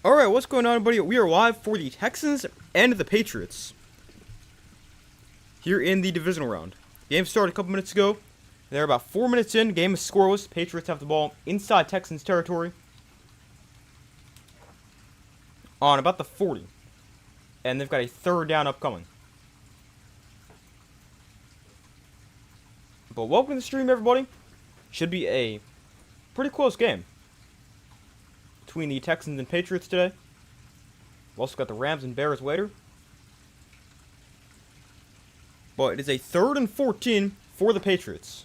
Alright, what's going on, everybody? We are live for the Texans and the Patriots here in the Divisional Round. Game started a couple minutes ago. They're about 4 minutes in. Game is scoreless. Patriots have the ball inside Texans territory on about the 40. And they've got a third down upcoming. But welcome to the stream, everybody. Should be a pretty close game between the Texans and Patriots today. We've also got the Rams and Bears later. But it is a 3rd and 14 for the Patriots.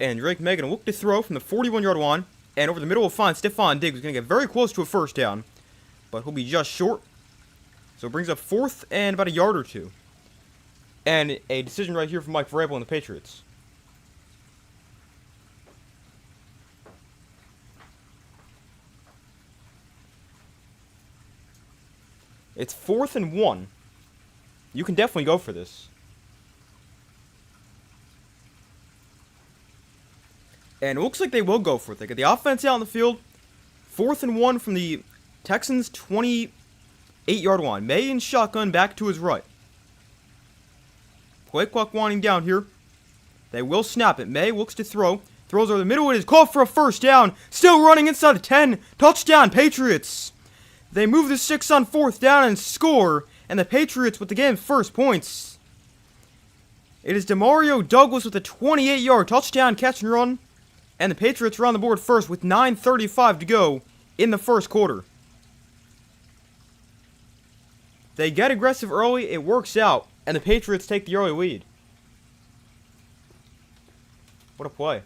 And Drake May going to look to throw from the 41-yard line. And over the middle will find Stephon Diggs, who's going to get very close to a first down. But he'll be just short. So it brings up 4th and about a yard or two. And a decision right here from Mike Vrabel and the Patriots. It's 4th and 1. You can definitely go for this. And it looks like they will go for it. They get the offense out on the field. 4th and 1 from the Texans' 28-yard line. May in shotgun back to his right. Play clock winding down here. They will snap it. May looks to throw. Throws over the middle. It is called for a first down. Still running inside the 10. Touchdown, Patriots. They move the 6 on 4th down and score. And the Patriots with the game's first points. It is Demario Douglas with a 28-yard touchdown catch and run. And the Patriots are on the board first with 9:35 to go in the first quarter. They get aggressive early. It works out. And the Patriots take the early lead. What a play.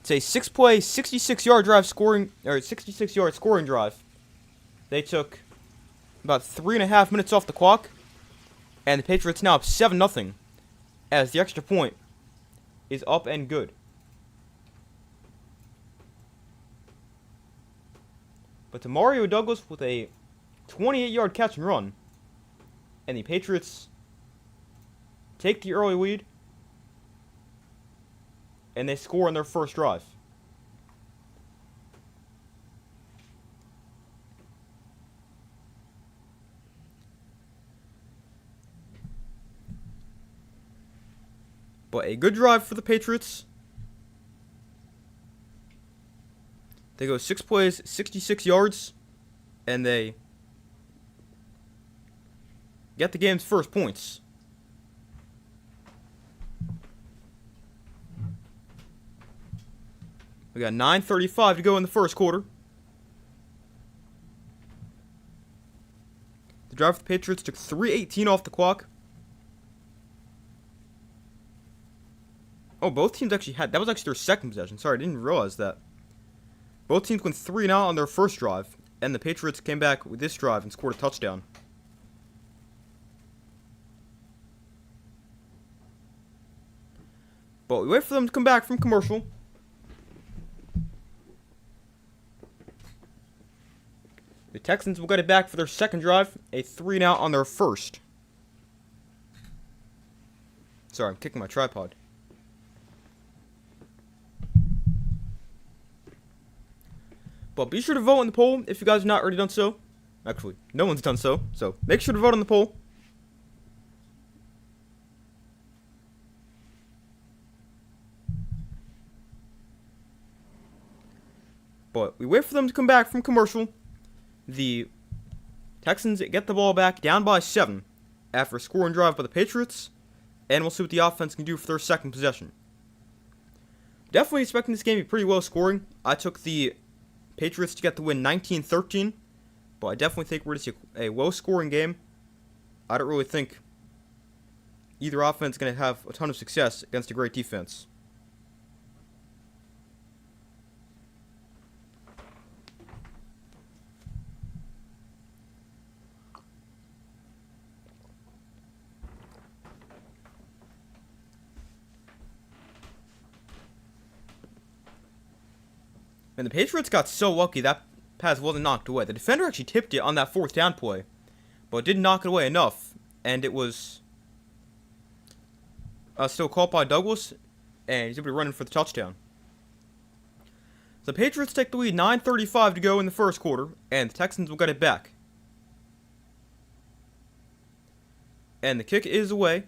It's a 6-play, 66-yard drive scoring, or 66-yard scoring drive. They took about 3.5 minutes off the clock, and the Patriots now up 7-0, as the extra point is up and good. But to Mario Douglas with a 28-yard catch and run, and the Patriots take the early lead. And they score on their first drive. But a good drive for the Patriots. They go 6 plays, 66 yards. And they get the game's first points. We got 9:35 to go in the first quarter. The drive for the Patriots took 3:18 off the clock. Oh, both teams actually had... That was actually their second possession. Sorry, I didn't realize that. Both teams went 3-0 on their first drive. And the Patriots came back with this drive and scored a touchdown. But we wait for them to come back from commercial. The Texans will get it back for their second drive. A 3-and-out on their first. Sorry, I'm kicking my tripod. But be sure to vote in the poll if you guys have not already done so. Actually, no one's done so. So make sure to vote on the poll. But we wait for them to come back from commercial. The Texans get the ball back down by 7 after a scoring drive by the Patriots. And we'll see what the offense can do for their second possession. Definitely expecting this game to be pretty low scoring. I took the Patriots to get the win 19-13. But I definitely think we're going to see a low scoring game. I don't really think either offense is going to have a ton of success against a great defense. And the Patriots got so lucky that pass wasn't knocked away. The defender actually tipped it on that 4th down play, but didn't knock it away enough. And it was still caught by Douglas. and he's able to run in for the touchdown. The Patriots take the lead, 9:35 to go in the first quarter, and the Texans will get it back. And the kick is away,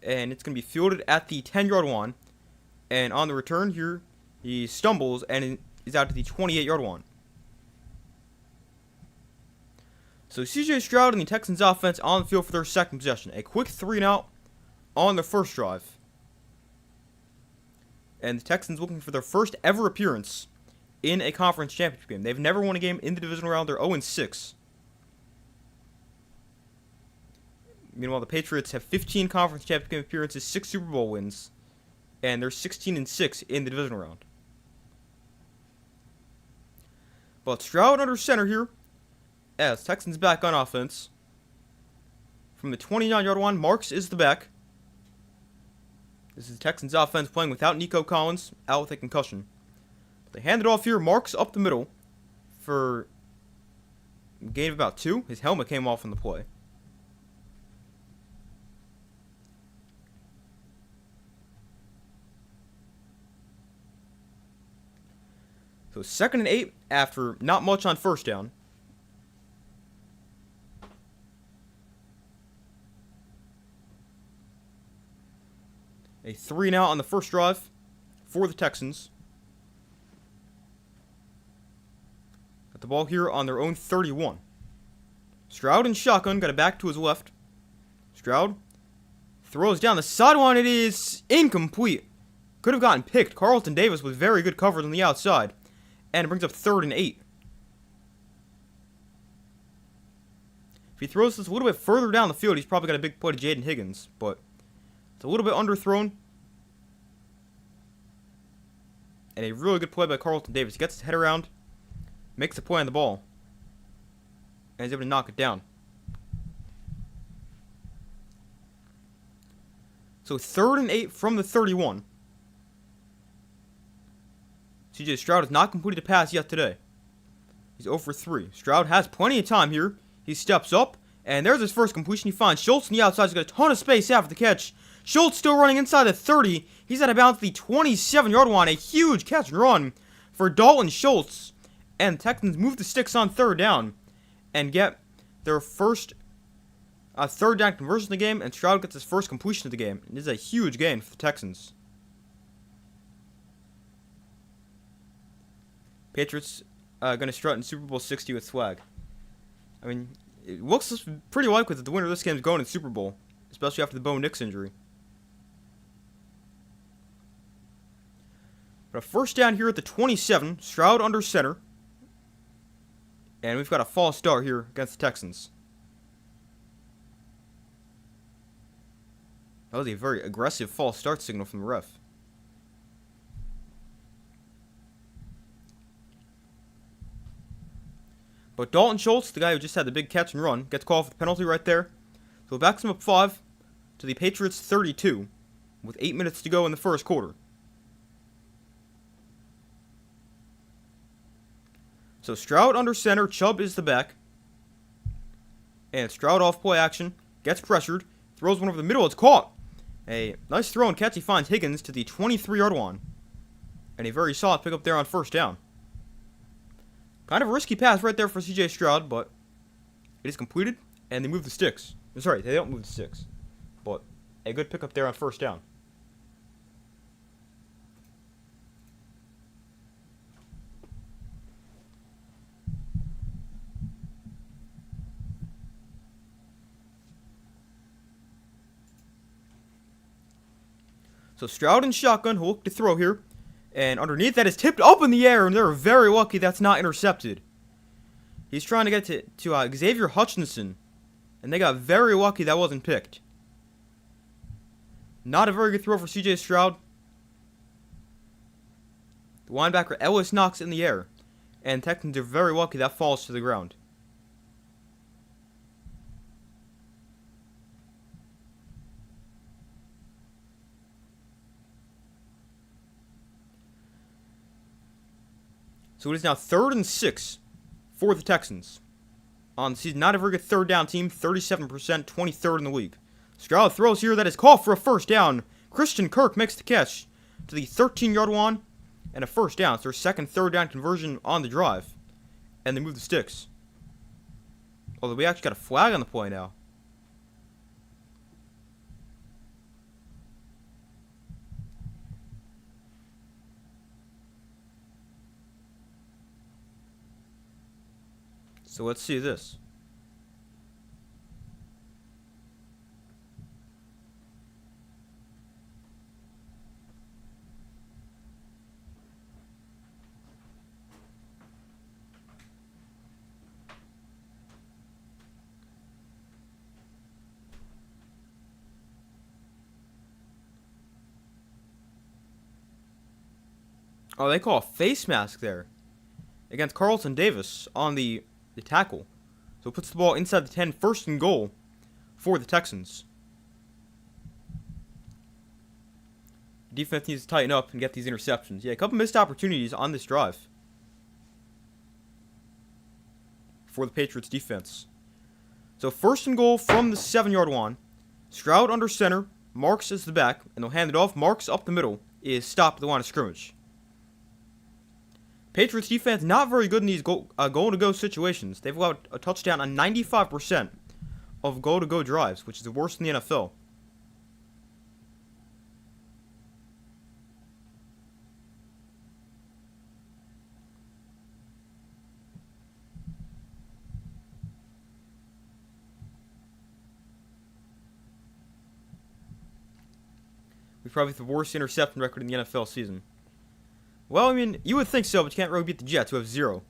and it's going to be fielded at the 10-yard line. And on the return here, he stumbles and is out to the 28-yard line. So C.J. Stroud and the Texans offense on the field for their second possession. A quick 3-and-out on the first drive. And the Texans looking for their first ever appearance in a conference championship game. They've never won a game in the divisional round. They're 0-6. Meanwhile, the Patriots have 15 conference championship game appearances, 6 Super Bowl wins, and they're 16-6 in the divisional round. But Stroud under center here, as Texans back on offense. From the 29-yard line, Marks is the back. This is the Texans offense playing without Nico Collins, out with a concussion. They hand it off here, Marks up the middle for a gain of about 2. His helmet came off on the play. So 2nd and 8 after not much on first down. A 3-and-out on the first drive for the Texans. Got the ball here on their own 31. Stroud in shotgun, got it back to his left. Stroud throws down the sideline. It is incomplete. Could have gotten picked. Carlton Davis with very good coverage on the outside. And it brings up 3rd and 8. If he throws this a little bit further down the field, he's probably got a big play to Jaden Higgins. But it's a little bit underthrown. And a really good play by Carlton Davis. He gets his head around, makes a play on the ball, and he's able to knock it down. So 3rd and 8 from the 31. C.J. Stroud has not completed a pass yet today. He's 0 for 3. Stroud has plenty of time here. He steps up, and there's his first completion. He finds Schultz on the outside. He's got a ton of space after the catch. Schultz still running inside the 30. He's out of bounds at the 27-yard line. A huge catch and run for Dalton Schultz. And the Texans move the sticks on 3rd down and get their first 3rd down conversion of the game, and Stroud gets his first completion of the game. It is a huge gain for the Texans. Patriots going to strut in Super Bowl 60 with swag. I mean, it looks pretty likely that the winner of this game is going to the Super Bowl, especially after the Bo Nix injury. But a first down here at the 27, Stroud under center. And we've got a false start here against the Texans. That was a very aggressive false start signal from the ref. But Dalton Schultz, the guy who just had the big catch and run, gets called for the penalty right there. So it backs him up 5 to the Patriots 32 with 8 minutes to go in the first quarter. So Stroud under center, Chubb is the back. And Stroud off play action, gets pressured, throws one over the middle, it's caught. A nice throw and catch, he finds Higgins to the 23-yard line. And a very solid pickup there on first down. Kind of a risky pass right there for C.J. Stroud, but it is completed, and they move the sticks. Sorry, they don't move the sticks, but a good pickup there on first down. So Stroud and shotgun, who'll look to throw here. And underneath that is tipped up in the air, and they're very lucky that's not intercepted. He's trying to get to Xavier Hutchinson, and they got very lucky that wasn't picked. Not a very good throw for C.J. Stroud. The linebacker Ellis knocks in the air, and Texans are very lucky that falls to the ground. So it is now 3rd and 6 for the Texans. On the season, not a very good 3rd down team, 37%, 23rd in the league. Stroud throws here, that is called for a first down. Christian Kirk makes the catch to the 13-yard line and a first down. It's their second third down conversion on the drive. And they move the sticks. Although we actually got a flag on the play now. So let's see this. Oh, they call a face mask there against Carlton Davis on the tackle. So it puts the ball inside the 10, first and goal for the Texans. Defense needs to tighten up and get these interceptions. Yeah, a couple missed opportunities on this drive for the Patriots defense. So first and goal from the 7-yard line. Stroud under center. Marks is the back, and they'll hand it off. Marks up the middle is stopped at the line of scrimmage. Patriots defense not very good in these goal-to-go situations. They've allowed a touchdown on 95% of goal-to-go drives, which is the worst in the NFL. We probably have the worst interception record in the NFL season. Well, I mean, you would think so, but you can't really beat the Jets, who have 0.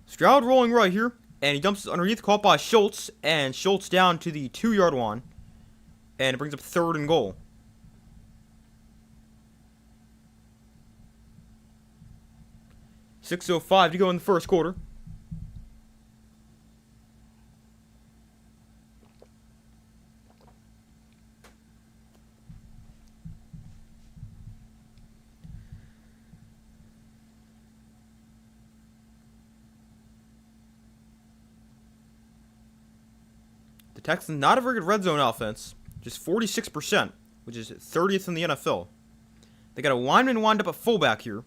Stroud rolling right here, and he dumps underneath, caught by Schultz, and Schultz down to the 2-yard line, and it brings up third and goal. .6:05 to go in the first quarter. The Texans, not a very good red zone offense, just 46%, which is 30th in the NFL. They got a lineman wind up at fullback here,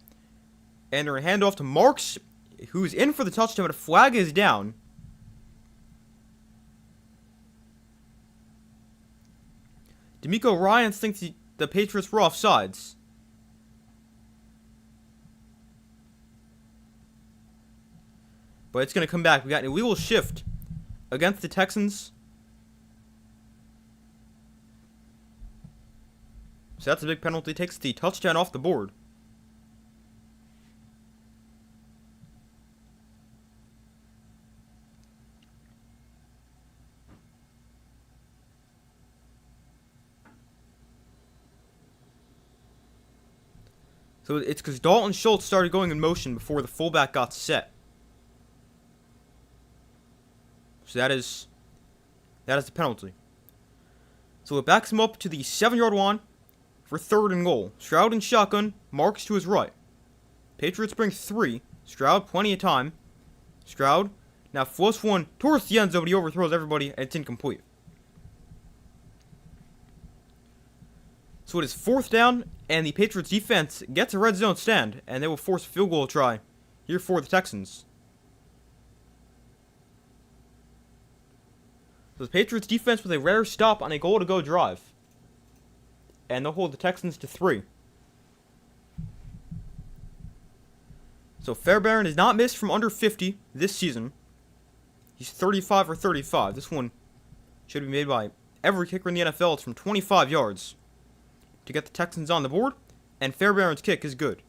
and they're going to hand off to Marks, who's in for the touchdown, but a flag is down. D'Amico Ryans thinks the Patriots were offsides. But it's going to come back. We got an illegal shift against the Texans. So that's a big penalty. Takes the touchdown off the board. So it's because Dalton Schultz started going in motion before the fullback got set. So that is the penalty. So it backs him up to the 7-yard line for third and goal. Stroud in shotgun, Marks to his right. Patriots bring 3. Stroud, plenty of time. Stroud now floats one towards the end zone, but he overthrows everybody, and it's incomplete. So it is fourth down, and the Patriots defense gets a red zone stand, and they will force a field goal try here for the Texans. So the Patriots defense with a rare stop on a goal-to-go drive. And they'll hold the Texans to 3. So Fairbairn has not missed from under 50 this season. He's 35 or 35. This one should be made by every kicker in the NFL. It's from 25 yards to get the Texans on the board. And Fairbairn's kick is good.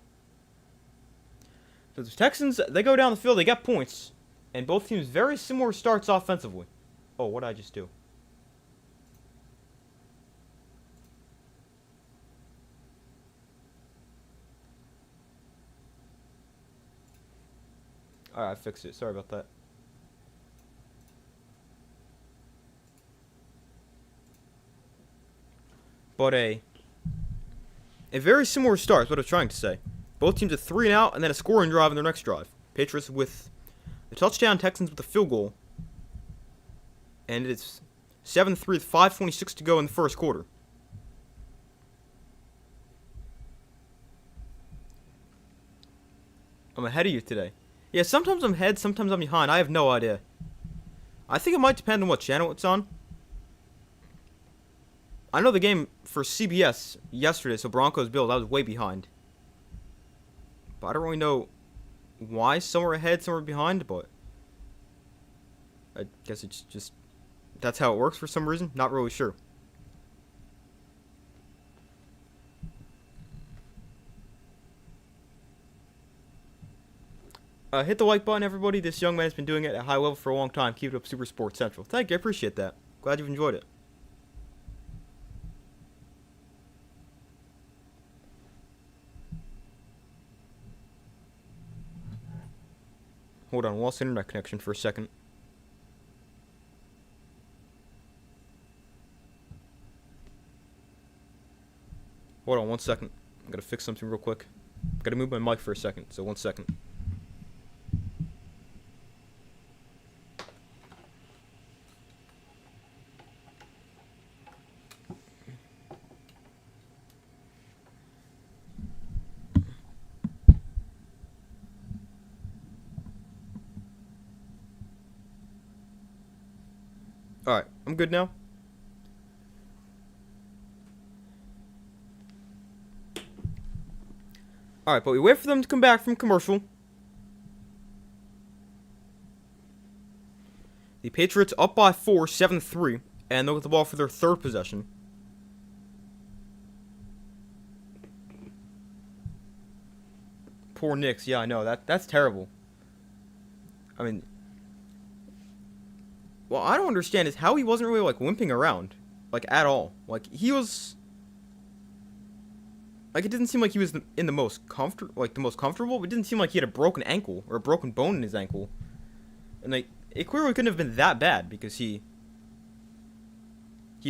So the Texans, they go down the field, they get points. And both teams very similar starts offensively. Oh, what did I just do? Alright, I fixed it. Sorry about that. But a very similar start is what I was trying to say. Both teams are 3 and out, and then a scoring drive in their next drive. Patriots with the touchdown, Texans with the field goal. And it's 7-3 with 5:26 to go in the first quarter. I'm ahead of you today. Yeah, sometimes I'm ahead, sometimes I'm behind. I have no idea. I think it might depend on what channel it's on. I know the game for CBS yesterday, so Broncos-Bills, I was way behind. But I don't really know why some are ahead, some are behind, but I guess it's just that's how it works for some reason. Not really sure. Hit the like button, everybody. This young man has been doing it at a high level for a long time. Keep it up, Super Sports Central. Thank you, I appreciate that. Glad you've enjoyed it. Hold on, lost internet connection for a second. Hold on 1 second. I'm gonna fix something real quick. Gotta move my mic for a second, so 1 second. Alright, I'm good now. Alright, but we wait for them to come back from commercial. The Patriots up by 4, 7-3, and they'll get the ball for their third possession. Poor Knicks, yeah, I know, that's terrible. I mean, what I don't understand is how he wasn't really, like, limping around, like, at all. Like, he was, like, it didn't seem like he was in the most comfortable, like, the most comfortable. It didn't seem like he had a broken ankle, or a broken bone in his ankle. And, like, it clearly couldn't have been that bad, because he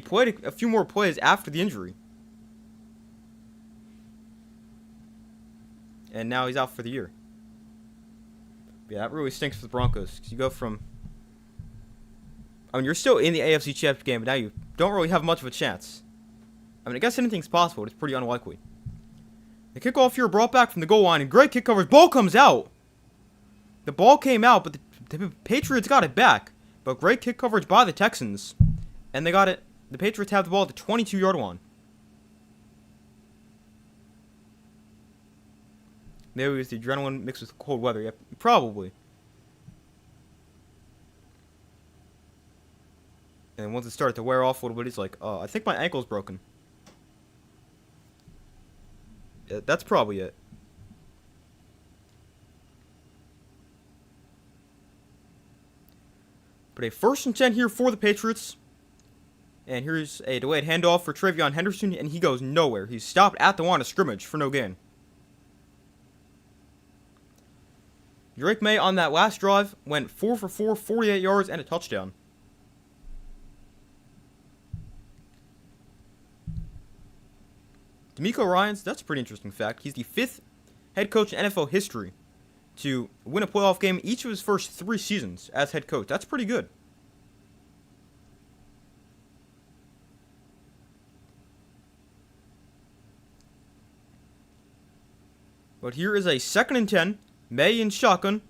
played a few more plays after the injury. And now he's out for the year. Yeah, that really stinks for the Broncos, because you go from, I mean, you're still in the AFC Championship game, but now you don't really have much of a chance. I mean, I guess anything's possible, but it's pretty unlikely. The kickoff here brought back from the goal line, and great kick coverage. Ball comes out. The ball came out, but the Patriots got it back. But great kick coverage by the Texans. And they got it. The Patriots have the ball at the 22-yard line. Maybe it was the adrenaline mixed with cold weather. Yep, probably. And once it started to wear off a little bit, he's like, I think my ankle's broken. Yeah, that's probably it. But a 1st and 10 here for the Patriots. And here's a delayed handoff for Travion Henderson, and he goes nowhere. He's stopped at the line of scrimmage for no gain. Drake May on that last drive went 4 for 4, 48 yards, and a touchdown. D'Amico Ryans, that's a pretty interesting fact. He's the 5th head coach in NFL history to win a playoff game each of his first 3 seasons as head coach. That's pretty good. But here is a 2nd and 10. May in shotgun.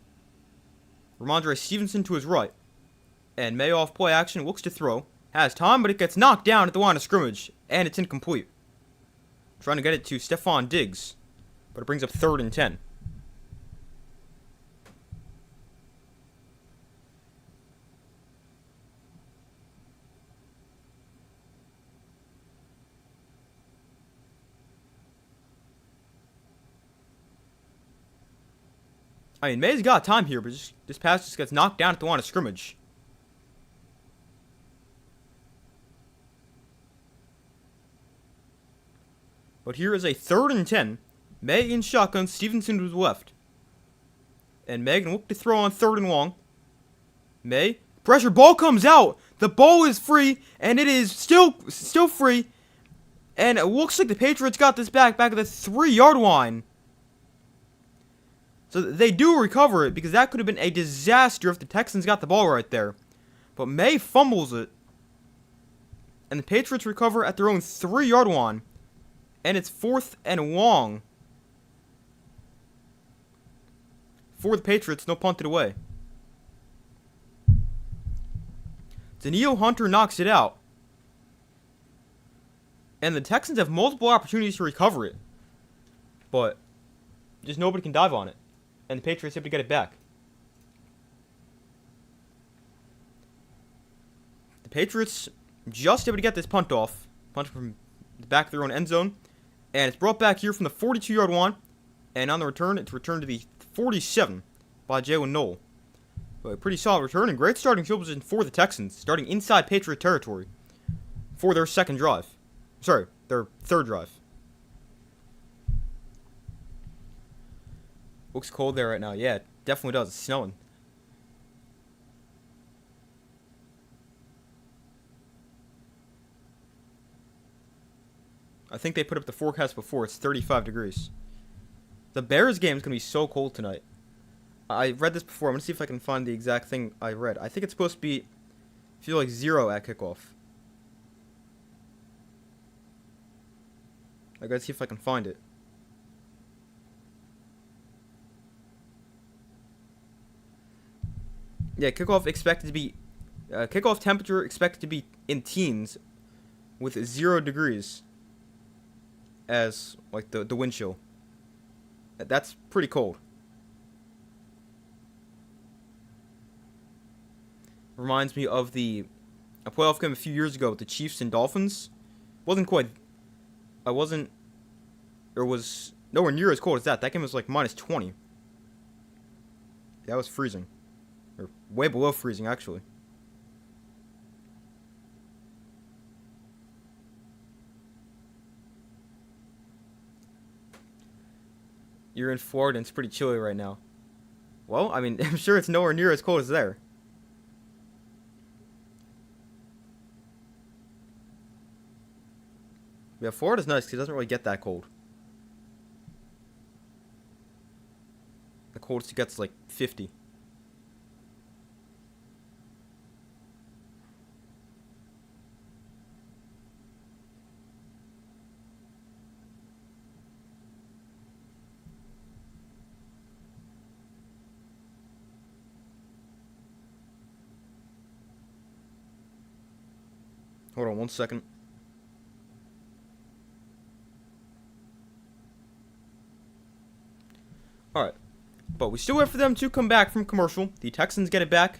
Ramondre Stevenson to his right. And May off play action, looks to throw. Has time, but it gets knocked down at the line of scrimmage. And it's incomplete. Trying to get it to Stephon Diggs. But it brings up 3rd and 10. I mean, May's got time here, but this pass just gets knocked down at the line of scrimmage. But here is a 3rd and 10. May in shotgun, Stevenson to the left. And May can look to throw on 3rd and long. May, pressure, ball comes out. The ball is free, and it is still free. And it looks like the Patriots got this back at the 3-yard line. So they do recover it, because that could have been a disaster if the Texans got the ball right there. But May fumbles it. And the Patriots recover at their own 3-yard line. And it's 4th and long. for the Patriots, and they'll punt it away. Daniil Hunter knocks it out. And the Texans have multiple opportunities to recover it. But just nobody can dive on it. And the Patriots have to get it back. The Patriots just able to get this punt off. Punt from the back of their own end zone. And it's brought back here from the 42-yard line. And on the return, it's returned to the 47 by Jalen Noel. But a pretty solid return and great starting field position for the Texans. Starting inside Patriot territory for their second drive. Sorry, their third drive. Looks cold there right now. Yeah, it definitely does. It's snowing. I think they put up the forecast before. It's 35 degrees. The Bears game is going to be so cold tonight. I read this before. I'm going to see if I can find the exact thing I read. I think it's supposed to be, feel like 0 at kickoff. I gotta see if I can find it. Yeah, kickoff expected to be, kickoff temperature expected to be in teens, with 0 degrees as like the wind chill. That's pretty cold. Reminds me of a playoff game a few years ago with the Chiefs and Dolphins. Wasn't quite. It was nowhere near as cold as that. That game was like minus 20. That was freezing. Or way below freezing, actually. You're in Florida and it's pretty chilly right now. Well, I mean, I'm sure it's nowhere near as cold as there. Yeah, Florida's nice because it doesn't really get that cold. The coldest it gets is like 50. Hold on 1 second. Alright. But we still wait for them to come back from commercial. The Texans get it back.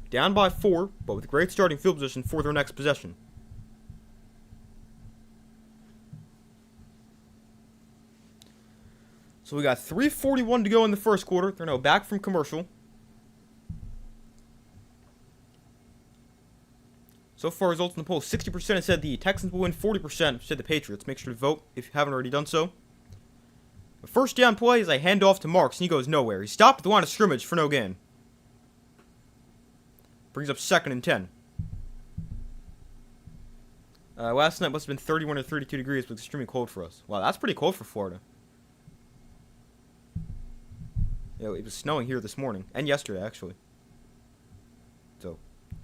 Down by 4, but with great starting field position for their next possession. So we got 3:41 to go in the first quarter. They're now back from commercial. So far, results in the poll, 60% have said the Texans will win, 40% said the Patriots. Make sure to vote if you haven't already done so. The first down play is a handoff to Marks, and he goes nowhere. He stopped at the line of scrimmage for no gain. Brings up 2nd and 10. Last night must have been 31 or 32 degrees, but extremely cold for us. Wow, that's pretty cold for Florida. Yeah, it was snowing here this morning, and yesterday, actually. So,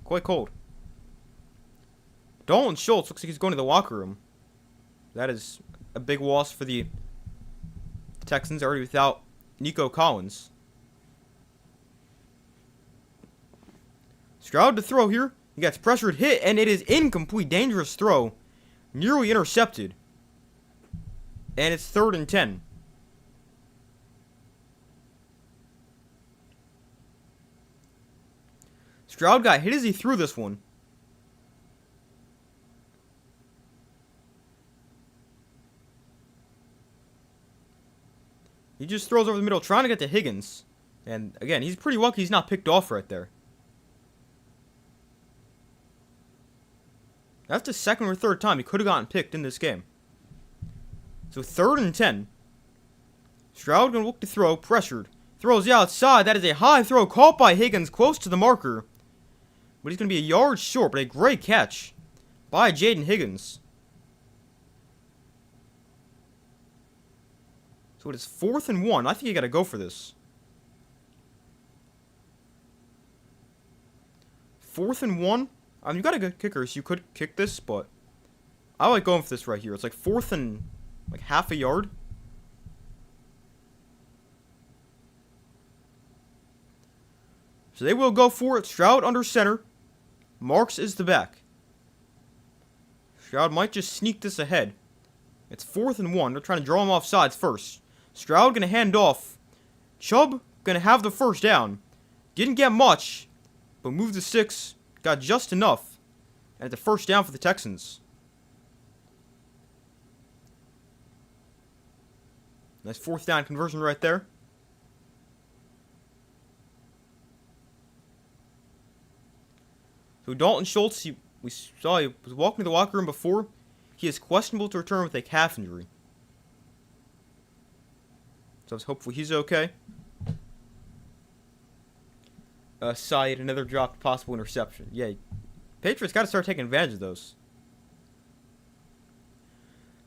quite cold. Dalton Schultz looks like he's going to the locker room. That is a big loss for the Texans, already without Nico Collins. Stroud to throw here. He gets pressured, hit, and it is incomplete. Dangerous throw. Nearly intercepted. And it's 3rd and 10. Stroud got hit as he threw this one. He just throws over the middle, trying to get to Higgins. And again, he's pretty lucky he's not picked off right there. That's the 2nd or 3rd time he could have gotten picked in this game. So 3rd and 10. Stroud going to look to throw, pressured. Throws the outside. That is a high throw caught by Higgins, close to the marker. But he's going to be a yard short, but a great catch by Jaden Higgins. So it is 4th and 1. I think you got to go for this. 4th and 1. You got a good kicker, so you could kick this, but I like going for this right here. It's like 4th and like half a yard. So they will go for it. Stroud under center. Marks is the back. Stroud might just sneak this ahead. It's 4th and 1. They're trying to draw him off sides first. Stroud going to hand off. Chubb going to have the first down. Didn't get much, but moved the sticks. Got just enough. And it's a first down for the Texans. Nice 4th down conversion right there. So Dalton Schultz, we saw he was walking to the locker room before. He is questionable to return with a calf injury. So hopefully he's okay. Side, another dropped possible interception. Yeah, Patriots got to start taking advantage of those.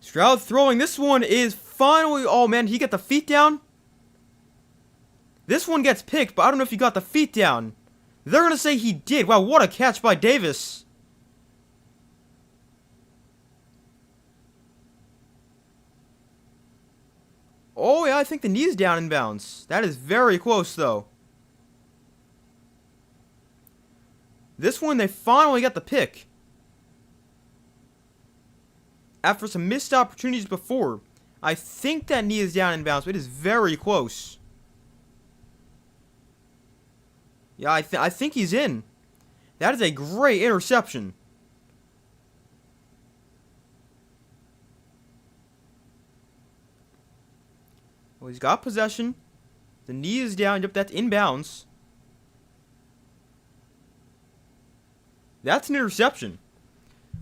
Stroud throwing. This one is finally... Oh, man, he got the feet down? This one gets picked, but I don't know if he got the feet down. They're going to say he did. Wow, what a catch by Davis. Oh, yeah, I think the knee's down in bounds. That is very close, though. This one, they finally got the pick. After some missed opportunities before, I think that knee is down in bounds, but it is very close. Yeah, I think he's in. That is a great interception. Well, he's got possession. The knee is down. Yep, that's inbounds. That's an interception.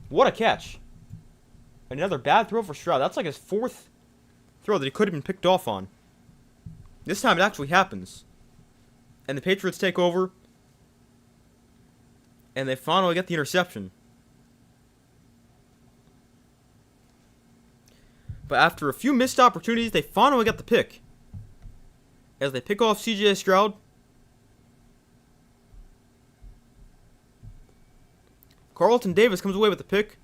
What a catch. Another bad throw for Stroud. That's like his 4th throw that he could have been picked off on. This time it actually happens. And the Patriots take over. And they finally get the interception. But after a few missed opportunities, they finally get the pick. As they pick off C.J. Stroud. Carlton Davis comes away with the pick.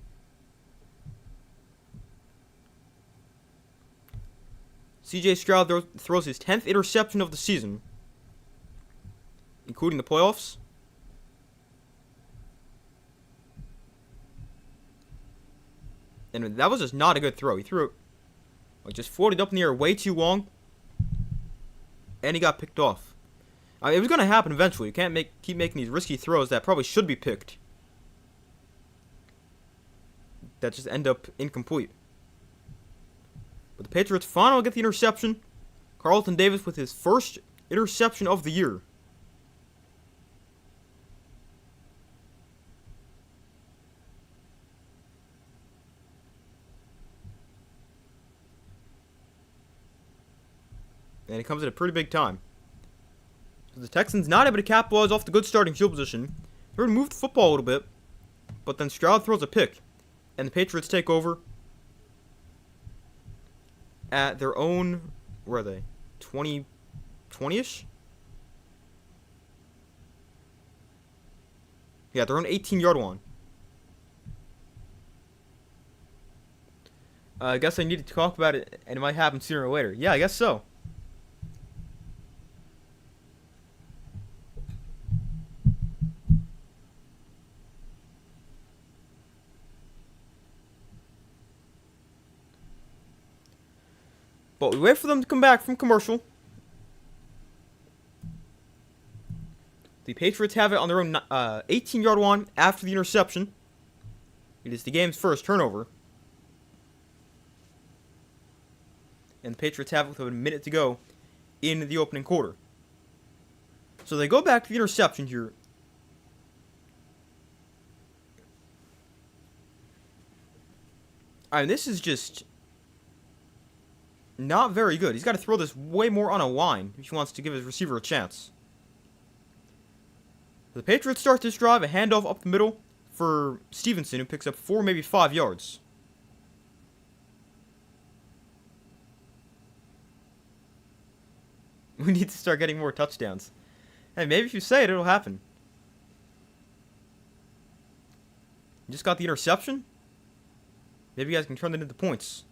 C.J. Stroud throws his 10th interception of the season, including the playoffs. And that was just not a good throw. He threw it, like, just floated up in the air way too long, and he got picked off. I mean, it was going to happen eventually. You can't keep making these risky throws that probably should be picked, that just end up incomplete. But the Patriots finally get the interception. Carlton Davis with his first interception of the year. And it comes at a pretty big time. So the Texans not able to capitalize off the good starting field position. They're going to move the football a little bit. But then Stroud throws a pick. And the Patriots take over at their own, where are they? 20-ish? Yeah, their own 18-yard line. I guess I needed to talk about it, and it might happen sooner or later. Yeah, I guess so. But we wait for them to come back from commercial. The Patriots have it on their own 18-yard line after the interception. It is the game's first turnover. And the Patriots have it with a minute to go in the opening quarter. So they go back to the interception here. I mean, this is just not very good. He's got to throw this way more on a line if he wants to give his receiver a chance. The Patriots start this drive, a handoff up the middle for Stevenson, who picks up 4, maybe 5 yards. We need to start getting more touchdowns. Hey, maybe if you say it, it'll happen. You just got the interception? Maybe you guys can turn that into points.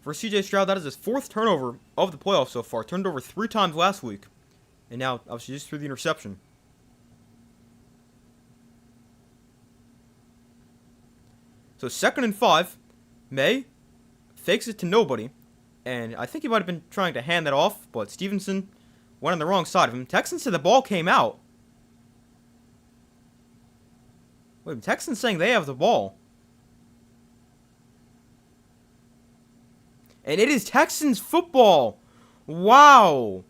For C.J. Stroud, that is his 4th turnover of the playoffs so far. Turned over 3 times last week. And now, obviously, just threw the interception. So 2nd and 5. May fakes it to nobody. And I think he might have been trying to hand that off, but Stevenson went on the wrong side of him. Texans said the ball came out. Wait, Texans saying they have the ball. And it is Texans football. Wow.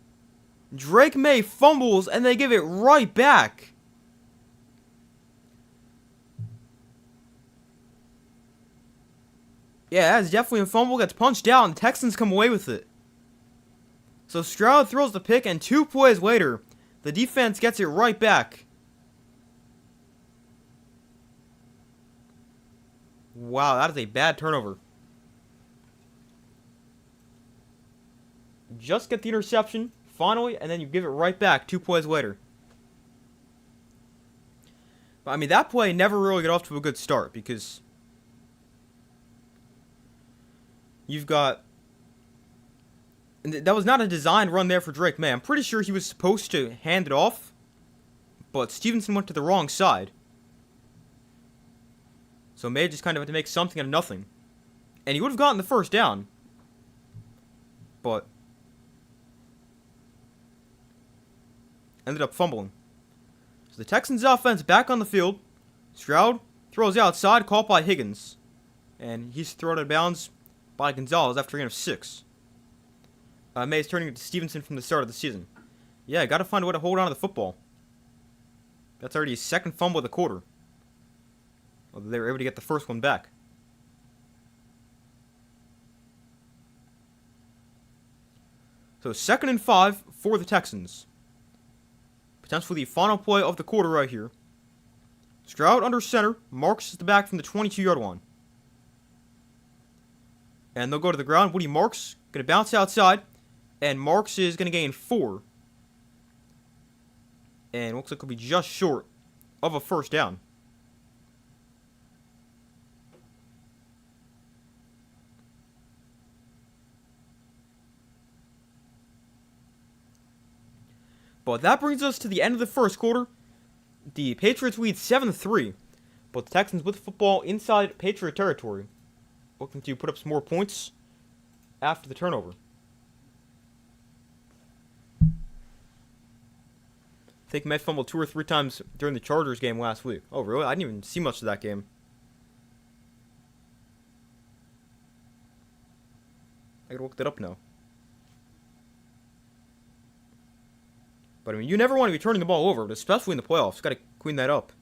Drake May fumbles, and they give it right back. Yeah, that's definitely a fumble. Gets punched out, and the Texans come away with it. So Stroud throws the pick, and 2 plays later, the defense gets it right back. Wow, that is a bad turnover. Just get the interception, finally, and then you give it right back 2 plays later. But, I mean, that play never really got off to a good start because you've got... That was not a designed run there for Drake May. I'm pretty sure he was supposed to hand it off, but Stevenson went to the wrong side. So May just kind of had to make something out of nothing. And he would have gotten the first down. But ended up fumbling. So the Texans offense back on the field. Stroud throws outside, caught by Higgins. And he's thrown out of bounds by Gonzalez after a gain of 6. May is turning it to Stevenson from the start of the season. Yeah, got to find a way to hold on to the football. That's already his 2nd fumble of the quarter. Although they were able to get the first one back. So 2nd and 5 for the Texans. Potentially the final play of the quarter right here. Stroud under center, marks the back from the 22-yard line. And they'll go to the ground. Woody Marks going to bounce outside. And Marks is going to gain 4. And looks like he'll be just short of a first down. But that brings us to the end of the first quarter. The Patriots lead 7-3. But the Texans with football inside Patriot territory, looking to put up some more points after the turnover. I think May fumbled 2 or 3 times during the Chargers game last week. Oh, really? I didn't even see much of that game. I gotta look that up now. But, I mean, you never want to be turning the ball over, but especially in the playoffs. Gotta clean that up.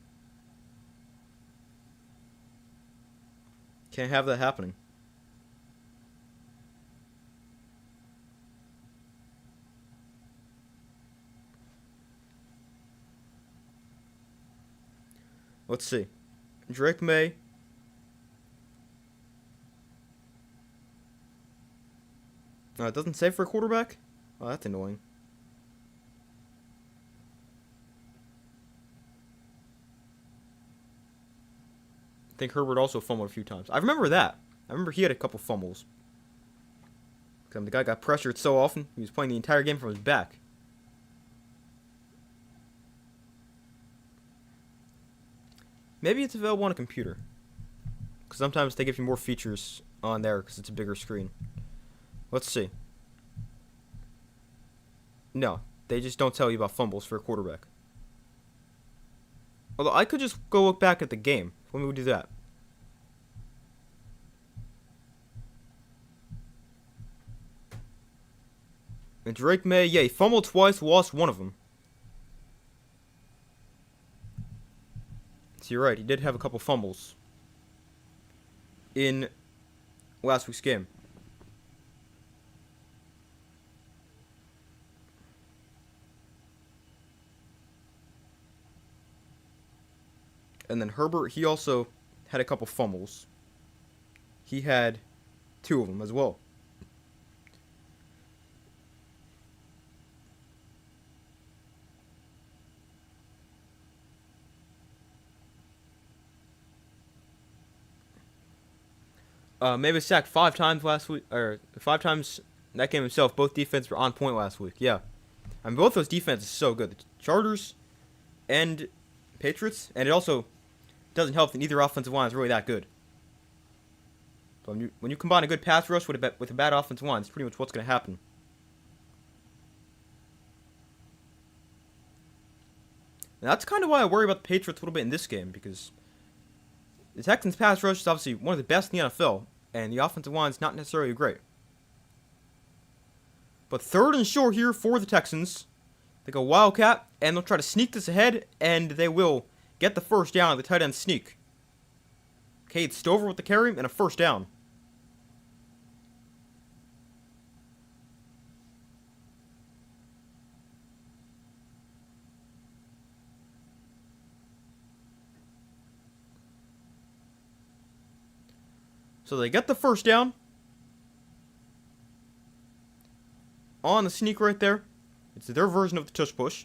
Can't have that happening. Let's see. Drake May. It doesn't say for a quarterback? Oh, that's annoying. I think Herbert also fumbled a few times. I remember that. I remember he had a couple fumbles. The guy got pressured so often, he was playing the entire game from his back. Maybe it's available on a computer. Because sometimes they give you more features on there because it's a bigger screen. Let's see. No, they just don't tell you about fumbles for a quarterback. Although I could just go look back at the game. When we do that. And Drake May, yeah, he fumbled twice, lost one of them. So you're right, he did have a couple fumbles in last week's game. And then Herbert, he also had a couple fumbles. He had 2 of them as well. Maybe sacked 5 times last week, or 5 times that game himself. Both defenses were on point last week. Yeah. I mean, both those defenses are so good. The Chargers and Patriots, and it also doesn't help that neither offensive line is really that good. But when you combine a good pass rush with a bad offensive line, it's pretty much what's going to happen. And that's kind of why I worry about the Patriots a little bit in this game, because the Texans' pass rush is obviously one of the best in the NFL, and the offensive line is not necessarily great. But 3rd and short here for the Texans. They go Wildcat, and they'll try to sneak this ahead, and they will get the first down on the tight end sneak. Cade Stover with the carry and a first down. So they get the first down on the sneak right there. It's their version of the tush push.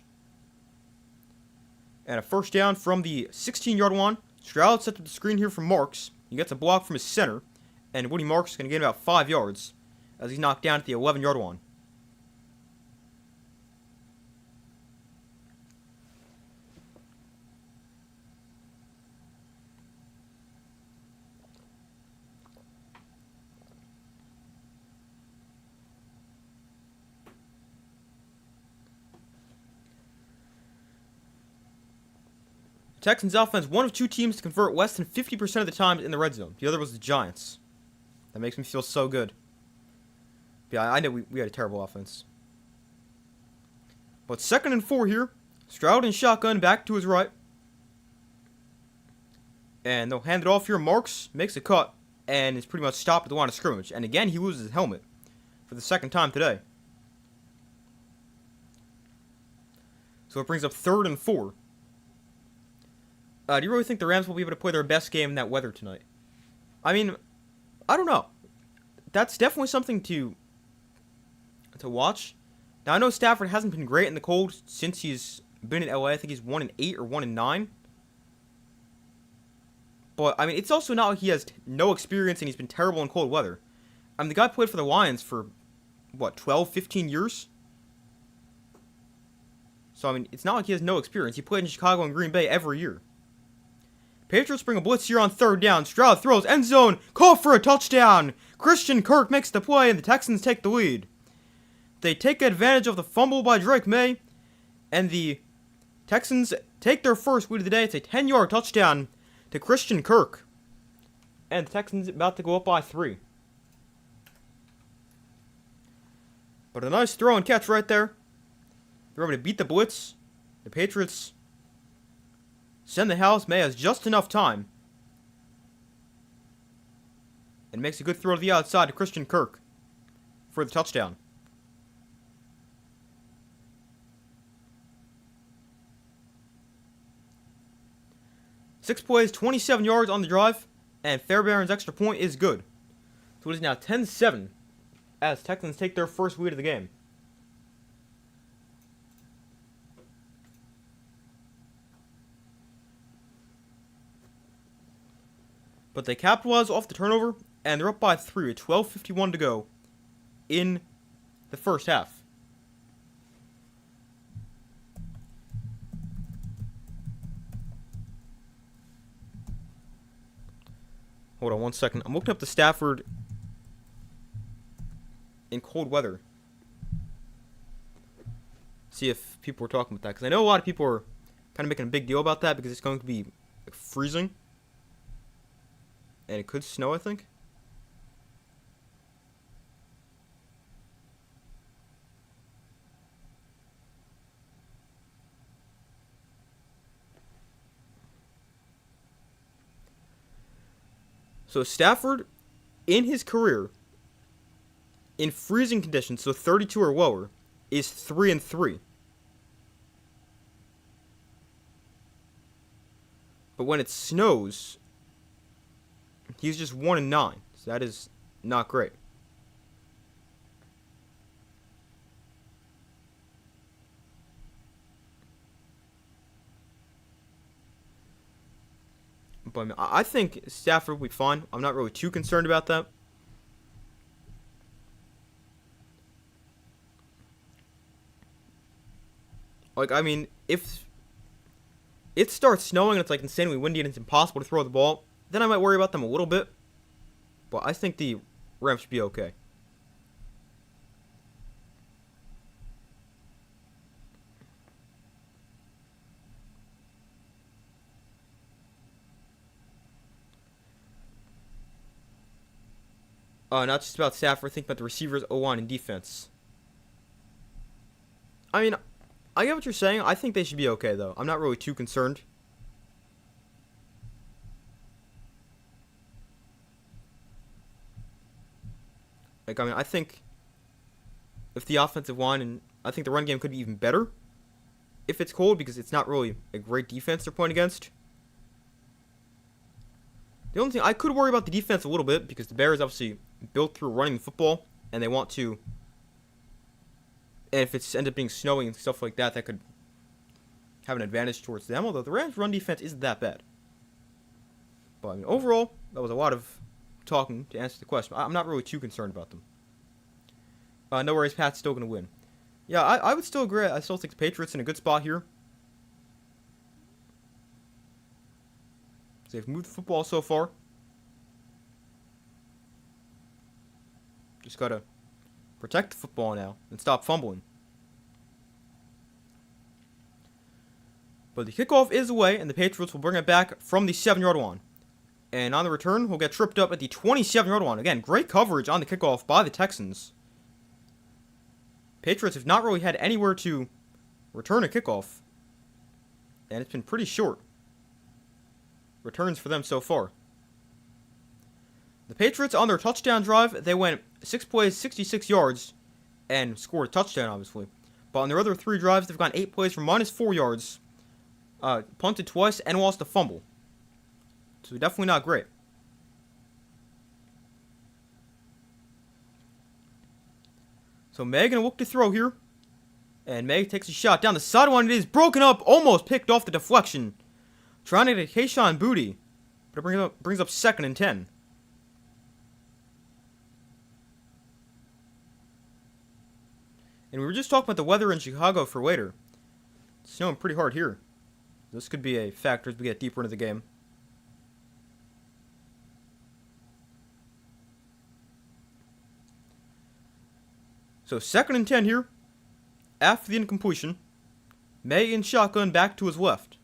And a first down from the 16-yard line. Stroud sets up the screen here from Marks. He gets a block from his center. And Woody Marks is going to gain about 5 yards as he's knocked down at the 11-yard line. Texans offense, one of 2 teams to convert less than 50% of the time in the red zone. The other was the Giants. That makes me feel so good. Yeah, I know we had a terrible offense. But 2nd and 4 here. Stroud and shotgun back to his right. And they'll hand it off here. Marks makes a cut and is pretty much stopped at the line of scrimmage. And again, he loses his helmet for the 2nd time today. So it brings up 3rd and 4. Do you really think the Rams will be able to play their best game in that weather tonight? I mean, I don't know. That's definitely something to watch. Now, I know Stafford hasn't been great in the cold since he's been in LA. I think he's 1-8 or 1-9. But, I mean, it's also not like he has no experience and he's been terrible in cold weather. I mean, the guy played for the Lions for, 12, 15 years? So, I mean, it's not like he has no experience. He played in Chicago and Green Bay every year. Patriots bring a blitz here on 3rd down. Stroud throws, end zone, call for a touchdown. Christian Kirk makes the play, and the Texans take the lead. They take advantage of the fumble by Drake May, and the Texans take their first lead of the day. It's a 10-yard touchdown to Christian Kirk. And the Texans about to go up by 3. But a nice throw and catch right there. They're able to beat the blitz. The Patriots send the house. May has just enough time. And makes a good throw to the outside to Christian Kirk for the touchdown. Six plays, 27 yards on the drive, and Fairbairn's extra point is good. So it is now 10-7 as Texans take their first lead of the game. But they capitalize off the turnover, and they're up by 3 with 12:51 to go in the first half. Hold on 1 second. I'm looking up the Stafford in cold weather. See if people were talking about that. Because I know a lot of people are kind of making a big deal about that because it's going to be freezing. And it could snow, I think. So Stafford, in his career, in freezing conditions, so 32 or lower, is 3-3. But when it snows, he's just 1-9. So that is not great. But I think Stafford will be fine. I'm not really too concerned about that. Like, I mean, if it starts snowing and it's like insanely windy and it's impossible to throw the ball, then I might worry about them a little bit. But I think the Rams should be okay. Not just about Stafford, think about the receivers, O-line, and defense. I mean, I get what you're saying. I think they should be okay, though. I'm not really too concerned. Like, I mean, I think if the offensive line and I think the run game could be even better if it's cold because it's not really a great defense they're playing against. The only thing I could worry about the defense a little bit because the Bears obviously built through running the football and they want to. And if it's end up being snowing and stuff like that, that could have an advantage towards them. Although the Rams' run defense isn't that bad. But I mean, overall, that was a lot of talking to answer the question. I'm not really too concerned about them. No worries, Pat's still going to win. Yeah, I would still agree. I still think the Patriots in a good spot here. They've moved the football so far. Just got to protect the football now and stop fumbling. But the kickoff is away, and the Patriots will bring it back from the 7-yard line. And on the return, we'll get tripped up at the 27-yard line. Again, great coverage on the kickoff by the Texans. Patriots have not really had anywhere to return a kickoff. And it's been pretty short returns for them so far. The Patriots, on their touchdown drive, they went 6 plays, 66 yards, and scored a touchdown, obviously. But on their other 3 drives, they've gone 8 plays for -4 yards, punted twice, and lost a fumble. So definitely not great. So May gonna look to throw here. And May takes a shot down the sideline. It is broken up, almost picked off the deflection. Trying to get Kayshon Boutte, but it brings up 2nd and 10. And we were just talking about the weather in Chicago for later. It's snowing pretty hard here. This could be a factor as we get deeper into the game. So 2nd and 10 here. After the incompletion, May in shotgun back to his left.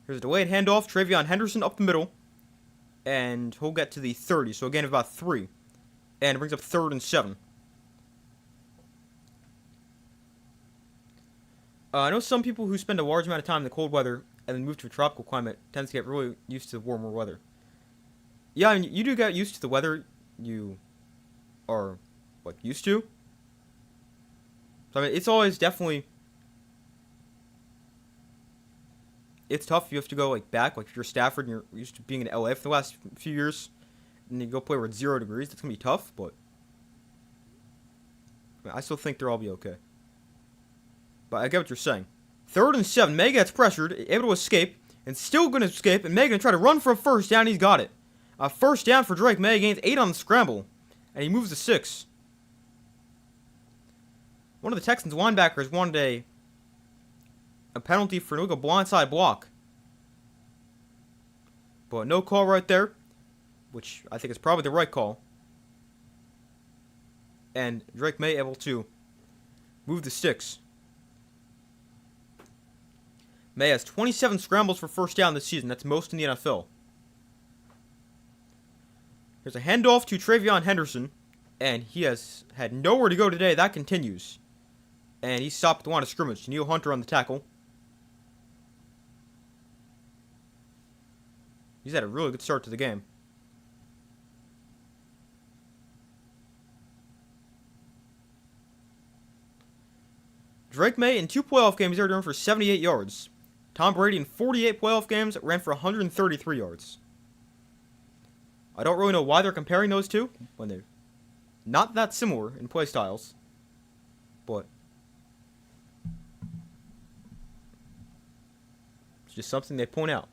Here's a delayed handoff. Travion Henderson up the middle. And he'll get to the 30. So again, about 3. And it brings up 3rd and 7. I know some people who spend a large amount of time in the cold weather and then move to a tropical climate tend to get really used to the warmer weather. Yeah, I mean, you do get used to the weather you are, used to. So, I mean, it's always definitely... It's tough. You have to go, back. If you're Stafford and you're used to being in LA for the last few years, and you go play where it's 0 degrees, that's going to be tough, but... I still think they'll all be okay. But I get what you're saying. 3rd and 7. May gets pressured, able to escape, and still going to escape, and May going to try to run for a first down. He's got it. First down for Drake May. Gains 8 on the scramble, and he moves to 6. One of the Texans linebackers wanted a penalty for an illegal blindside block. But no call right there, which I think is probably the right call. And Drake May able to move the sticks. May has 27 scrambles for first down this season. That's most in the NFL. There's a handoff to Travion Henderson, and he has had nowhere to go today. That continues. And he's stopped at the line of scrimmage. Neil Hunter on the tackle. He's had a really good start to the game. Drake May in 2 playoff games he ran for 78 yards. Tom Brady in 48 playoff games ran for 133 yards. I don't really know why they're comparing those two when they're not that similar in play styles. But it's just something they point out.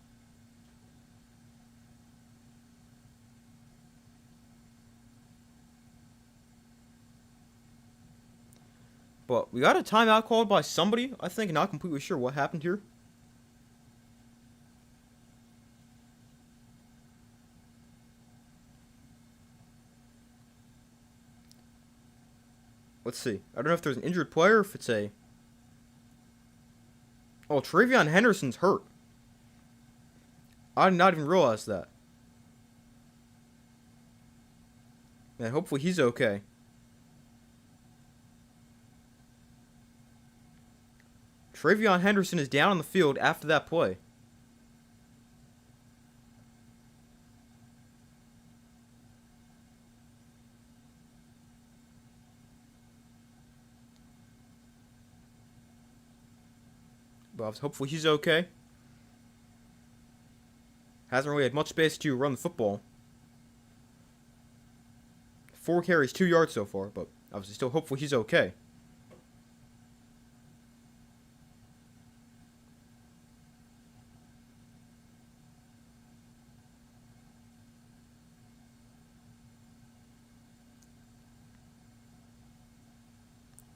But we got a timeout called by somebody, I think. Not completely sure what happened here. Let's see. I don't know if there's an injured player, if it's a... Oh, Travion Henderson's hurt. I did not even realize that. Man, hopefully he's okay. Travion Henderson is down on the field after that play. But hopefully he's okay. Hasn't really had much space to run the football. 4 carries, 2 yards so far, but obviously still hopefully he's okay.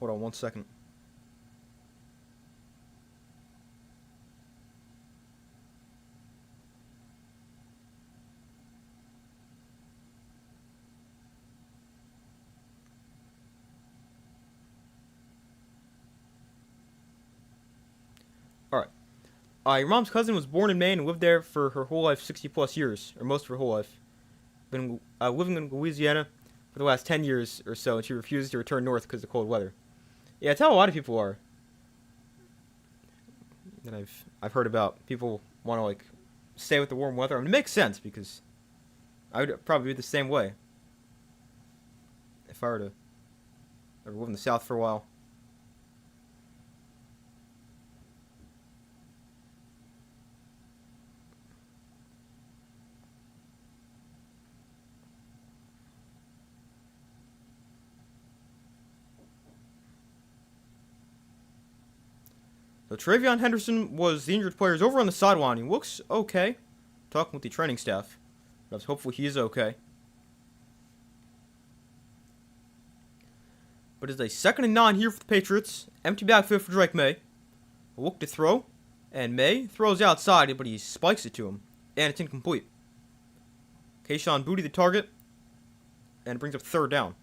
Hold on 1 second. Alright. Your mom's cousin was born in Maine and lived there for her whole life, 60 plus years, or most of her whole life. Been living in Louisiana for the last 10 years or so, and she refuses to return north because of the cold weather. Yeah, that's how a lot of people are. That I've heard about. People want to like stay with the warm weather. I mean, it makes sense because I would probably be the same way if I were to ever live in the South for a while. So Travion Henderson was the injured player. He's over on the sideline. He looks okay. Talking with the training staff. But hopefully he is okay. But it's a 2nd and 9 here for the Patriots. Empty backfield for Drake May. A look to throw. And May throws outside, but he spikes it to him. And it's incomplete. Kayshon Boutte the target. And it brings up 3rd down.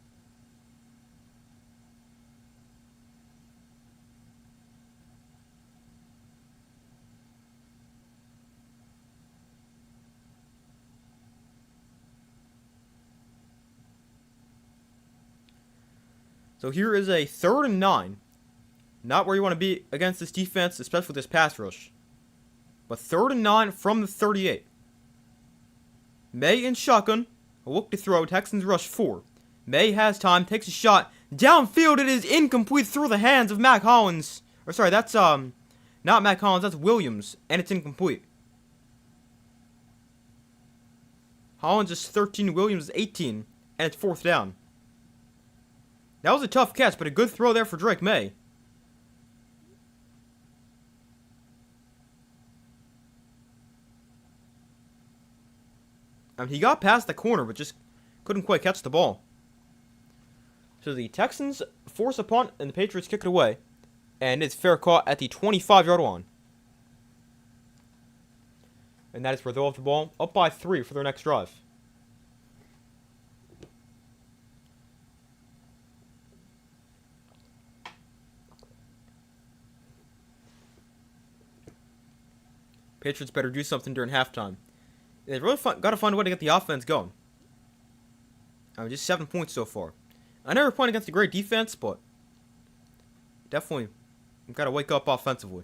So here is a 3rd and 9. Not where you want to be against this defense, especially with this pass rush. But 3rd and 9 from the 38. May in shotgun. A look to throw. Texans rush 4. May has time. Takes a shot. Downfield. It is incomplete through the hands of Mac Hollins. Or sorry, that's not Mac Hollins. That's Williams. And it's incomplete. Hollins is 13. Williams is 18. And it's 4th down. That was a tough catch, but a good throw there for Drake May. He got past the corner, but just couldn't quite catch the ball. So the Texans force a punt, and the Patriots kick it away. And it's fair caught at the 25-yard line. And that is where they'll have the ball up by 3 for their next drive. Patriots better do something during halftime. They've really got to find a way to get the offense going. I mean, just 7 points so far. I know we're playing against a great defense, but definitely we've got to wake up offensively.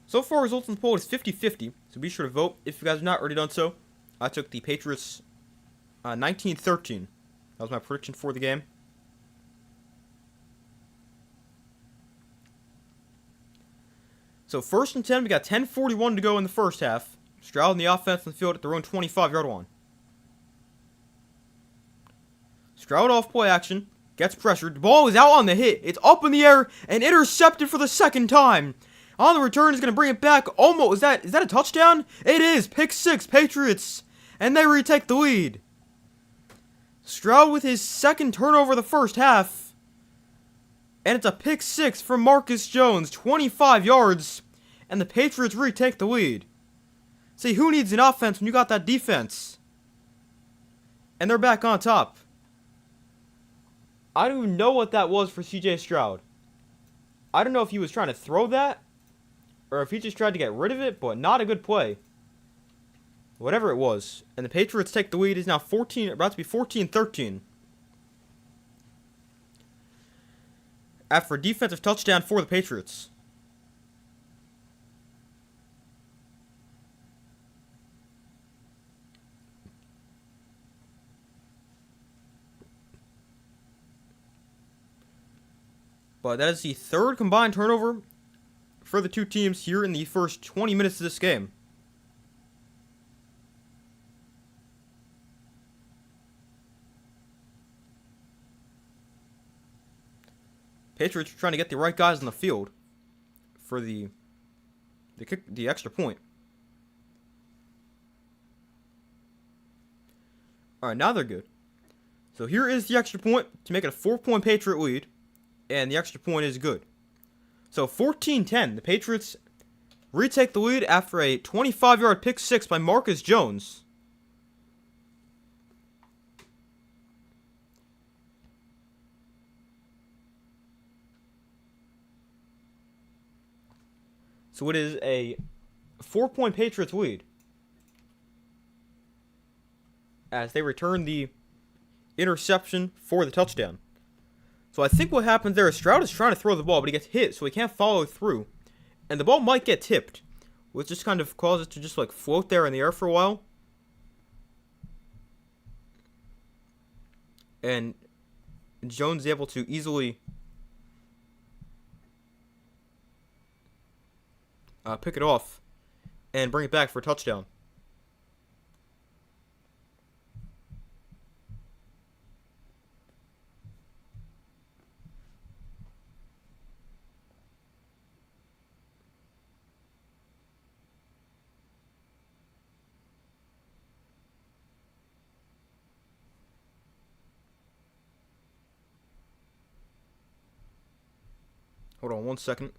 So far, results in the poll is 50-50, so be sure to vote if you guys have not already done so. I took the Patriots 19-13. That was my prediction for the game. So 1st and 10, we got 10:41 to go in the first half. Stroud in the offense on the field at their own 25-yard line. Stroud off play action, gets pressured. The ball is out on the hit. It's up in the air and intercepted for the 2nd time. On the return, he's going to bring it back. Almost. Is that a touchdown? It is. Pick 6, Patriots. And they retake the lead. Stroud with his second turnover of the first half. And it's a pick 6 from Marcus Jones. 25 yards. And the Patriots retake the lead. See, who needs an offense when you got that defense? And they're back on top. I don't even know what that was for CJ Stroud. I don't know if he was trying to throw that, or if he just tried to get rid of it, but not a good play. Whatever it was. And the Patriots take the lead. It's now about to be 14-13. After a defensive touchdown for the Patriots. But that is the third combined turnover for the two teams here in the first 20 minutes of this game. Patriots are trying to get the right guys on the field for the extra point. Alright, now they're good. So here is the extra point to make it a 4-point Patriot lead. And the extra point is good. So 14-10, the Patriots retake the lead after a 25-yard pick 6 by Marcus Jones. So it is a 4-point Patriots lead as they return the interception for the touchdown. So I think what happens there is Stroud is trying to throw the ball, but he gets hit, so he can't follow through. And the ball might get tipped, which just kind of causes it to just like float there in the air for a while. And Jones is able to easily pick it off and bring it back for a touchdown. Hold on 1 second.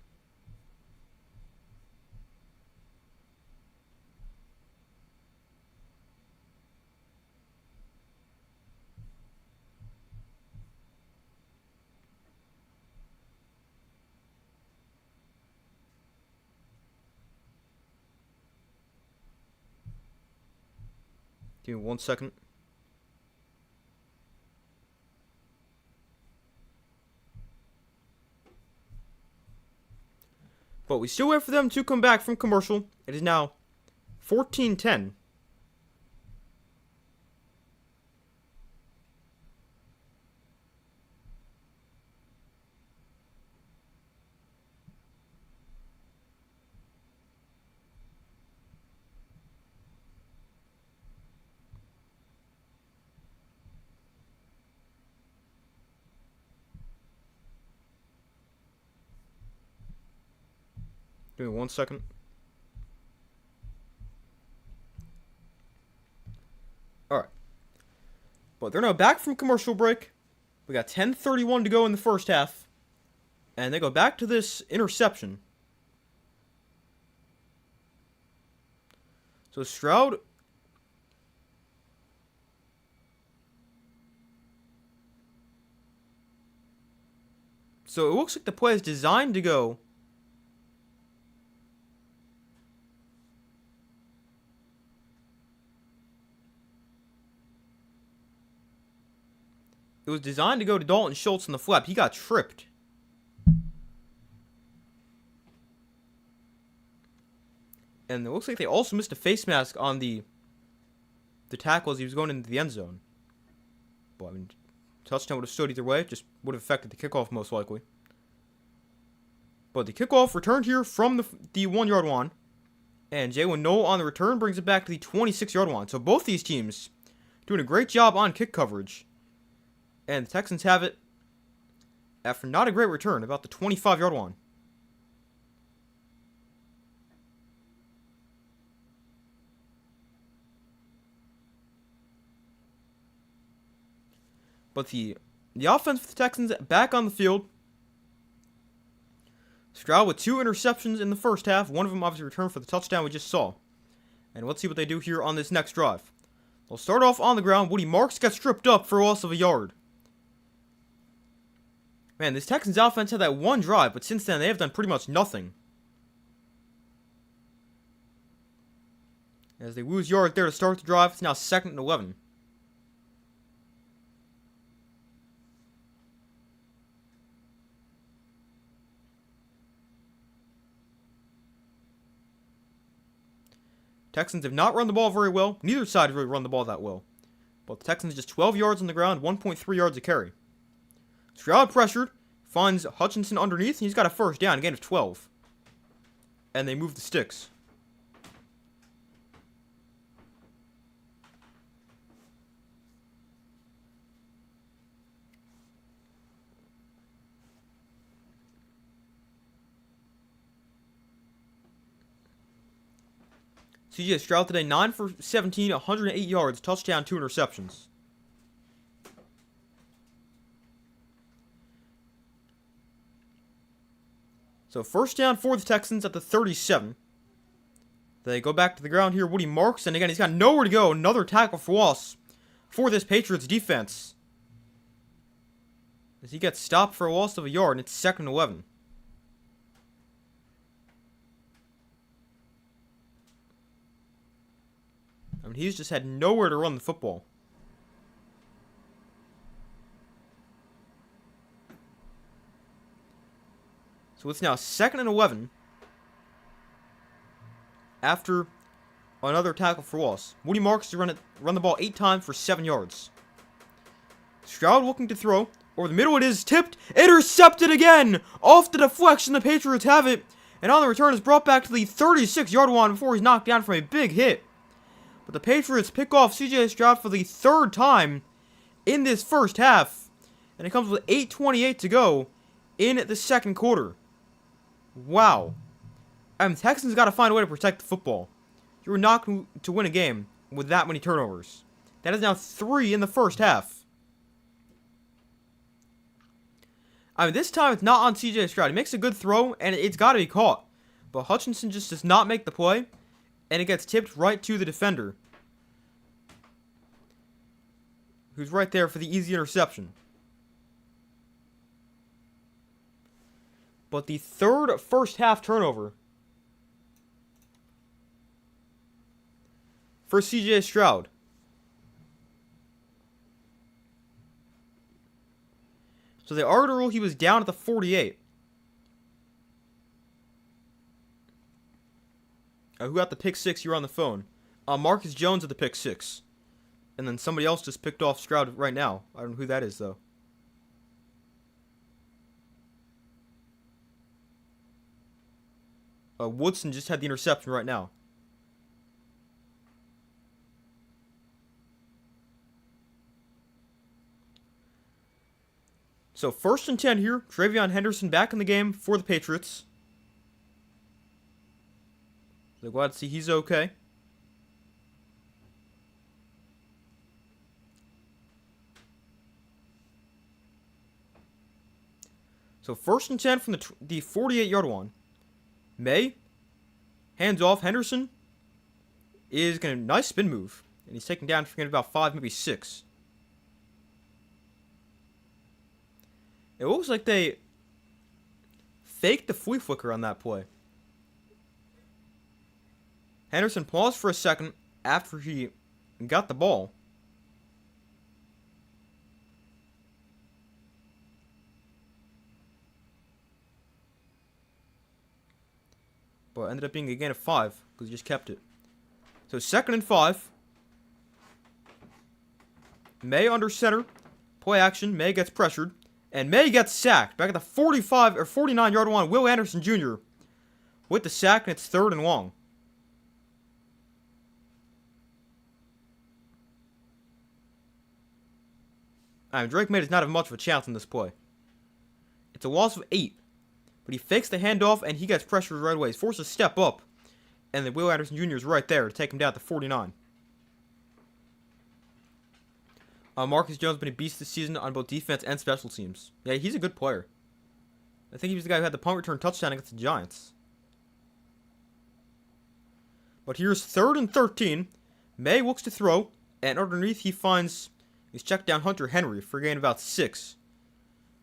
Give me 1 second. But we still wait for them to come back from commercial. It is now 14-10. Give me 1 second. Alright. But they're now back from commercial break. We got 10:31 to go in the first half. And they go back to this interception. So Stroud. So it looks like the play is designed to go. It was designed to go to Dalton Schultz in the flap. He got tripped. And it looks like they also missed a face mask on the tackle as he was going into the end zone. Well, I mean, touchdown would have stood either way. Just would have affected the kickoff most likely. But the kickoff returned here from the 1-yard line. And Jalen Noel on the return brings it back to the 26-yard line. So both these teams doing a great job on kick coverage. And the Texans have it after not a great return, about the 25-yard line. But the offense for the Texans back on the field. Stroud with 2 interceptions in the first half. One of them obviously returned for the touchdown we just saw. And let's see what they do here on this next drive. They'll start off on the ground. Woody Marks gets tripped up for a loss of a yard. Man, this Texans offense had that one drive, but since then they have done pretty much nothing. As they lose yard there to start the drive, it's now 2nd and 11. Texans have not run the ball very well. Neither side has really run the ball that well. But the Texans just 12 yards on the ground, 1.3 yards a carry. Stroud pressured, finds Hutchinson underneath, and he's got a first down, a gain of 12. And they move the sticks. CJ Stroud today, 9 for 17, 108 yards, touchdown, 2 interceptions. So first down for the Texans at the 37. They go back to the ground here. Woody Marks, and again, he's got nowhere to go. Another tackle for loss for this Patriots defense. As he gets stopped for a loss of a yard, and it's 2nd and 11. I mean, he's just had nowhere to run the football. So it's now 2nd and 11 after another tackle for loss. Woody Marks to run the ball 8 times for 7 yards. Stroud looking to throw. Over the middle it is, tipped, intercepted again! Off the deflection, the Patriots have it. And on the return is brought back to the 36-yard line before he's knocked down from a big hit. But the Patriots pick off CJ Stroud for the 3rd time in this first half. And it comes with 8:28 to go in the 2nd quarter. Wow. Texans got to find a way to protect the football. You're not going to win a game with that many turnovers. That is now 3 in the first half. I mean, this time it's not on CJ Stroud. He makes a good throw, and it's got to be caught. But Hutchinson just does not make the play. And it gets tipped right to the defender, who's right there for the easy interception. But the 3rd first half turnover for CJ Stroud. So they are to rule he was down at the 48. Who got the pick 6 here on the phone? Marcus Jones at the pick 6. And then somebody else just picked off Stroud right now. I don't know who that is, though. Woodson just had the interception right now. So 1st and 10 here. Travion Henderson back in the game for the Patriots. They're glad to see he's okay. So 1st and 10 from the 48-yard line. May hands off. Henderson is going to nice spin move. And he's taken down for about 5, maybe 6. It looks like they faked the flea flicker on that play. Henderson paused for a second after he got the ball. But ended up being a gain of 5 because he just kept it. So 2nd and 5. May under center. Play action. May gets pressured. And May gets sacked. Back at the 45 or 49-yard line. Will Anderson Jr. with the sack, and it's 3rd and long. Drake May does not have much of a chance in this play. It's a loss of 8. But he fakes the handoff, and he gets pressured right away. He's forced to step up. And then Will Anderson Jr. is right there to take him down to 49. Marcus Jones has been a beast this season on both defense and special teams. Yeah, he's a good player. I think he was the guy who had the punt return touchdown against the Giants. But here's 3rd and 13. May looks to throw, and underneath he finds his check down Hunter Henry for a gain of about 6.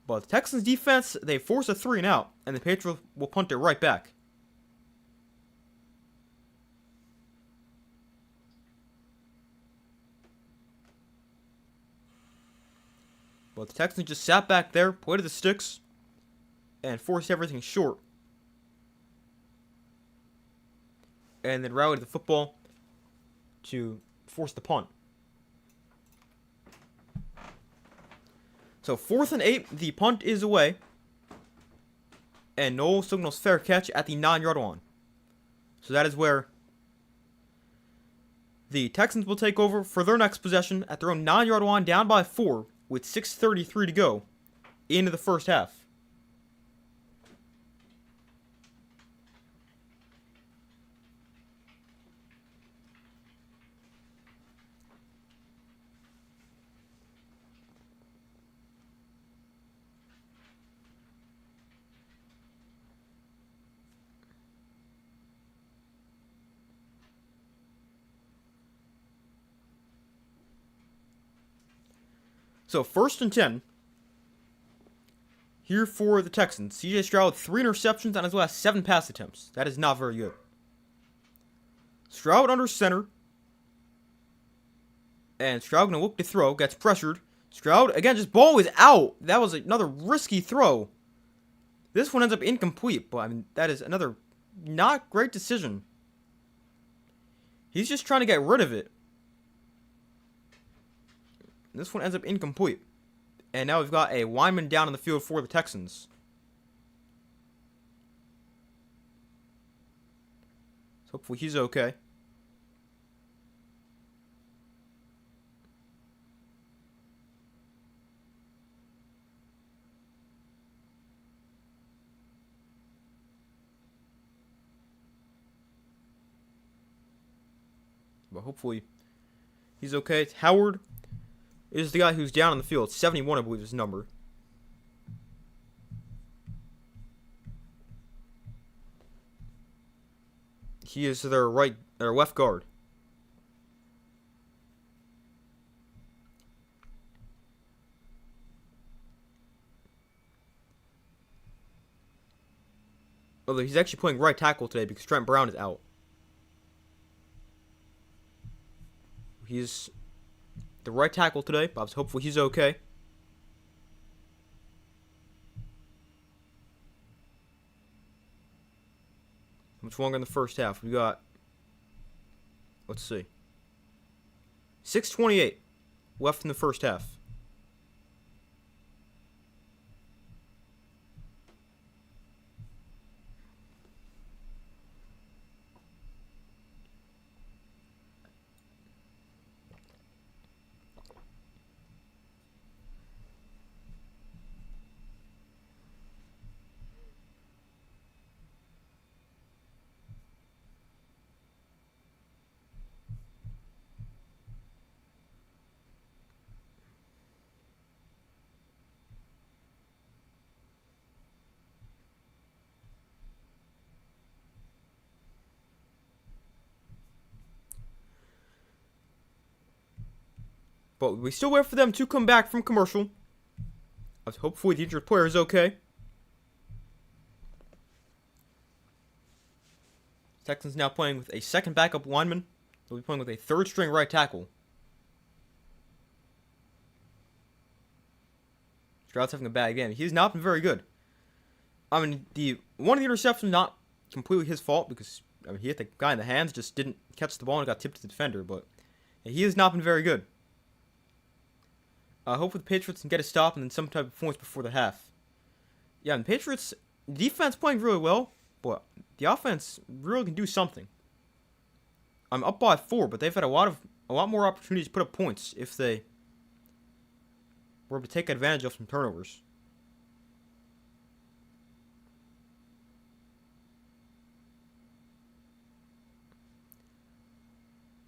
But the Texans defense, they force a 3 and out, and the Patriots will punt it right back. But the Texans just sat back there, played to the sticks, and forced everything short. And then rallied the football to force the punt. So 4th and 8, the punt is away. And Noel signals fair catch at the 9-yard line. So that is where the Texans will take over for their next possession at their own 9-yard line, down by 4 with 6:33 to go into the first half. So 1st and 10. Here for the Texans. CJ Stroud with 3 interceptions on his last 7 pass attempts. That is not very good. Stroud under center. And Stroud going to look to throw. Gets pressured. Stroud, again, just ball is out. That was another risky throw. This one ends up incomplete. But, I mean, that is another not great decision. He's just trying to get rid of it. This one ends up incomplete. And now we've got a lineman down on the field for the Texans. So hopefully he's okay. But hopefully he's okay. It's Howard is the guy who's down on the field. 71, I believe, is his number. He is their left guard. Although he's actually playing right tackle today because Trent Brown is out. He's the right tackle today. Bob's hopefully he's okay. Much longer in the first half. We got, let's see, 6:28 left in the first half. But we still wait for them to come back from commercial. Hopefully the injured player is okay. Texans now playing with a second backup lineman. They'll be playing with a third string right tackle. Stroud's having a bad game. He's not been very good. I mean, one of the interceptions not completely his fault because he hit the guy in the hands, just didn't catch the ball and got tipped to the defender. But he has not been very good. Hopefully the Patriots can get a stop and then some type of points before the half. Yeah, and the Patriots defense playing really well, but the offense really can do something. I'm up by 4, but they've had a lot more opportunities to put up points if they were able to take advantage of some turnovers.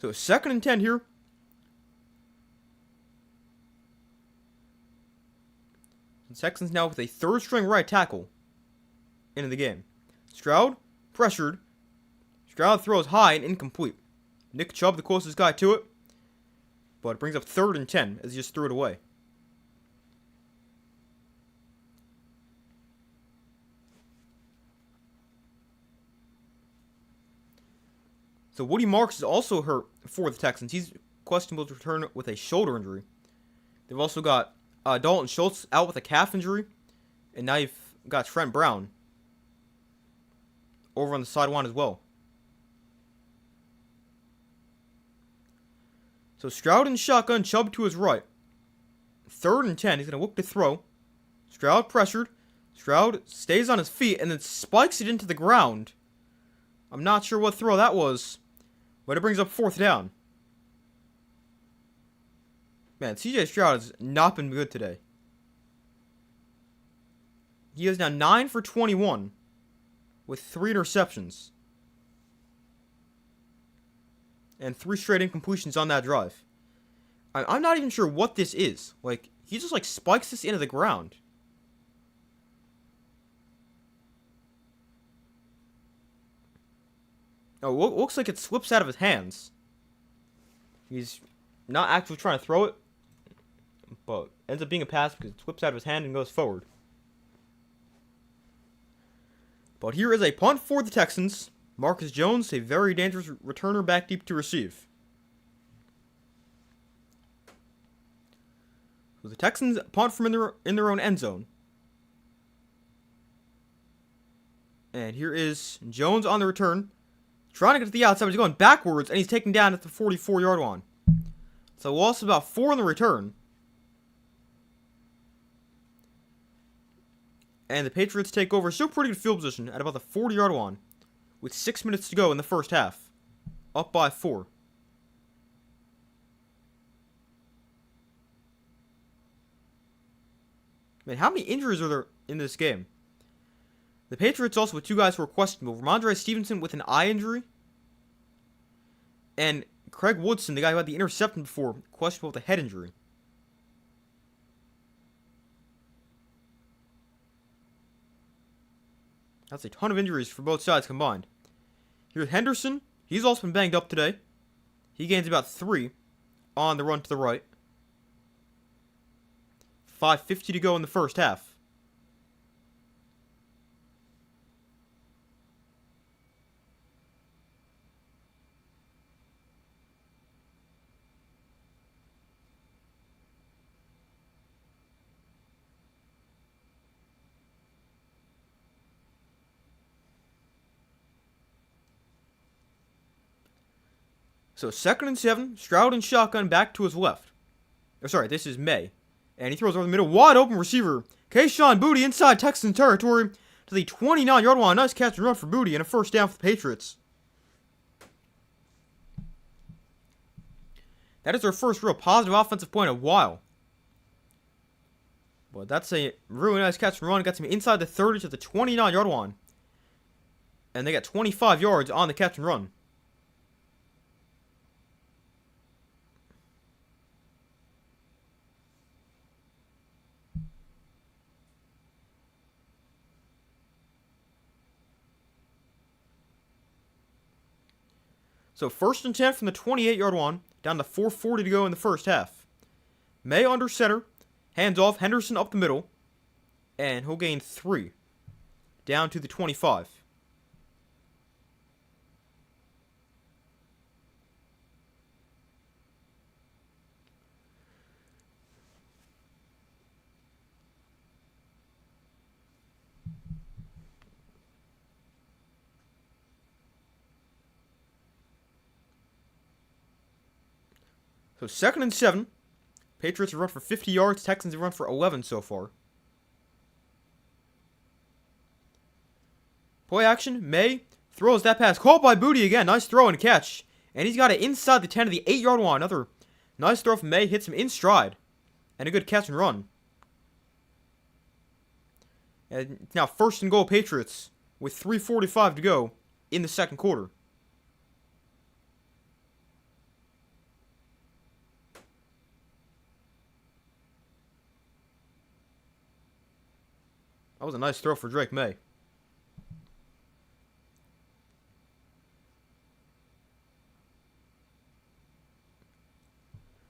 So 2nd and 10 here. Texans now with a third-string right tackle into the game. Stroud, pressured. Stroud throws high and incomplete. Nick Chubb, the closest guy to it. But it brings up 3rd and 10 as he just threw it away. So Woody Marks is also hurt for the Texans. He's questionable to return with a shoulder injury. They've also got Dalton Schultz out with a calf injury. And now you've got Trent Brown over on the sideline as well. So Stroud in shotgun, Chubb to his right. 3rd and 10. He's going to look to throw. Stroud pressured. Stroud stays on his feet and then spikes it into the ground. I'm not sure what throw that was, but it brings up 4th down. Man, CJ Stroud has not been good today. He is now 9 for 21 with 3 interceptions. And 3 straight incompletions on that drive. I'm not even sure what this is. Like, he just, spikes this into the ground. Oh, looks like it slips out of his hands. He's not actually trying to throw it, but ends up being a pass because it slips out of his hand and goes forward. But here is a punt for the Texans. Marcus Jones, a very dangerous returner back deep to receive. So the Texans punt from in their own end zone. And here is Jones on the return. Trying to get to the outside, but he's going backwards, and he's taken down at the 44-yard line. So loss of about 4 in the return. And the Patriots take over. Still pretty good field position at about the 40-yard line. With 6 minutes to go in the first half. Up by 4. Man, how many injuries are there in this game? The Patriots also with 2 guys who are questionable. Ramondre Stevenson with an eye injury. And Craig Woodson, the guy who had the interception before, questionable with a head injury. That's a ton of injuries for both sides combined. Here's Henderson. He's also been banged up today. He gains about 3 on the run to the right. 5:50 to go in the first half. So 2nd and 7, Stroud and shotgun back to his left. Oh, sorry, this is May. And he throws over the middle, wide open receiver. Kayshon Boutte inside Texan territory to the 29-yard line. Nice catch and run for Boutte and a first down for the Patriots. That is their first real positive offensive point in a while. But that's a really nice catch and run. Gets him inside the 30 to the 29-yard line. And they got 25 yards on the catch and run. So 1st and 10 from the 28-yard line, down to 4:40 to go in the first half. May under center, hands off, Henderson up the middle, and he'll gain 3, down to the 25. So 2nd and 7. Patriots have run for 50 yards. Texans have run for 11 so far. Play action. May throws that pass. Caught by Boutte again. Nice throw and catch. And he's got it inside the 10 to the 8-yard line. Another nice throw from May. Hits him in stride. And a good catch and run. And it's now 1st and goal Patriots with 3:45 to go in the second quarter. was a nice throw for Drake May.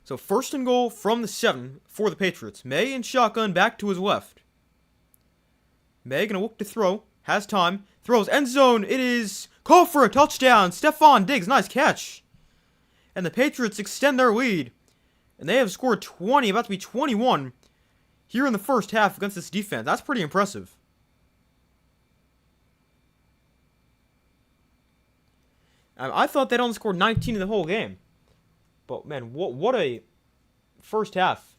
So 1st and goal from the 7 for the Patriots. May in shotgun back to his left. May gonna look to throw. Has time. Throws end zone. It is called for a touchdown. Stephon Diggs. Nice catch. And the Patriots extend their lead. And they have scored 20, about to be 21, here in the first half against this defense. That's pretty impressive. I thought they'd only scored 19 in the whole game. But, man, what a first half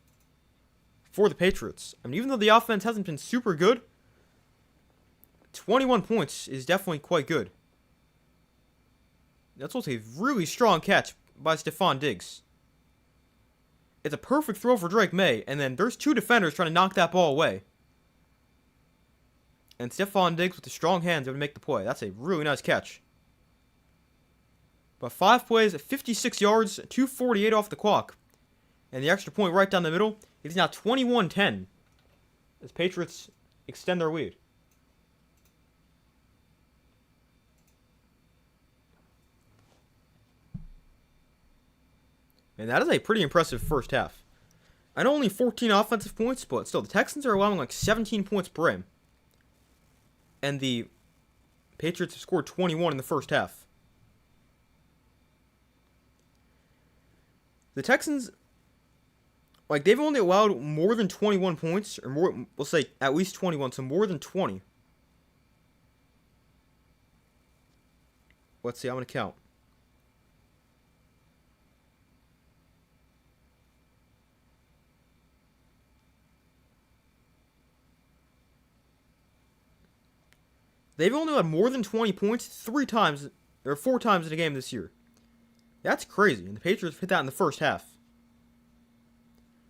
for the Patriots. I mean, even though the offense hasn't been super good, 21 points is definitely quite good. That's also a really strong catch by Stephon Diggs. It's a perfect throw for Drake May, and then there's 2 defenders trying to knock that ball away. And Stephon Diggs with the strong hands able to make the play. That's a really nice catch. But 5 plays, 56 yards, 2:48 off the clock. And the extra point right down the middle. It is now 21-10 as Patriots extend their lead. And that is a pretty impressive first half. I know only 14 offensive points, but still, the Texans are allowing like 17 points per game. And the Patriots have scored 21 in the first half. The Texans, like, they've only allowed more than 21 points, or more, we'll say at least 21, so more than 20. Let's see, I'm going to count. They've only had more than 20 points 4 times in a game this year. That's crazy, and the Patriots hit that in the first half.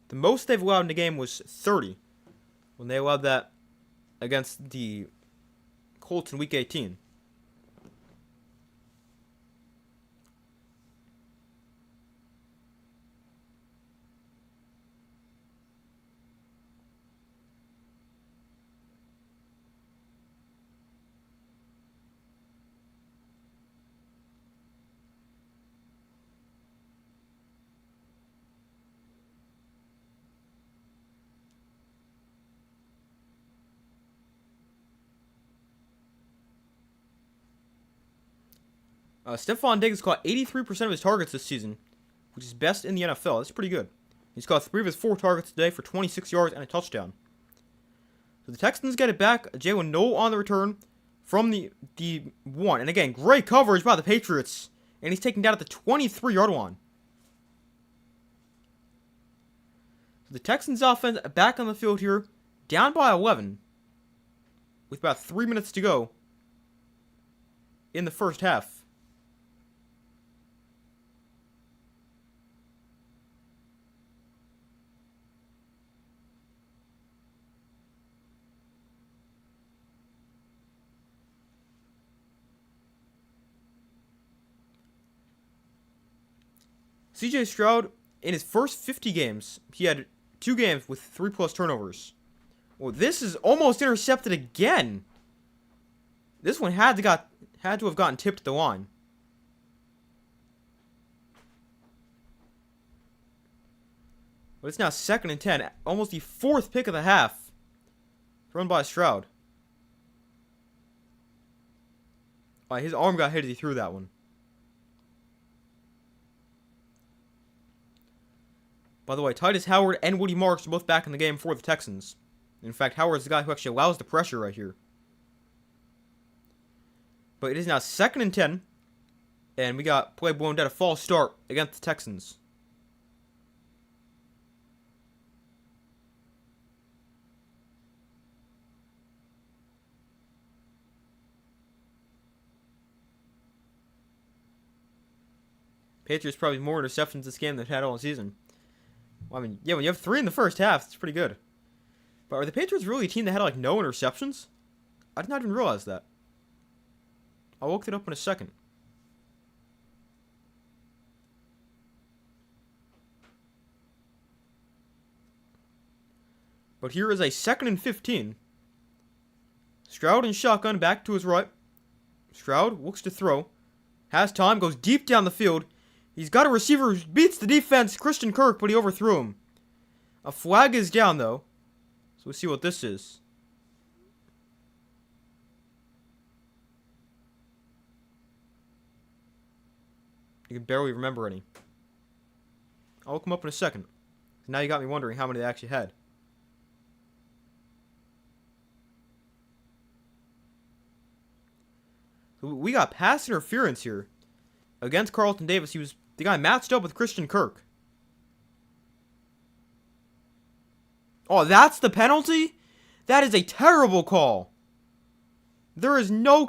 The most they've allowed in a game was 30, when they allowed that against the Colts in Week 18. Stephon Diggs caught 83% of his targets this season, which is best in the NFL. That's pretty good. He's caught 3 of his 4 targets today for 26 yards and a touchdown. So the Texans get it back. Jalen Noel on the return from the 1. And again, great coverage by the Patriots. And he's taken down at the 23-yard line. So the Texans offense back on the field here, down by 11, with about 3 minutes to go in the first half. CJ Stroud, in his first 50 games, he had 2 games with 3+ turnovers. Well, this is almost intercepted again. This one had to have gotten tipped at the line. But it's now 2nd and 10, almost the 4th pick of the half, thrown by Stroud. His arm got hit as he threw that one. By the way, Titus Howard and Woody Marks are both back in the game for the Texans. In fact, Howard's the guy who actually allows the pressure right here. But it is now 2nd and 10. And we got play blown dead, a false start against the Texans. Patriots probably more interceptions this game than they've had all season. Well, I mean, yeah, when you have 3 in the first half, it's pretty good. But are the Patriots really a team that had, like, no interceptions? I did not even realize that. I'll look it up in a second. But here is a 2nd and 15. Stroud in shotgun, back to his right. Stroud looks to throw. Has time, goes deep down the field. He's got a receiver who beats the defense, Christian Kirk, but he overthrew him. A flag is down, though. So we'll see what this is. You can barely remember any. I'll look them up in a second. Now you got me wondering how many they actually had. So we got pass interference here. Against Carlton Davis, he was the guy matched up with Christian Kirk. Oh, that's the penalty? That is a terrible call. There is no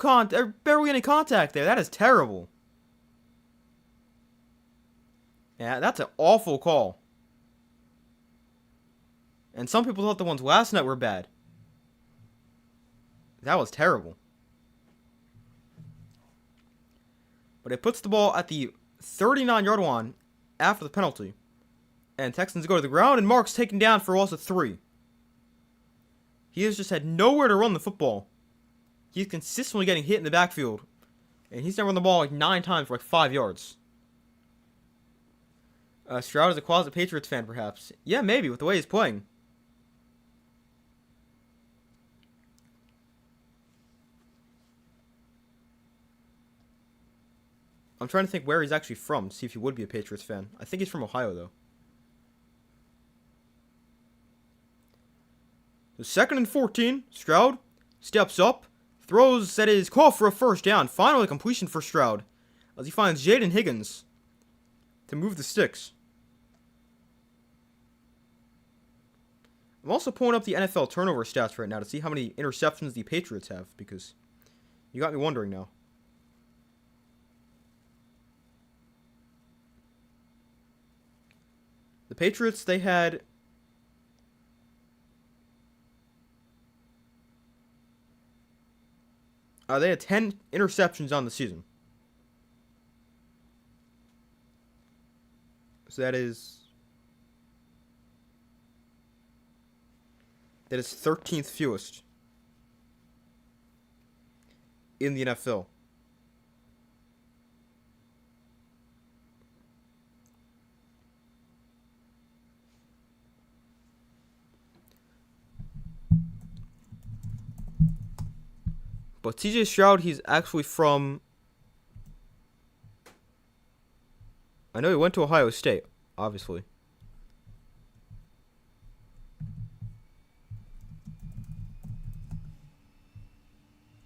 barely any contact there. That is terrible. Yeah, that's an awful call. And some people thought the ones last night were bad. That was terrible. But it puts the ball at the 39-yard line after the penalty. And Texans go to the ground, and Mark's taken down for loss of 3. He has just had nowhere to run the football. He's consistently getting hit in the backfield. And he's now run the ball like 9 times for like 5 yards. Stroud is a closet Patriots fan, perhaps. Yeah, maybe, with the way he's playing. I'm trying to think where he's actually from, see if he would be a Patriots fan. I think he's from Ohio, though. So 2nd and 14, Stroud steps up, throws that is called for a first down. Finally completion for Stroud, as he finds Jaden Higgins to move the sticks. I'm also pulling up the NFL turnover stats right now to see how many interceptions the Patriots have, because you got me wondering now. The Patriots, they had 10 interceptions on the season. So that is 13th fewest in the NFL. But TJ Stroud, he's actually from... I know he went to Ohio State, obviously.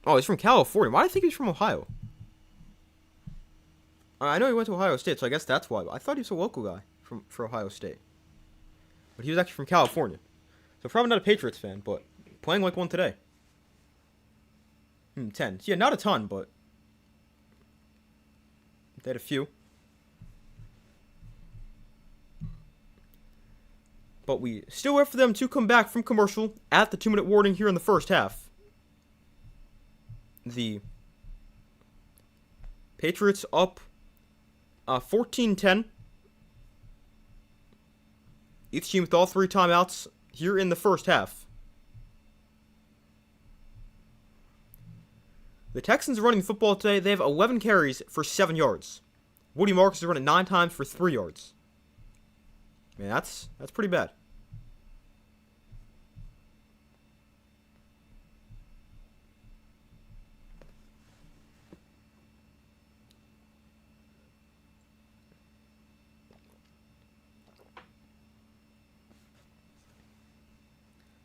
Oh, he's from California. Why do I think he's from Ohio? I know he went to Ohio State, so I guess that's why. I thought he was a local guy for Ohio State. But he was actually from California. So probably not a Patriots fan, but playing like one today. 10. Yeah, not a ton, but they had a few. But we still wait for them to come back from commercial at the 2-minute warning here in the first half. The Patriots up 14-10. Each team with all 3 timeouts here in the first half. The Texans are running the football today. They have 11 carries for 7 yards. Woody Marks is running 9 times for 3 yards. Man, that's pretty bad.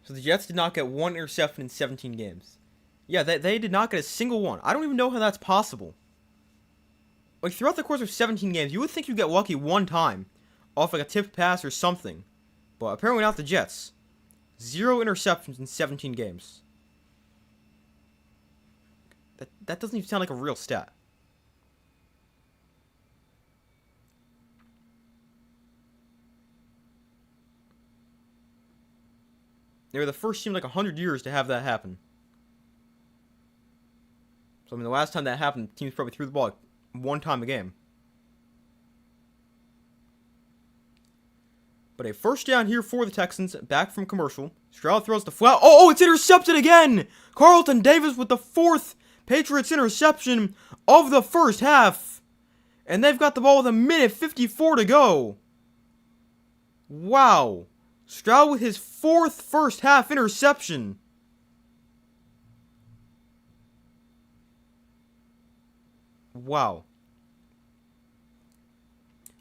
So the Jets did not get 1 interception in 17 games. Yeah, they did not get a single one. I don't even know how that's possible. Like, throughout the course of 17 games, you would think you'd get lucky one time off, like, a tipped pass or something. But apparently not the Jets. 0 interceptions in 17 games. That doesn't even sound like a real stat. They were the first team in like 100 years to have that happen. So, I mean, the last time that happened, teams probably threw the ball like 1 time a game. But a first down here for the Texans, back from commercial. Stroud throws the flat. Oh, it's intercepted again! Carlton Davis with the 4th Patriots interception of the first half. And they've got the ball with 1:54 to go. Wow. Stroud with his 4th first half interception. Wow.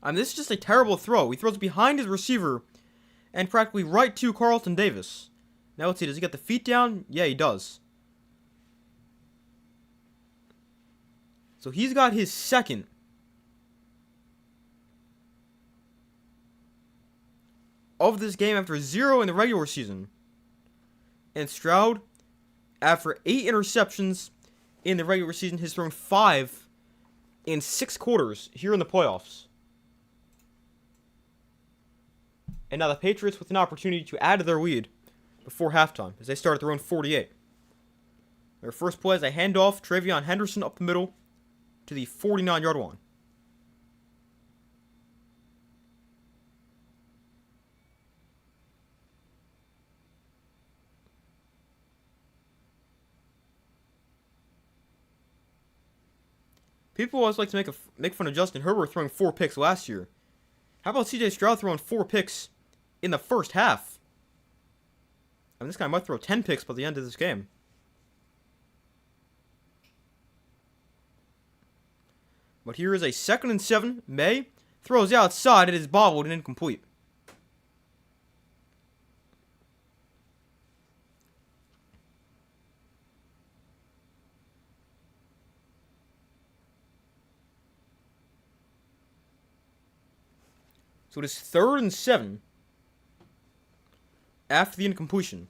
I mean, this is just a terrible throw. He throws behind his receiver and practically right to Carlton Davis. Now let's see, does he get the feet down? Yeah, he does. So he's got his 2nd. Of this game after 0 in the regular season. And Stroud, after 8 interceptions in the regular season, has thrown 5 in 6 quarters here in the playoffs. And now the Patriots with an opportunity to add to their lead before halftime as they start at their own 48. Their first play is a handoff, Travion Henderson up the middle to the 49-yard line. People always like to make fun of Justin Herbert throwing 4 picks last year. How about CJ Stroud throwing 4 picks in the first half? I mean, this guy might throw 10 picks by the end of this game. But here is a 2nd and 7. May throws outside. It is bobbled and incomplete. So it is 3rd and 7 after the incompletion.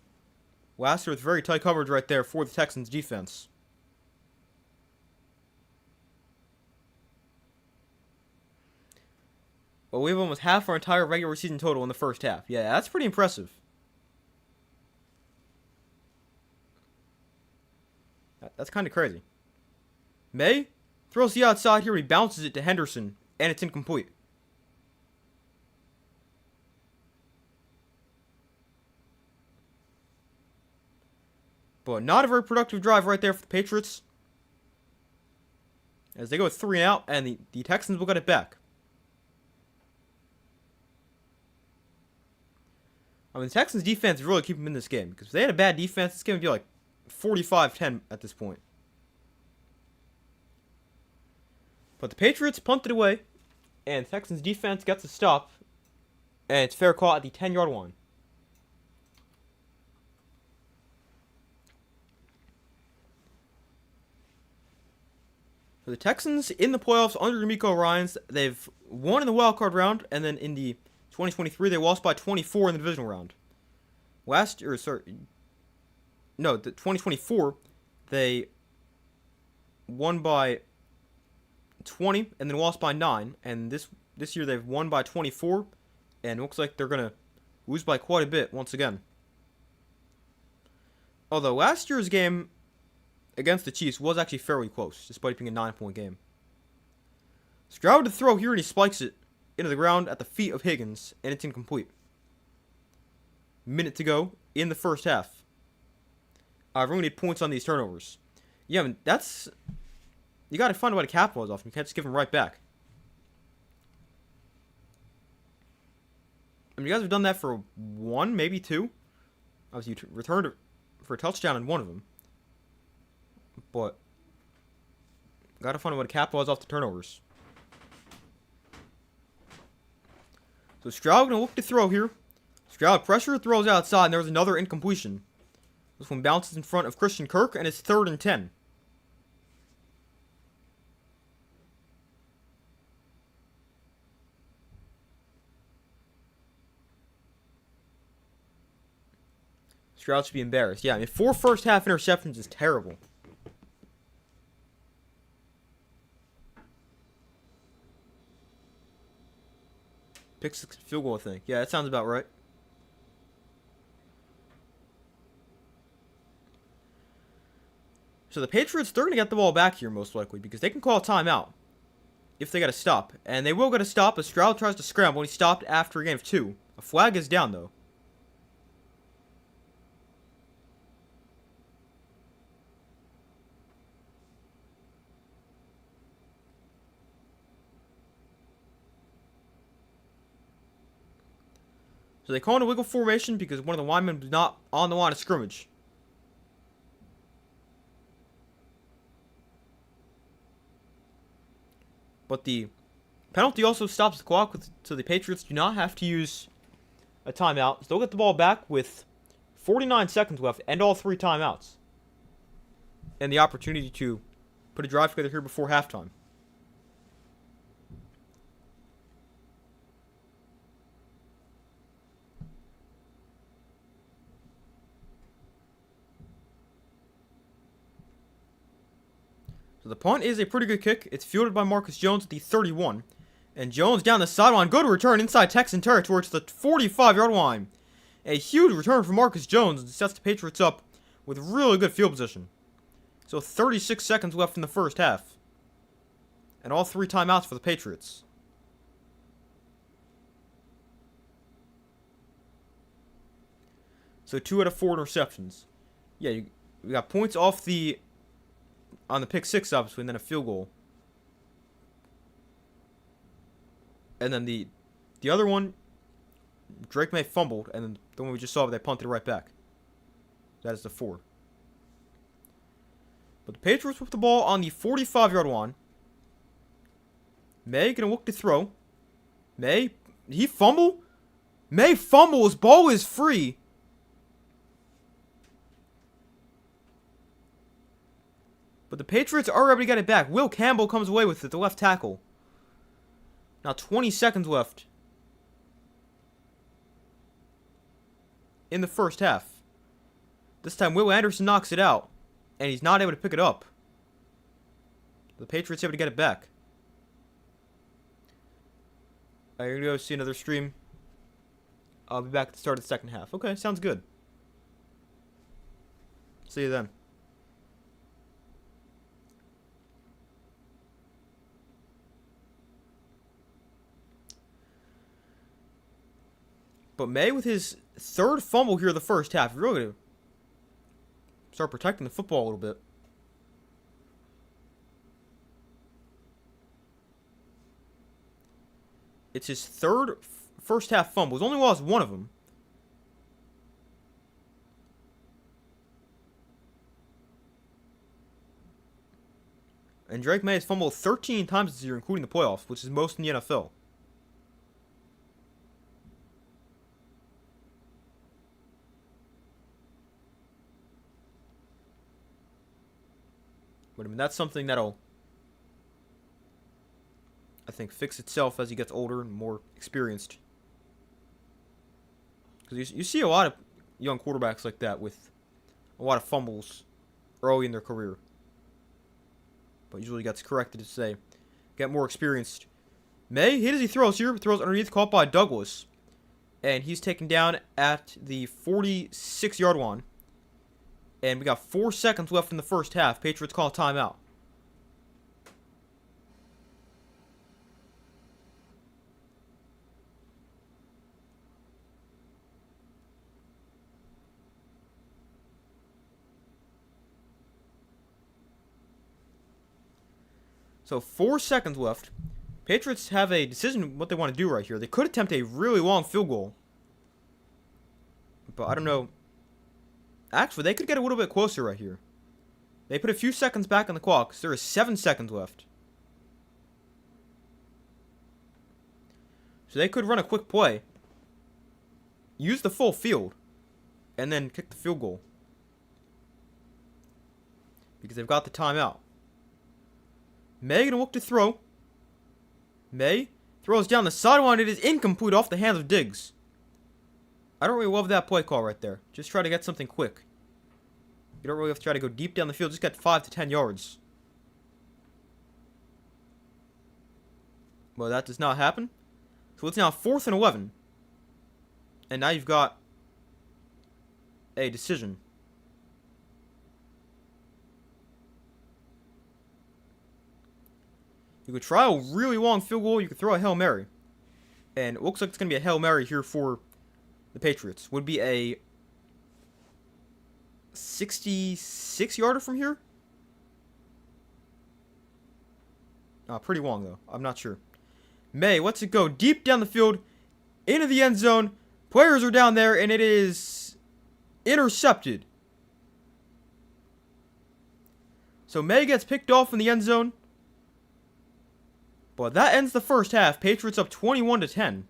Laster with very tight coverage right there for the Texans defense. But we have almost half our entire regular season total in the first half. Yeah, that's pretty impressive. That's kind of crazy. May throws the outside here. He bounces it to Henderson, and it's incomplete. But not a very productive drive right there for the Patriots. As they go 3 and out, and the Texans will get it back. I mean, the Texans defense really keep them in this game. Because if they had a bad defense, this game would be like 45-10 at this point. But the Patriots punted away. And the Texans defense gets a stop. And it's fair call at the 10-yard line. For the Texans in the playoffs under D'Amico Ryans, they've won in the wild card round, and then in the 2023 they lost by 24 in the divisional round. The 2024 they won by 20 and then lost by 9, and this year they've won by 24, and it looks like they're gonna lose by quite a bit once again. Although last year's game against the Chiefs was actually fairly close, despite being a 9-point game. Stroud to throw here, and he spikes it into the ground at the feet of Higgins, and it's incomplete. Minute to go in the first half. Everyone need points on these turnovers. Yeah, I mean, you got to find a way to capitalize off them. You can't just give them right back. I mean, you guys have done that for 1, maybe 2. Obviously, you returned it for a touchdown in one of them. But gotta find a way to capitalize off the turnovers. So Stroud gonna look to throw here. Stroud pressure, throws outside, and there's another incompletion. This one bounces in front of Christian Kirk, and it's 3rd and 10. Stroud should be embarrassed. Yeah, I mean, 4 first half interceptions is terrible. Pick 6 field goal, I think. Yeah, that sounds about right. So the Patriots, they're going to get the ball back here most likely because they can call a timeout if they got a stop. And they will get a stop as Stroud tries to scramble. He stopped after a gain of 2. A flag is down, though. So they call it a wiggle formation because one of the linemen was not on the line of scrimmage. But the penalty also stops the clock, so the Patriots do not have to use a timeout. So they'll get the ball back with 49 seconds left and all 3 timeouts. And the opportunity to put a drive together here before halftime. So the punt is a pretty good kick. It's fielded by Marcus Jones at the 31. And Jones down the sideline. Good return inside Texan territory to the 45-yard line. A huge return from Marcus Jones and sets the Patriots up with really good field position. So 36 seconds left in the first half. And all 3 timeouts for the Patriots. So 2 out of 4 interceptions. Yeah, we got points off on the pick 6, obviously, and then a field goal. And then the other one, Drake May fumbled, and then the one we just saw, they punted it right back. That is the 4. But the Patriots whip the ball on the 45-yard line. May gonna look to throw. May, he fumble? May fumbles, ball is free. But the Patriots are able to get it back. Will Campbell comes away with it, the left tackle. Now 20 seconds left in the first half. This time Will Anderson knocks it out, and he's not able to pick it up. The Patriots able to get it back. I'm going to go see another stream. I'll be back at the start of the second half. Okay, sounds good. See you then. But May, with his 3rd fumble here in the first half, really going to start protecting the football a little bit. It's his 3rd first half fumble. He's only lost 1 of them. And Drake May has fumbled 13 times this year, including the playoffs, which is most in the NFL. But I mean, that's something that'll, I think, fix itself as he gets older and more experienced. Because you see a lot of young quarterbacks like that with a lot of fumbles early in their career. But usually gets corrected to say, get more experienced. May, hit as he throws here, throws underneath, caught by Douglas. And he's taken down at the 46-yard line. And we got 4 seconds left in the first half. Patriots call a timeout. So 4 seconds left. Patriots have a decision what they want to do right here. They could attempt a really long field goal. But I don't know. Actually, they could get a little bit closer right here. They put a few seconds back on the clock, so there is 7 seconds left. So they could run a quick play, use the full field, and then kick the field goal. Because they've got the timeout. May gonna look to throw. May throws down the sideline. It is incomplete off the hands of Diggs. I don't really love that play call right there. Just try to get something quick. You don't really have to try to go deep down the field. Just get 5 to 10 yards. Well, that does not happen. So it's now 4th and 11. And now you've got a decision. You could try a really long field goal. You could throw a Hail Mary. And it looks like it's going to be a Hail Mary here for the Patriots. Would be a 66-yarder from here? Pretty long, though. I'm not sure. May lets it go deep down the field, into the end zone. Players are down there, and it is intercepted. So May gets picked off in the end zone. But that ends the first half. Patriots up 21-10.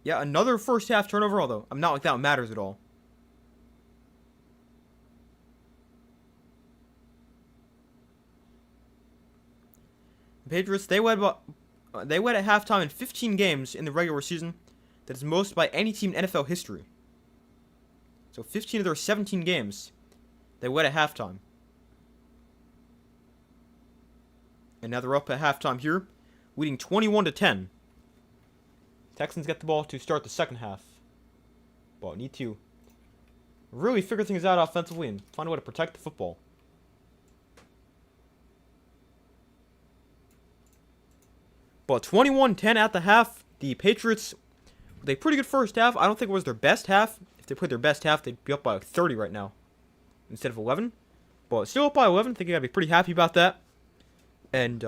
Yeah, another first half turnover, although I'm not like that matters at all. The Patriots, they led at halftime in 15 games in the regular season. That is most by any team in NFL history. So 15 of their 17 games, they led at halftime. And now they're up at halftime here, leading 21-10. Texans get the ball to start the second half. But need to really figure things out offensively and find a way to protect the football. But 21-10 at the half. The Patriots, with a pretty good first half. I don't think it was their best half. If they played their best half, they'd be up by like 30 right now instead of 11. But still up by 11. I think you gotta be pretty happy about that. And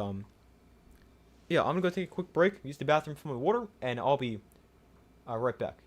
yeah, I'm gonna go take a quick break, use the bathroom for my water, and I'll be right back.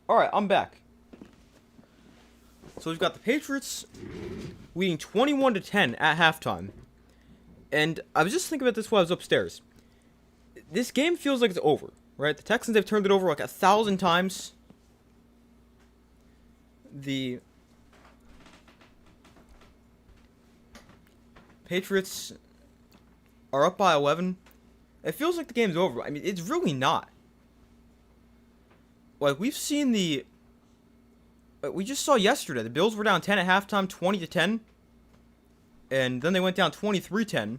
Alright, I'm back. So we've got the Patriots leading 21-10 at halftime. And I was just thinking about this while I was upstairs. This game feels like it's over, right? The Texans have turned it over like 1,000 times. The Patriots are up by 11. It feels like the game's over. I mean, it's really not. Like, we've seen the... We just saw yesterday, the Bills were down 10 at halftime, 20-10. And then they went down 23-10.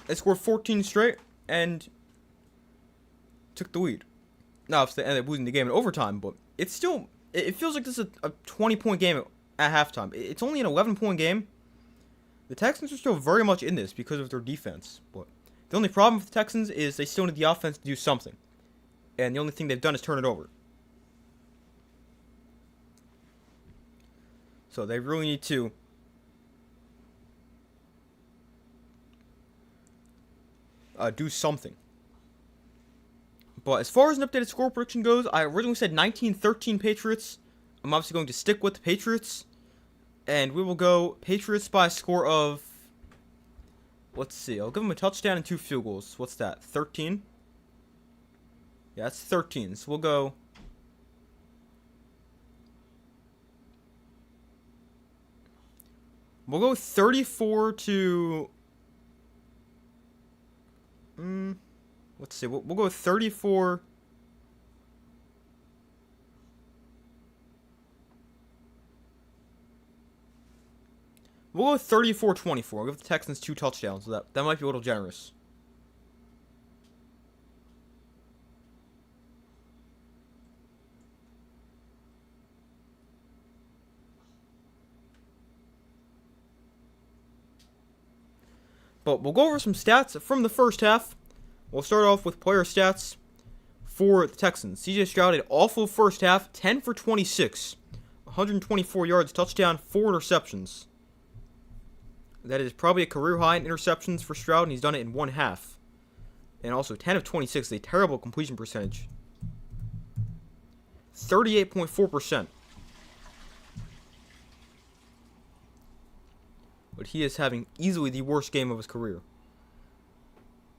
They scored 14 straight and took the lead. Now, if they ended up losing the game in overtime, but it's still... It feels like this is a 20-point game at halftime. It's only an 11-point game. The Texans are still very much in this because of their defense. But the only problem with the Texans is they still need the offense to do something. And the only thing they've done is turn it over. So they really need to do something. But as far as an updated score prediction goes, I originally said 19-13 Patriots. I'm obviously going to stick with the Patriots. And we will go Patriots by a score of... Let's see. I'll give them a touchdown and 2 field goals. What's that? 13? Yeah, that's 13. So we'll go... We'll go 34 to... let's see. We'll go 34... We'll go 34-24. I'll give the Texans 2 touchdowns. So that might be a little generous. But we'll go over some stats from the first half. We'll start off with player stats for the Texans. CJ Stroud had an awful first half, 10 for 26. 124 yards, touchdown, 4 interceptions. That is probably a career high in interceptions for Stroud, and he's done it in one half. And also, 10 of 26 is a terrible completion percentage. 38.4%. But he is having easily the worst game of his career.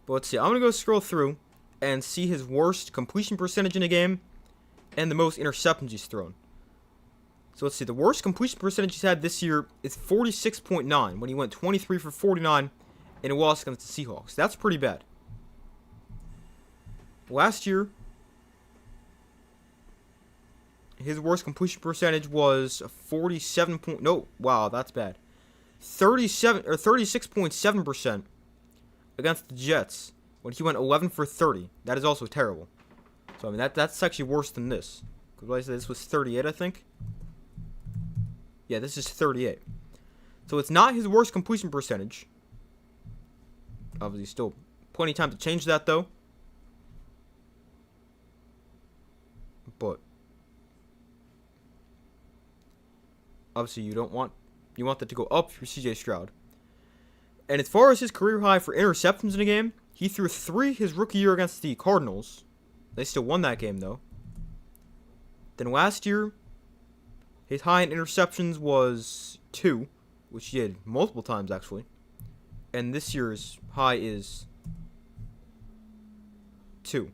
But let's see. I'm going to go scroll through and see his worst completion percentage in a game and the most interceptions he's thrown. So let's see. The worst completion percentage he's had this year is 46.9 when he went 23 for 49 in a loss against the Seahawks. That's pretty bad. Last year, his worst completion percentage was 47. No, wow, that's bad. 36.7% against the Jets when he went 11 for 30. That is also terrible. So I mean that's actually worse than this. Because I said this was 38, I think. Yeah, this is 38. So it's not his worst completion percentage. Obviously, still plenty of time to change that though. But obviously, you want that to go up for CJ Stroud. And as far as his career high for interceptions in a game, he threw 3 his rookie year against the Cardinals. They still won that game, though. Then last year, his high in interceptions was 2, which he did multiple times, actually. And this year's high is 2.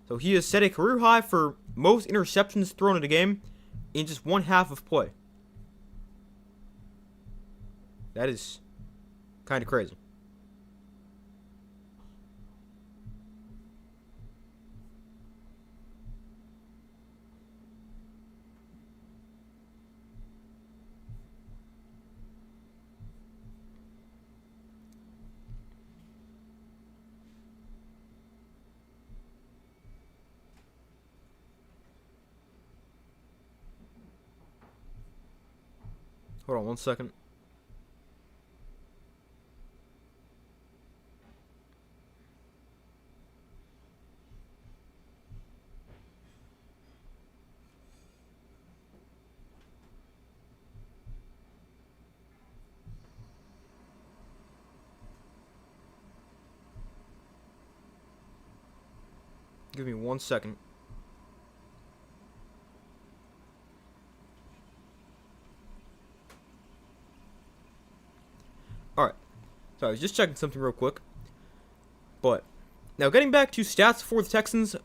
So he has set a career high for most interceptions thrown in a game in just one half of play. That is kind of crazy. Hold on one second. Give me 1 second. So I was just checking something real quick. But now getting back to stats for the Texans,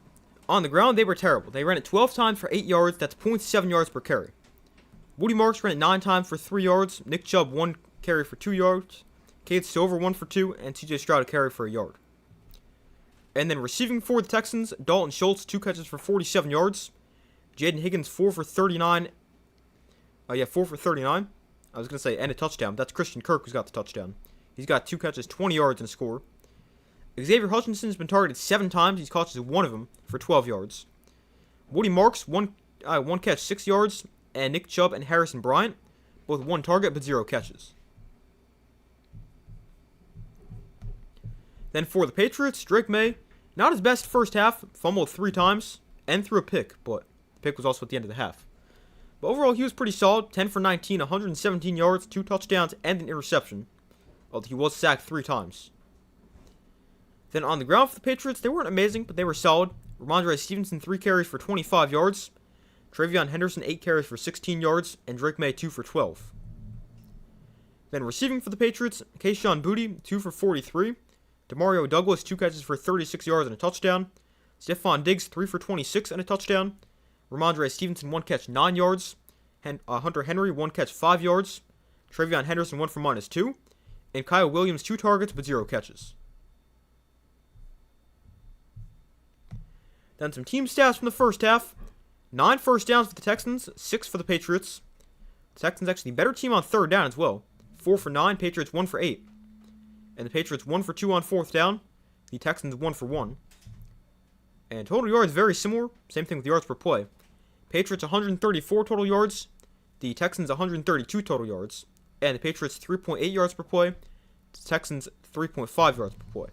on the ground they were terrible. They ran it 12 times for 8 yards. That's 0.7 yards per carry. Woody Marks ran it 9 times for 3 yards. Nick Chubb 1 carry for 2 yards. Cade Stover 1 for 2, and CJ Stroud a carry for a yard. And then receiving for the Texans, Dalton Schultz 2 catches for 47 yards. Jaden Higgins 4 for 39. 4 for 39. I was gonna say and a touchdown. But that's Christian Kirk who's got the touchdown. He's got 2 catches, 20 yards, and a score. Xavier Hutchinson's been targeted 7 times. He's caught 1 of them for 12 yards. Woody Marks, one catch, 6 yards. And Nick Chubb and Harrison Bryant, both 1 target but 0 catches. Then for the Patriots, Drake May, not his best first half, fumbled 3 times and threw a pick, but the pick was also at the end of the half. But overall, he was pretty solid, 10 for 19, 117 yards, 2 touchdowns, and an interception, although he was sacked 3 times. Then on the ground for the Patriots, they weren't amazing, but they were solid. Ramondre Stevenson, 3 carries for 25 yards. Travion Henderson, 8 carries for 16 yards, and Drake May, 2 for 12. Then receiving for the Patriots, Kayshon Boutte, 2 for 43. Demario Douglas, 2 catches for 36 yards and a touchdown. Stephon Diggs, 3 for 26 and a touchdown. Ramondre Stevenson, 1 catch, 9 yards. Hunter Henry, 1 catch, 5 yards. Travion Henderson, 1 for -2. And Kyle Williams, 2 targets but 0 catches. Then some team stats from the first half. 9 first downs for the Texans, 6 for the Patriots. The Texans actually better team on 3rd down as well. 4 for 9, Patriots 1 for 8. And the Patriots 1 for 2 on 4th down. The Texans 1 for 1. And total yards very similar. Same thing with yards per play. Patriots 134 total yards. The Texans 132 total yards. And the Patriots 3.8 yards per play. The Texans 3.5 yards per play.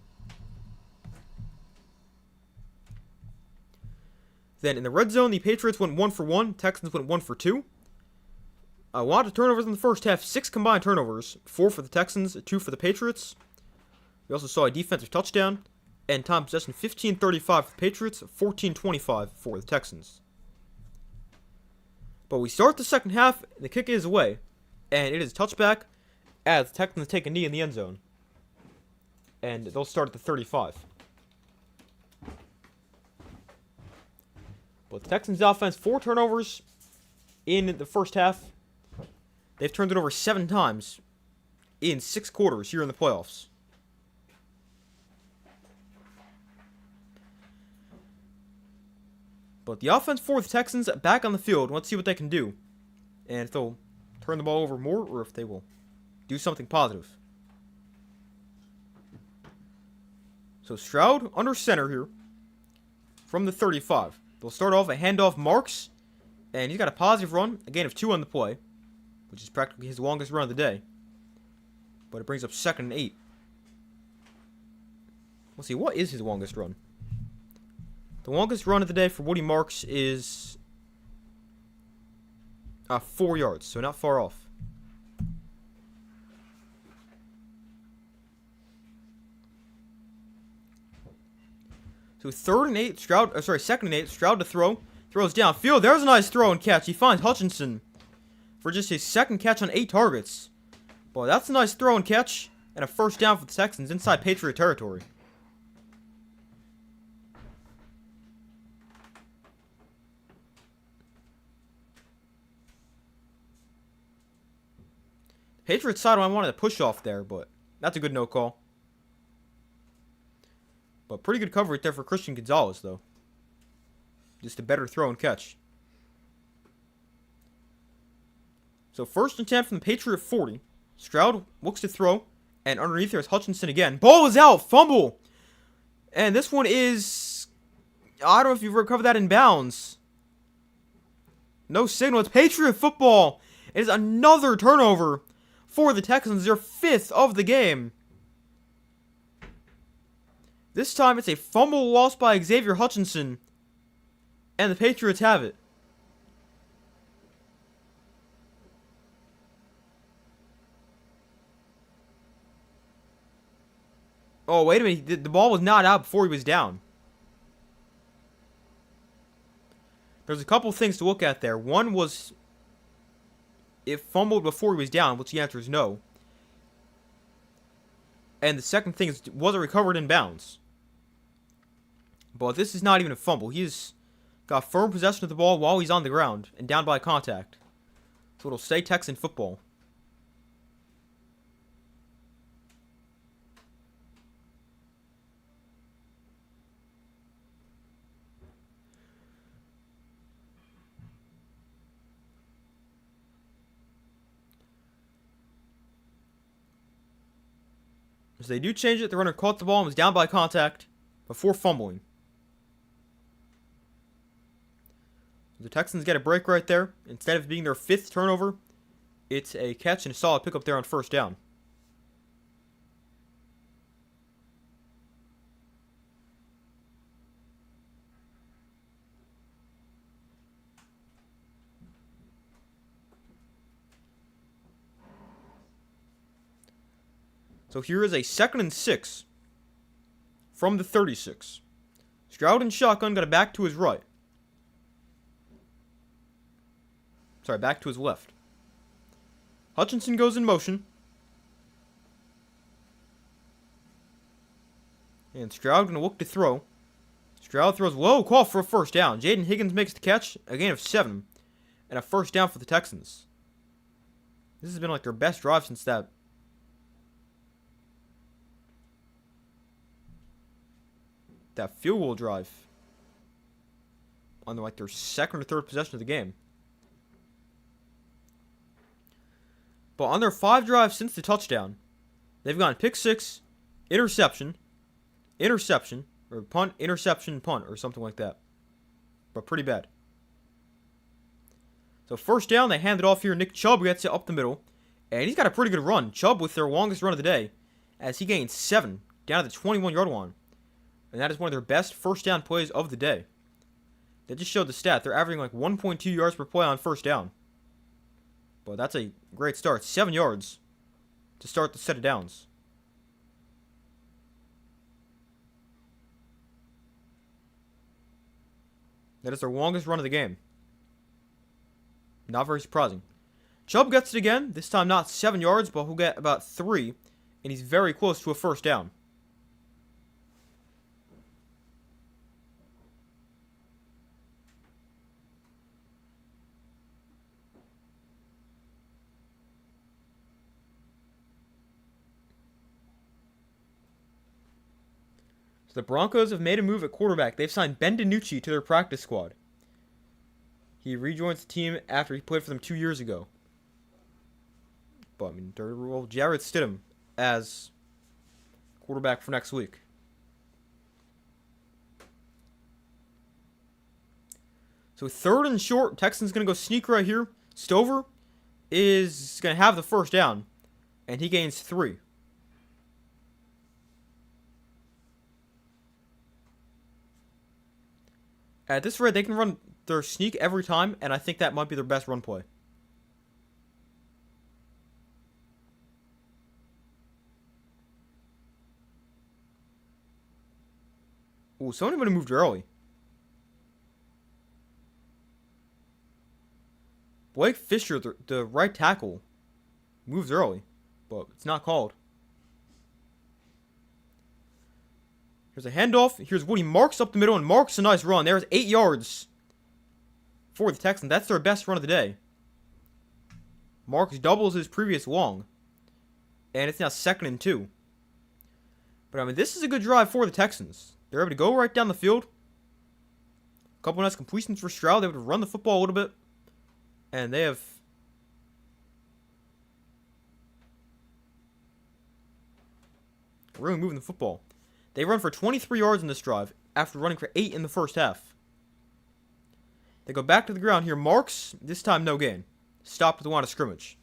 Then in the red zone, the Patriots went 1 for 1. Texans went 1 for 2. A lot of turnovers in the first half. 6 combined turnovers. 4 for the Texans, 2 for the Patriots. We also saw a defensive touchdown. And time possession 15-35 for the Patriots, 14-25 for the Texans. But we start the second half, and the kick is away. And it is touchback as the Texans take a knee in the end zone. And they'll start at the 35. But the Texans offense, 4 turnovers in the first half. They've turned it over 7 times in 6 quarters here in the playoffs. But the offense for the Texans back on the field. Let's see what they can do. And if they'll turn the ball over more or if they will do something positive. So Stroud under center here from the 35. They'll start off a handoff Marks. And he's got a positive run. A gain of 2 on the play. Which is practically his longest run of the day. But it brings up 2nd and 8. Let's see, what is his longest run? The longest run of the day for Woody Marks is 4 yards, so not far off. So 2nd and 8, Stroud to throw. Throws downfield. There's a nice throw and catch. He finds Hutchinson for just his 2nd catch on 8 targets. Boy, that's a nice throw and catch. And a first down for the Texans inside Patriot territory. Patriots sideline wanted to push off there, but that's a good no call. But pretty good coverage there for Christian Gonzalez, though. Just a better throw and catch. So 1st and 10 from the Patriot 40. Stroud looks to throw, and underneath there is Hutchinson again. Ball is out, fumble! And this one is... I don't know if you've recovered that in bounds. No signal, it's Patriot football! It is another turnover for the Texans, their 5th of the game. This time it's a fumble lost by Xavier Hutchinson. And the Patriots have it. Oh, wait a minute. The ball was not out before he was down. There's a couple things to look at there. One was it fumbled before he was down, which the answer is no. And the second thing is, was it recovered in bounds? But this is not even a fumble. He's got firm possession of the ball while he's on the ground and down by contact. So it'll stay Texan football. So they do change it. The runner caught the ball and was down by contact before fumbling. The Texans get a break right there. Instead of being their 5th turnover, it's a catch and a solid pickup there on first down. So here is a 2nd and 6 from the 36. Stroud in shotgun, got it back to his right. Sorry, back to his left. Hutchinson goes in motion. And Stroud going to look to throw. Stroud throws low, call for a first down. Jaden Higgins makes the catch, a gain of 7. And a first down for the Texans. This has been like their best drive since that field goal drive on like their 2nd or 3rd possession of the game. But on their 5 drives since the touchdown, they've gone pick 6, interception, or punt, interception, punt, or something like that. But pretty bad. So first down, they hand it off here. Nick Chubb gets it up the middle, and he's got a pretty good run. Chubb with their longest run of the day, as he gains 7 down to the 21-yard line. And that is one of their best first down plays of the day. They just showed the stat. They're averaging like 1.2 yards per play on first down. But that's a great start. 7 yards to start the set of downs. That is their longest run of the game. Not very surprising. Chubb gets it again. This time not 7 yards, but he'll get about 3. And he's very close to a first down. The Broncos have made a move at quarterback. They've signed Ben DiNucci to their practice squad. He rejoins the team after he played for them 2 years ago. But, I mean, they're Jarrett Stidham as quarterback for next week. So 3rd and short. Texans going to go sneak right here. Stover is going to have the first down. And he gains 3. At this rate, they can run their sneak every time, and I think that might be their best run play. Ooh, someone would have moved early. Blake Fisher, the right tackle, moves early, but it's not called. Here's a handoff. Here's Woody Marks up the middle, and Marks a nice run. There's 8 yards for the Texans. That's their best run of the day. Marks doubles his previous long. And it's now 2nd and 2. But, I mean, this is a good drive for the Texans. They're able to go right down the field. A couple nice completions for Stroud. They're able to run the football a little bit. And they have really moving the football. They run for 23 yards in this drive after running for 8 in the first half. They go back to the ground here. Marks, this time no gain. Stopped at the line of scrimmage.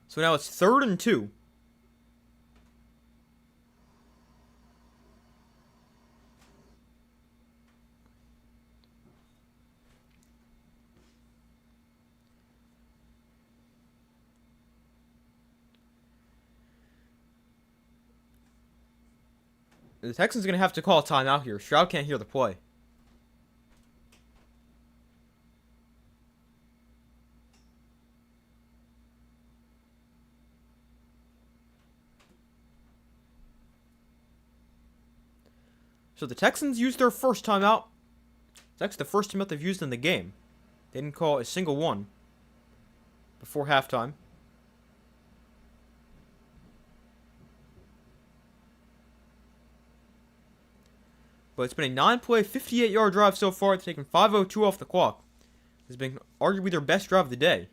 So now it's 3rd and 2. The Texans are going to have to call a timeout here. Stroud can't hear the play. So the Texans used their first timeout. It's actually the first timeout they've used in the game. They didn't call a single one before halftime. But it's been a 9-play, 58-yard drive so far. They've taken 5:02 off the clock. It's been arguably their best drive of the day.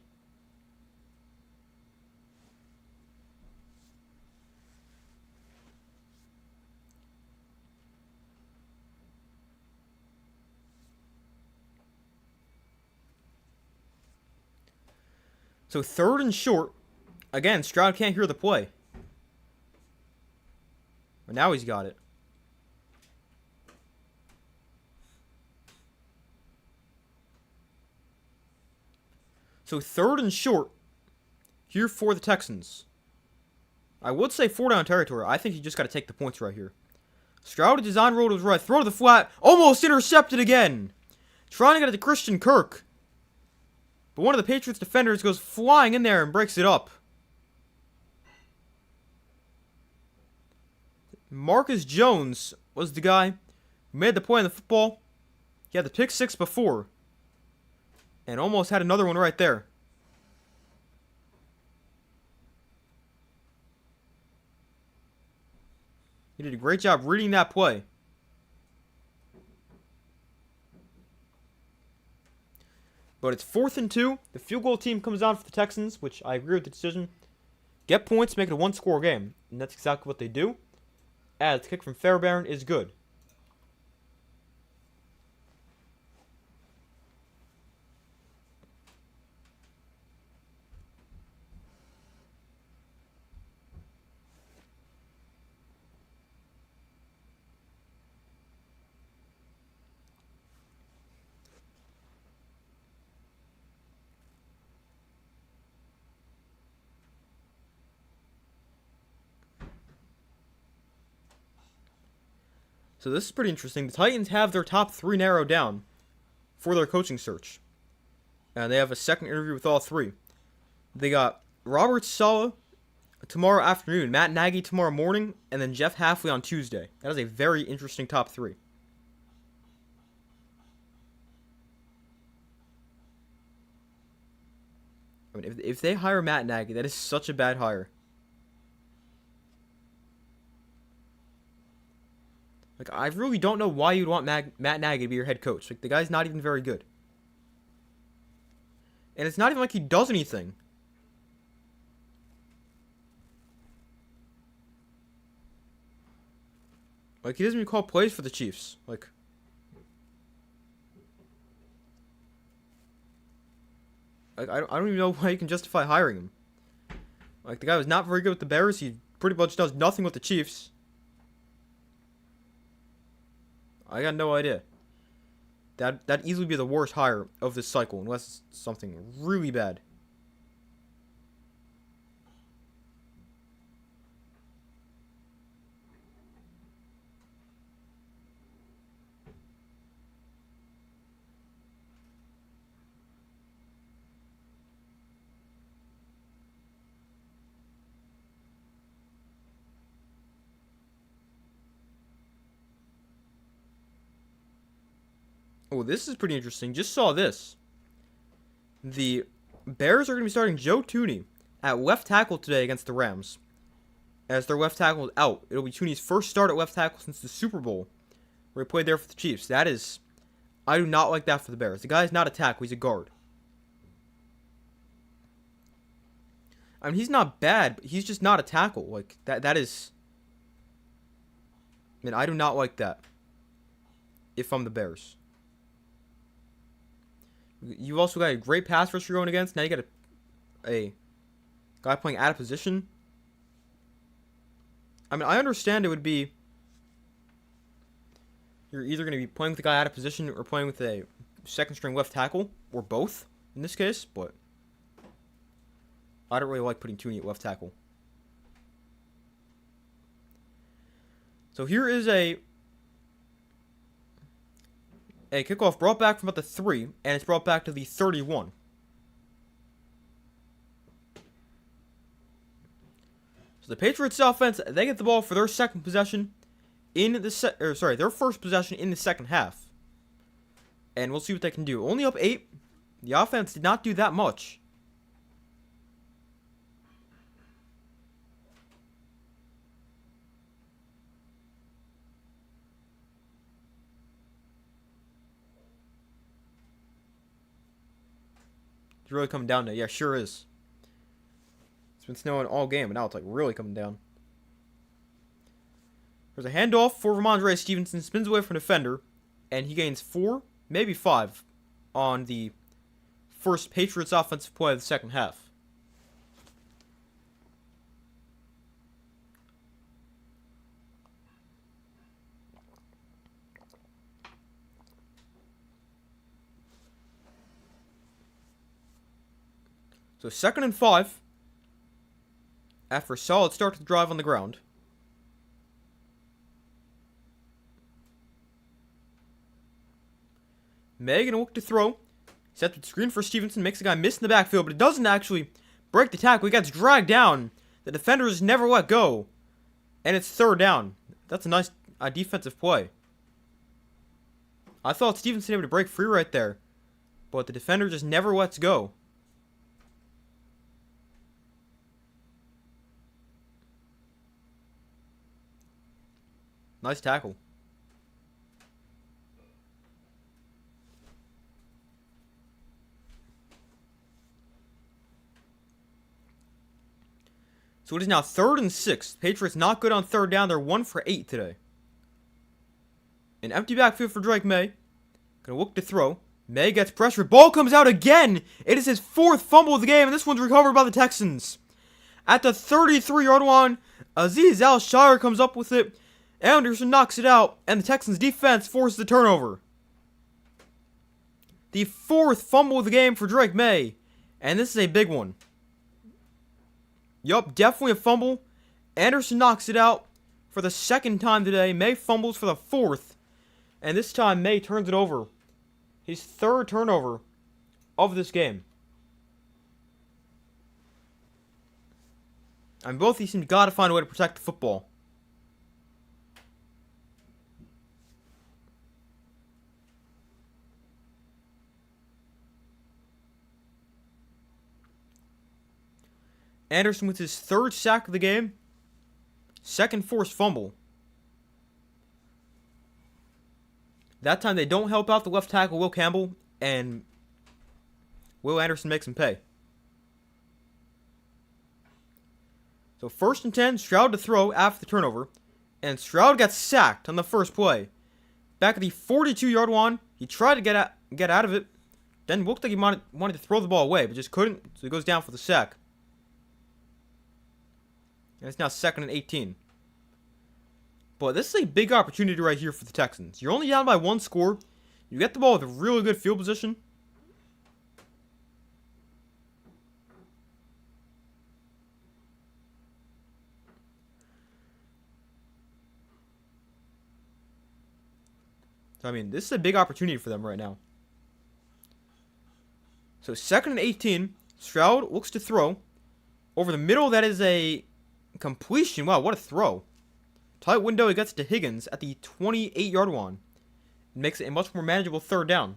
So 3rd and short. Again, Stroud can't hear the play. But now he's got it. So 3rd and short here for the Texans. I would say 4-down territory. I think you just got to take the points right here. Stroud design roll to his right. Throw to the flat. Almost intercepted again. Trying to get it to Christian Kirk. But one of the Patriots defenders goes flying in there and breaks it up. Marcus Jones was the guy who made the play on the football. He had the pick 6 before. And almost had another one right there. He did a great job reading that play. But it's 4th and 2. The field goal team comes on for the Texans, which I agree with the decision. Get points, make it a one-score game. And that's exactly what they do. As the kick from Fairbairn is good. So this is pretty interesting. The Titans have their top 3 narrowed down for their coaching search. And they have a second interview with all 3. They got Robert Saleh tomorrow afternoon, Matt Nagy tomorrow morning, and then Jeff Hafley on Tuesday. That is a very interesting top 3. I mean, if they hire Matt Nagy, that is such a bad hire. Like, I really don't know why you'd want Matt Nagy to be your head coach. Like, the guy's not even very good. And it's not even like he does anything. Like, he doesn't even call plays for the Chiefs. Like, I don't even know why you can justify hiring him. Like, the guy was not very good with the Bears. He pretty much does nothing with the Chiefs. I got no idea. That'd easily be the worst hire of this cycle, unless it's something really bad. Oh, this is pretty interesting. Just saw this. The Bears are going to be starting Joe Thuney at left tackle today against the Rams. As their left tackle is out. It'll be Thuney's first start at left tackle since the Super Bowl, where he played there for the Chiefs. That is... I do not like that for the Bears. The guy's not a tackle. He's a guard. I mean, he's not bad, but he's just not a tackle. Like, that is... I mean, I do not like that. If I'm the Bears. You've also got a great pass rusher going against. Now you got a guy playing out of position. I mean, I understand it would be... You're either going to be playing with the guy out of position or playing with a second-string left tackle, or both, in this case, but I don't really like putting Thuney at left tackle. So here is a kickoff brought back from about the 3, and it's brought back to the 31. So the Patriots offense, they get the ball for their second possession in the their first possession in the second half. And we'll see what they can do. Only up 8. The offense did not do that much. It's really coming down now. Yeah, sure is. It's been snowing all game, but now it's like really coming down. There's a handoff for Ramondre Stevenson. Spins away from the defender, and he gains 4, maybe 5, on the first Patriots offensive play of the second half. So 2nd and 5. After a solid start to the drive on the ground. May gonna look to throw. Sets the screen for Stevenson. Makes the guy miss in the backfield, but it doesn't actually break the tackle. He gets dragged down. The defender is never let go. And it's 3rd down. That's a nice defensive play. I thought Stevenson able to break free right there. But the defender just never lets go. Nice tackle. So it is now 3rd and 6. Patriots not good on 3rd down. They're 1 for 8 today. An empty backfield for Drake May. Gonna look to throw. May gets pressure. Ball comes out again. It is his 4th fumble of the game, and this one's recovered by the Texans. At the 33-yard line, Azeez Al-Shire comes up with it. Anderson knocks it out, and the Texans defense forces the turnover. The 4th fumble of the game for Drake May, and this is a big one. Yup, definitely a fumble. Anderson knocks it out for the 2nd time today. May fumbles for the 4th, and this time May turns it over. His 3rd turnover of this game. And both these teams gotta find a way to protect the football. Anderson with his 3rd sack of the game. 2nd forced fumble. That time they don't help out the left tackle, Will Campbell, and Will Anderson makes him pay. So 1st and 10, Stroud to throw after the turnover. And Stroud gets sacked on the first play. Back at the 42-yard line, he tried to get out of it. Then looked like he wanted to throw the ball away, but just couldn't, so he goes down for the sack. And it's now 2nd and 18. But this is a big opportunity right here for the Texans. You're only down by 1 score. You get the ball with a really good field position. So, I mean, this is a big opportunity for them right now. So, 2nd and 18. Stroud looks to throw. Over the middle, that is a completion. Wow, what a throw. Tight window, he gets to Higgins at the 28-yard line. It makes it a much more manageable 3rd down.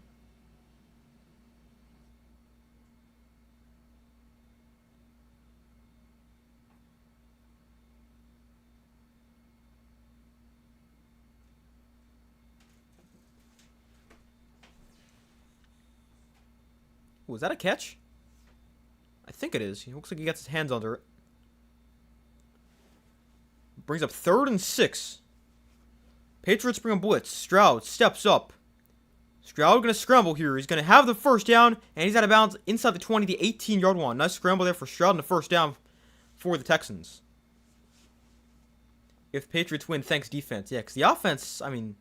Was that a catch? I think it is. He looks like he gets his hands under it. Brings up 3rd and 6. Patriots bring a blitz. Stroud steps up. Stroud going to scramble here. He's going to have the 1st down, and he's out of bounds inside the 20, the 18-yard line. Nice scramble there for Stroud and the 1st down for the Texans. If Patriots win, thanks defense. Yeah, because the offense, I mean,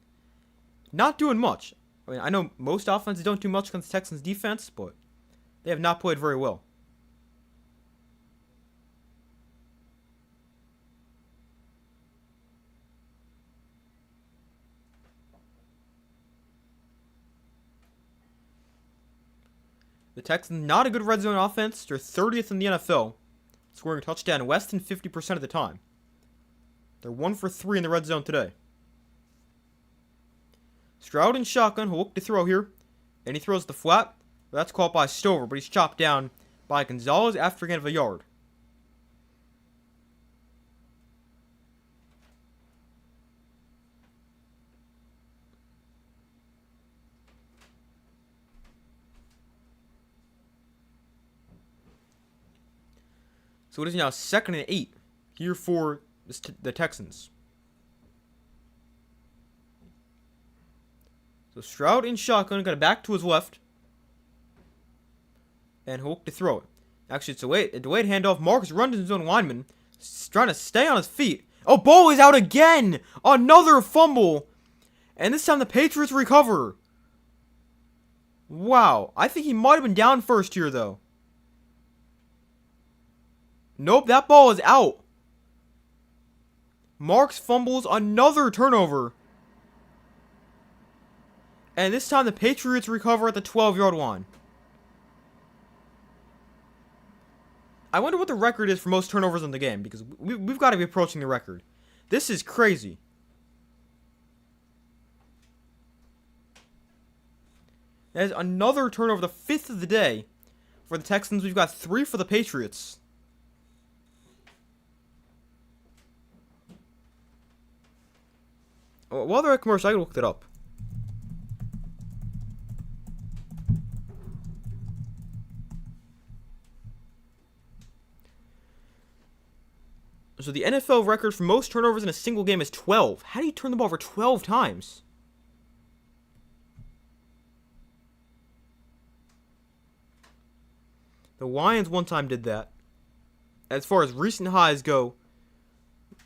not doing much. I mean, I know most offenses don't do much against the Texans defense, but they have not played very well. The Texans, not a good red zone offense. They're 30th in the NFL, scoring a touchdown less than 50% of the time. They're 1 for 3 in the red zone today. Stroud in shotgun. He'll look to throw here. And he throws the flat. That's caught by Stover, but he's chopped down by Gonzalez after a gain of a yard. So it is now 2nd and 8 here for the Texans. So Stroud in shotgun, got it back to his left. And he'll look to throw it. Actually, it's a delayed handoff. Marcus runs into his own lineman. He's trying to stay on his feet. Oh, ball is out again! Another fumble! And this time the Patriots recover. Wow. I think he might have been down first here, though. Nope, that ball is out. Marks fumbles another turnover. And this time the Patriots recover at the 12-yard line. I wonder what the record is for most turnovers in the game, because we've got to be approaching the record. This is crazy. There's another turnover, the 5th of the day. For the Texans, we've got 3 for the Patriots. While they're at commercial, I can look that up. So the NFL record for most turnovers in a single game is 12. How do you turn the ball over 12 times? The Lions one time did that. As far as recent highs go,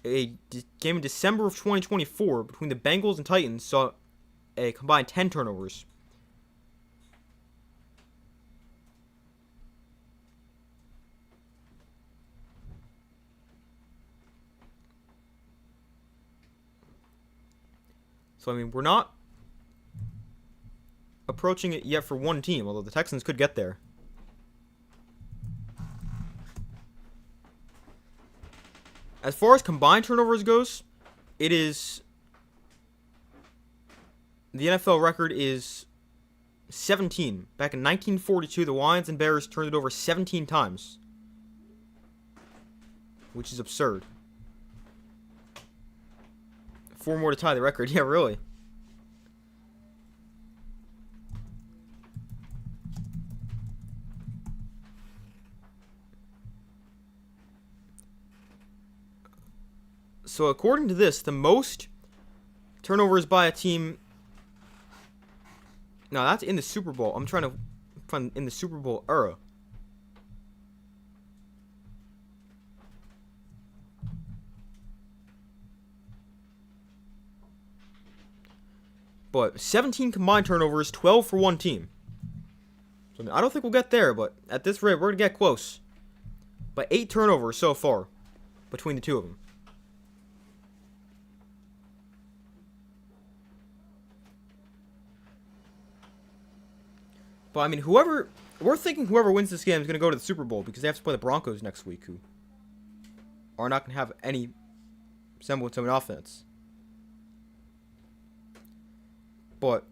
a game in December of 2024 between the Bengals and Titans saw a combined 10 turnovers. So, I mean, we're not approaching it yet for one team, although the Texans could get there. As far as combined turnovers goes, it is... the NFL record is 17. Back in 1942, the Lions and Bears turned it over 17 times. Which is absurd. 4 more to tie the record. Yeah, really. So according to this, the most turnovers by a team... No, that's in the Super Bowl. I'm trying to find in the Super Bowl era. But 17 combined turnovers, 12 for one team. So I mean, I don't think we'll get there, but at this rate, we're going to get close. But 8 turnovers so far between the two of them. But I mean, we're thinking whoever wins this game is going to go to the Super Bowl because they have to play the Broncos next week, who are not going to have any semblance of an offense. But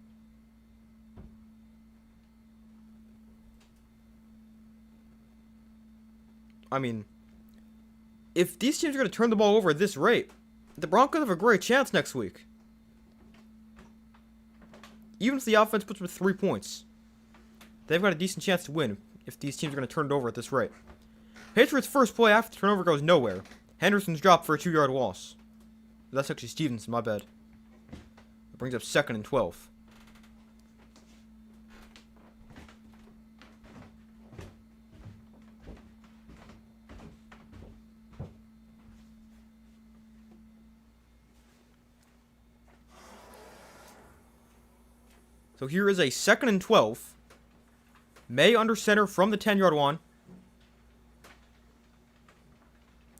I mean, if these teams are going to turn the ball over at this rate, the Broncos have a great chance next week. Even if the offense puts them 3 points, they've got a decent chance to win if these teams are going to turn it over at this rate. Patriots' first play after the turnover goes nowhere. Henderson's dropped for a 2-yard loss. That's actually Stevenson, my bad. It brings up 2nd and 12. So here is a 2nd and 12. May under center from the 10-yard line.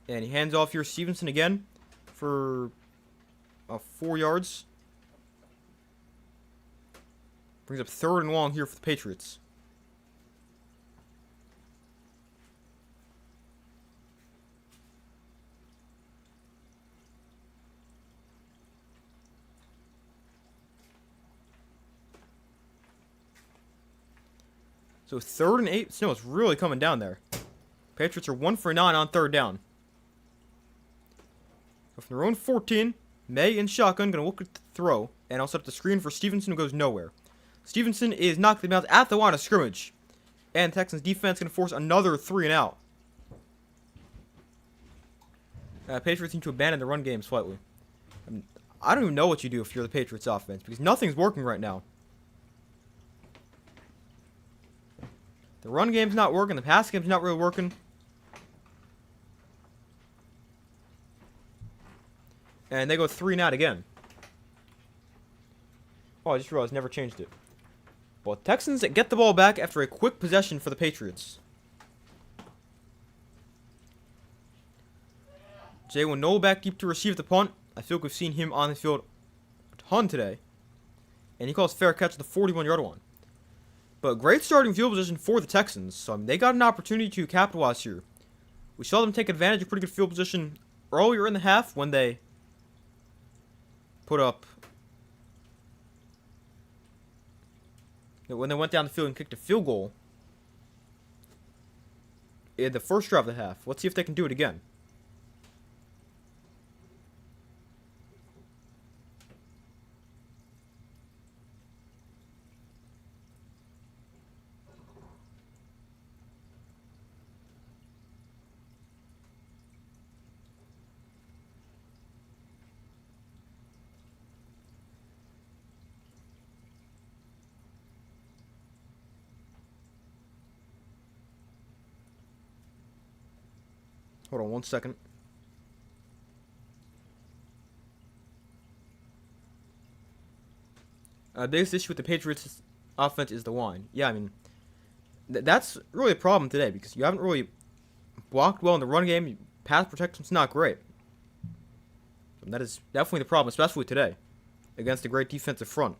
And he hands off here Stevenson again for 4 yards. Brings up 3rd and long here for the Patriots. So 3rd and 8. Snow is really coming down there. Patriots are 1 for 9 on 3rd down. So from their own 14, May in shotgun going to look at the throw. And I'll set up the screen for Stevenson, who goes nowhere. Stevenson is knocked them out at the line of scrimmage. And Texans defense going to force another 3 and out. Patriots need to abandon the run game slightly. I don't even know what you do if you're the Patriots offense, because nothing's working right now. The run game's not working. The pass game's not really working. And they go 3 and out again. Oh, I just realized I never changed it. Well, Texans get the ball back after a quick possession for the Patriots. Jalen Noel back deep to receive the punt. I feel like we've seen him on the field a ton today. And he calls fair catch at the 41-yard line. But great starting field position for the Texans. So they got an opportunity to capitalize here. We saw them take advantage of pretty good field position earlier in the half when they put up... When they went down the field and kicked a field goal in the first drive of the half. Let's see if they can do it again. Hold on 1 second. Biggest issue with the Patriots offense is the line. Yeah, I mean, that's really a problem today because you haven't really blocked well in the run game. Pass protection's not great. And that is definitely the problem, especially today, against a great defensive front.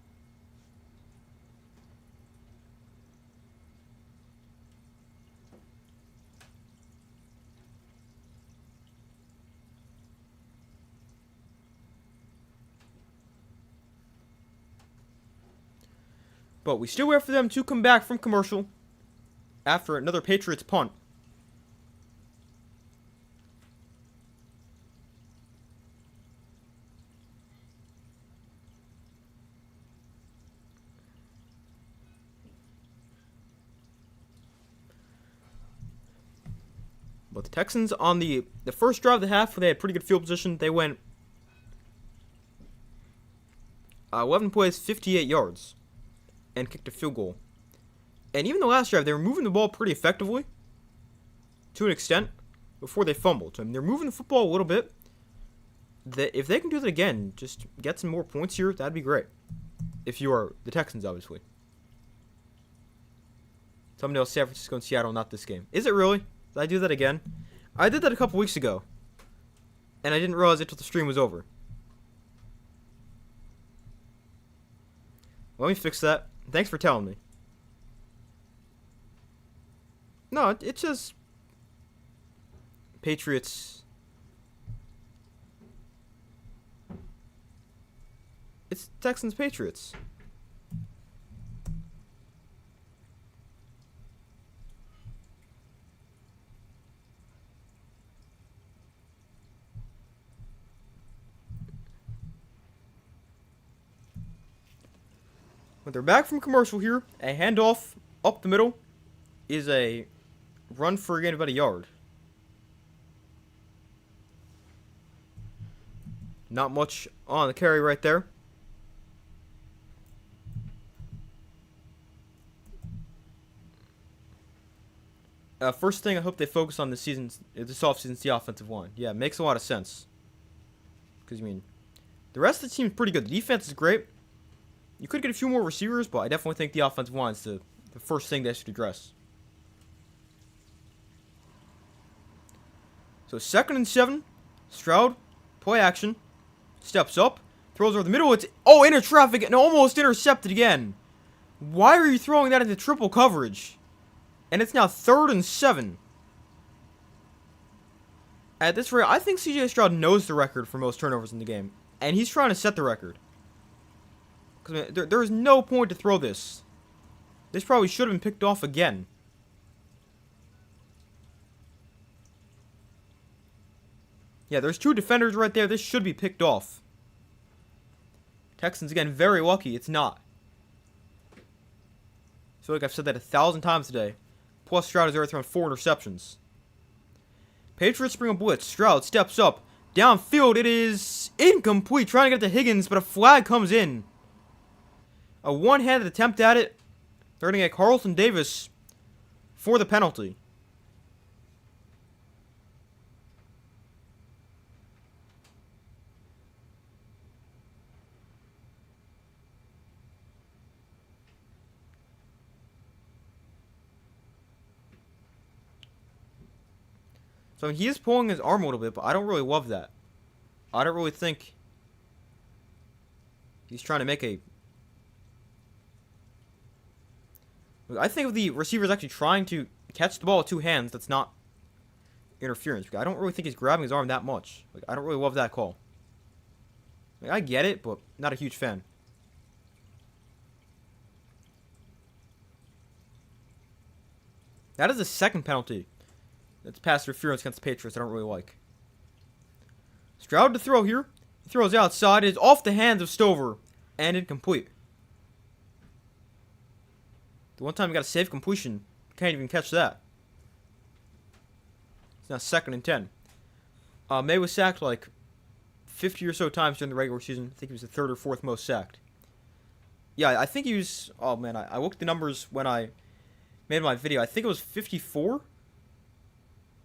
But we still wait for them to come back from commercial after another Patriots punt. But the Texans on the first drive of the half where they had pretty good field position, they went 11 plays, 58 yards. And kicked a field goal. And even the last drive, they were moving the ball pretty effectively. To an extent. Before they fumbled. So, I mean, they're moving the football a little bit. If they can do that again, just get some more points here, that'd be great. If you are the Texans, obviously. Someday else, San Francisco and Seattle, not this game. Is it really? Did I do that again? I did that a couple weeks ago. And I didn't realize it until the stream was over. Let me fix that. Thanks for telling me. No, it's just Patriots. It's Texans Patriots. When they're back from commercial here, a handoff up the middle is a run for a gain of about a yard. Not much on the carry right there. First thing I hope they focus on this offseason is the offensive line. Yeah, it makes a lot of sense. Because, I mean, the rest of the team is pretty good. The defense is great. You could get a few more receivers, but I definitely think the offensive line is the first thing they should address. So 2nd and 7. Stroud, play action. Steps up. Throws over the middle. It's into traffic and almost intercepted again. Why are you throwing that into triple coverage? And it's now 3rd and 7. At this rate, I think C.J. Stroud knows the record for most turnovers in the game. And he's trying to set the record. Because there is no point to throw this. This probably should have been picked off again. Yeah, there's 2 defenders right there. This should be picked off. Texans, again, very lucky. It's not. I feel like I've said that 1,000 times today. Plus, Stroud has already thrown 4 interceptions. Patriots bring a blitz. Stroud steps up. Downfield, it is incomplete. Trying to get to Higgins, but a flag comes in. A one-handed attempt at it. They're going to get Carlton Davis for the penalty. So he is pulling his arm a little bit, but I don't really love that. I don't really think he's trying to make a... I think if the receiver is actually trying to catch the ball with 2 hands, that's not interference. I don't really think he's grabbing his arm that much. Like, I don't really love that call. Like, I get it, but not a huge fan. That is the second penalty. That's pass interference against the Patriots I don't really like. Stroud to throw here. He throws outside. It is off the hands of Stover. And incomplete. The one time he got a safe completion, can't even catch that. It's now 2nd and 10. May was sacked like 50 or so times during the regular season. I think he was the 3rd or 4th most sacked. Yeah, I think he was... Oh, man, I looked at the numbers when I made my video. I think it was 54.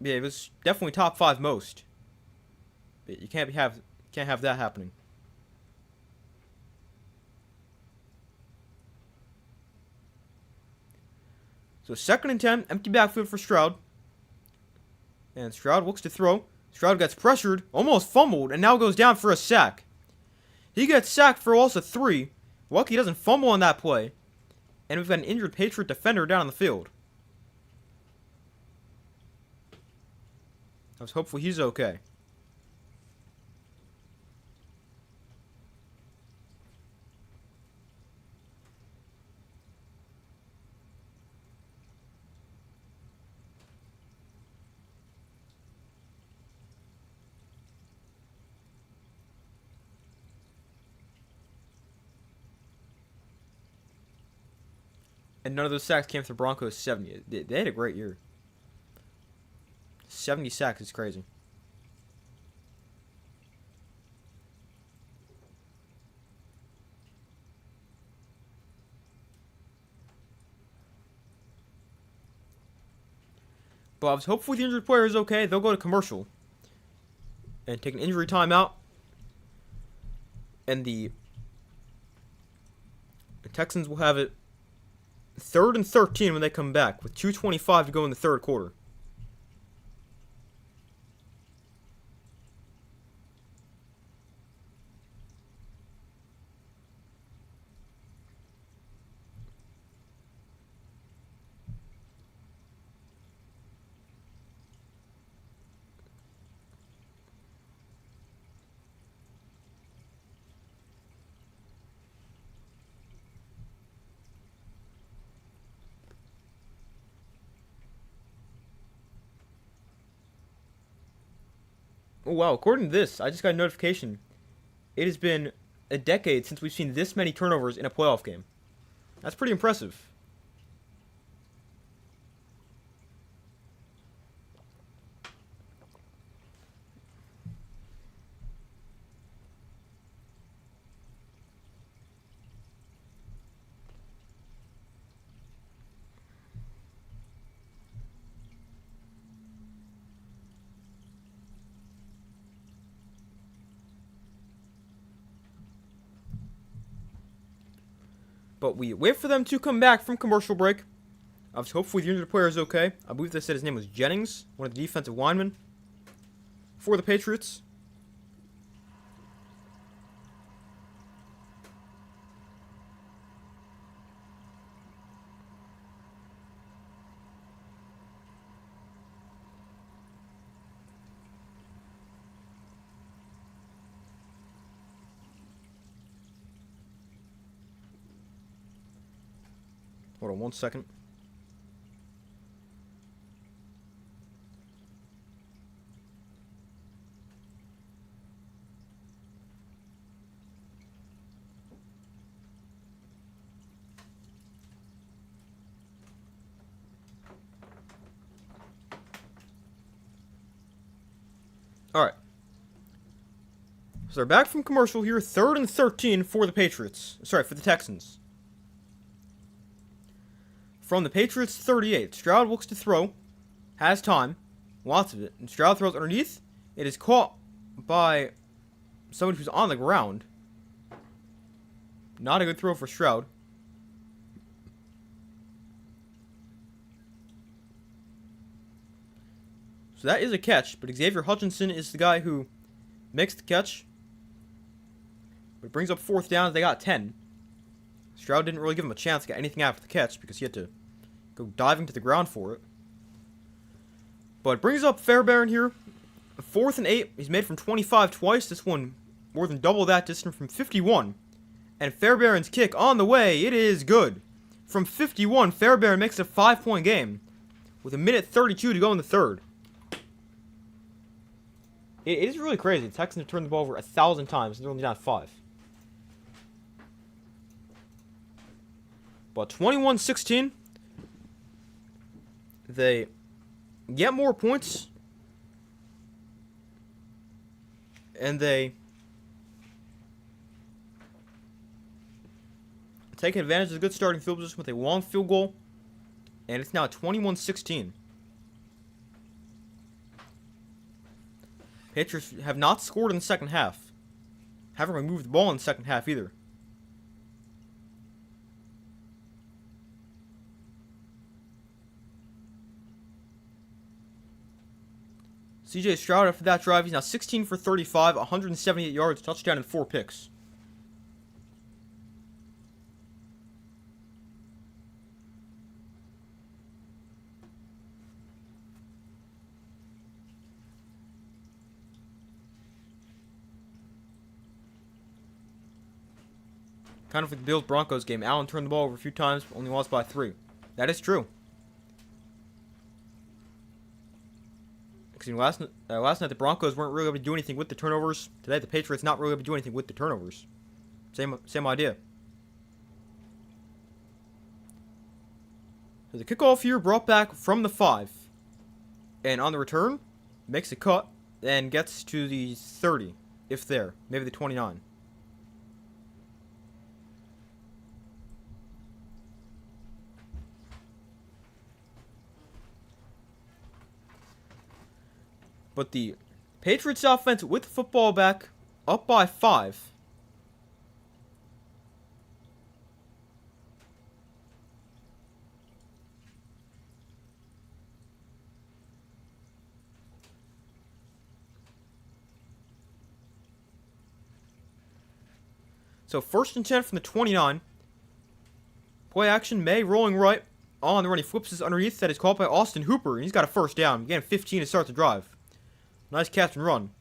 Yeah, it was definitely top 5 most. But you can't have that happening. So 2nd and 10, empty backfield for Stroud. And Stroud looks to throw. Stroud gets pressured, almost fumbled, and now goes down for a sack. He gets sacked for loss of 3. Lucky he doesn't fumble on that play. And we've got an injured Patriot defender down on the field. I was hopeful he's okay. And none of those sacks came from the Broncos 70. They had a great year. 70 sacks is crazy. But hopefully the injured player is okay. They'll go to commercial and take an injury timeout. And the Texans will have it 3rd and 13 when they come back, with 2:25 to go in the 3rd quarter. Oh wow, according to this, I just got a notification. It has been a decade since we've seen this many turnovers in a playoff game. That's pretty impressive. But we wait for them to come back from commercial break. Hopefully the injured player is okay. I believe they said his name was Jennings, one of the defensive linemen for the Patriots. Hold on 1 second. Alright. So they're back from commercial here. 3rd and 13 for the Patriots. Sorry, for the Texans. From the Patriots 38, Stroud looks to throw. Has time. Lots of it. And Stroud throws underneath. It is caught by somebody who's on the ground. Not a good throw for Stroud. So that is a catch, but Xavier Hutchinson is the guy who makes the catch. But it brings up 4th down as they got 10. Stroud didn't really give him a chance to get anything after the catch because he had to go diving to the ground for it. But it brings up Fairbairn here. 4th and 8. He's made from 25 twice. This one more than double that distance from 51. And Fairbairn's kick on the way. It is good. From 51, Fairbairn makes a 5-point game with 1:32 to go in the 3rd. It is really crazy. The Texans have turned the ball over 1,000 times, and they're only down 5. But 21-16, they get more points, and they take advantage of the good starting field position with a long field goal, and it's now 21-16. Patriots have not scored in the second half. Haven't removed the ball in the second half either. CJ Stroud after that drive, he's now 16 for 35, 178 yards, touchdown, and 4 picks. Kind of like the Bills-Broncos game. Allen turned the ball over a few times, but only lost by 3. That is true. Because last night the Broncos weren't really able to do anything with the turnovers. Today the Patriots not really able to do anything with the turnovers. Same idea. So the kickoff here brought back from the 5. And on the return, makes a cut and gets to the 30, if there. Maybe the 29. But the Patriots offense with the football back, up by 5. So 1st and 10 from the 29. Play action, May rolling right. On the run, he flips his underneath. That is caught by Austin Hooper, and he's got a 1st down. Again, 15 to start the drive. Nice catch and run.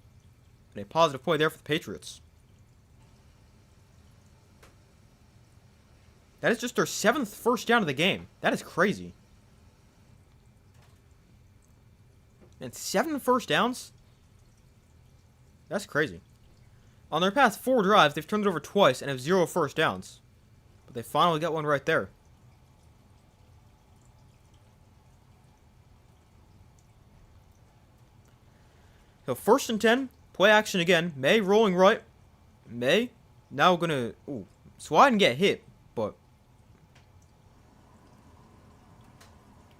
And a positive play there for the Patriots. That is just their 7th 1st down of the game. That is crazy. And 7 1st downs? That's crazy. On their past 4 drives, they've turned it over twice and have 0 1st downs. But they finally got one right there. So 1st and 10, play action again. May rolling right. May now gonna slide and get hit, but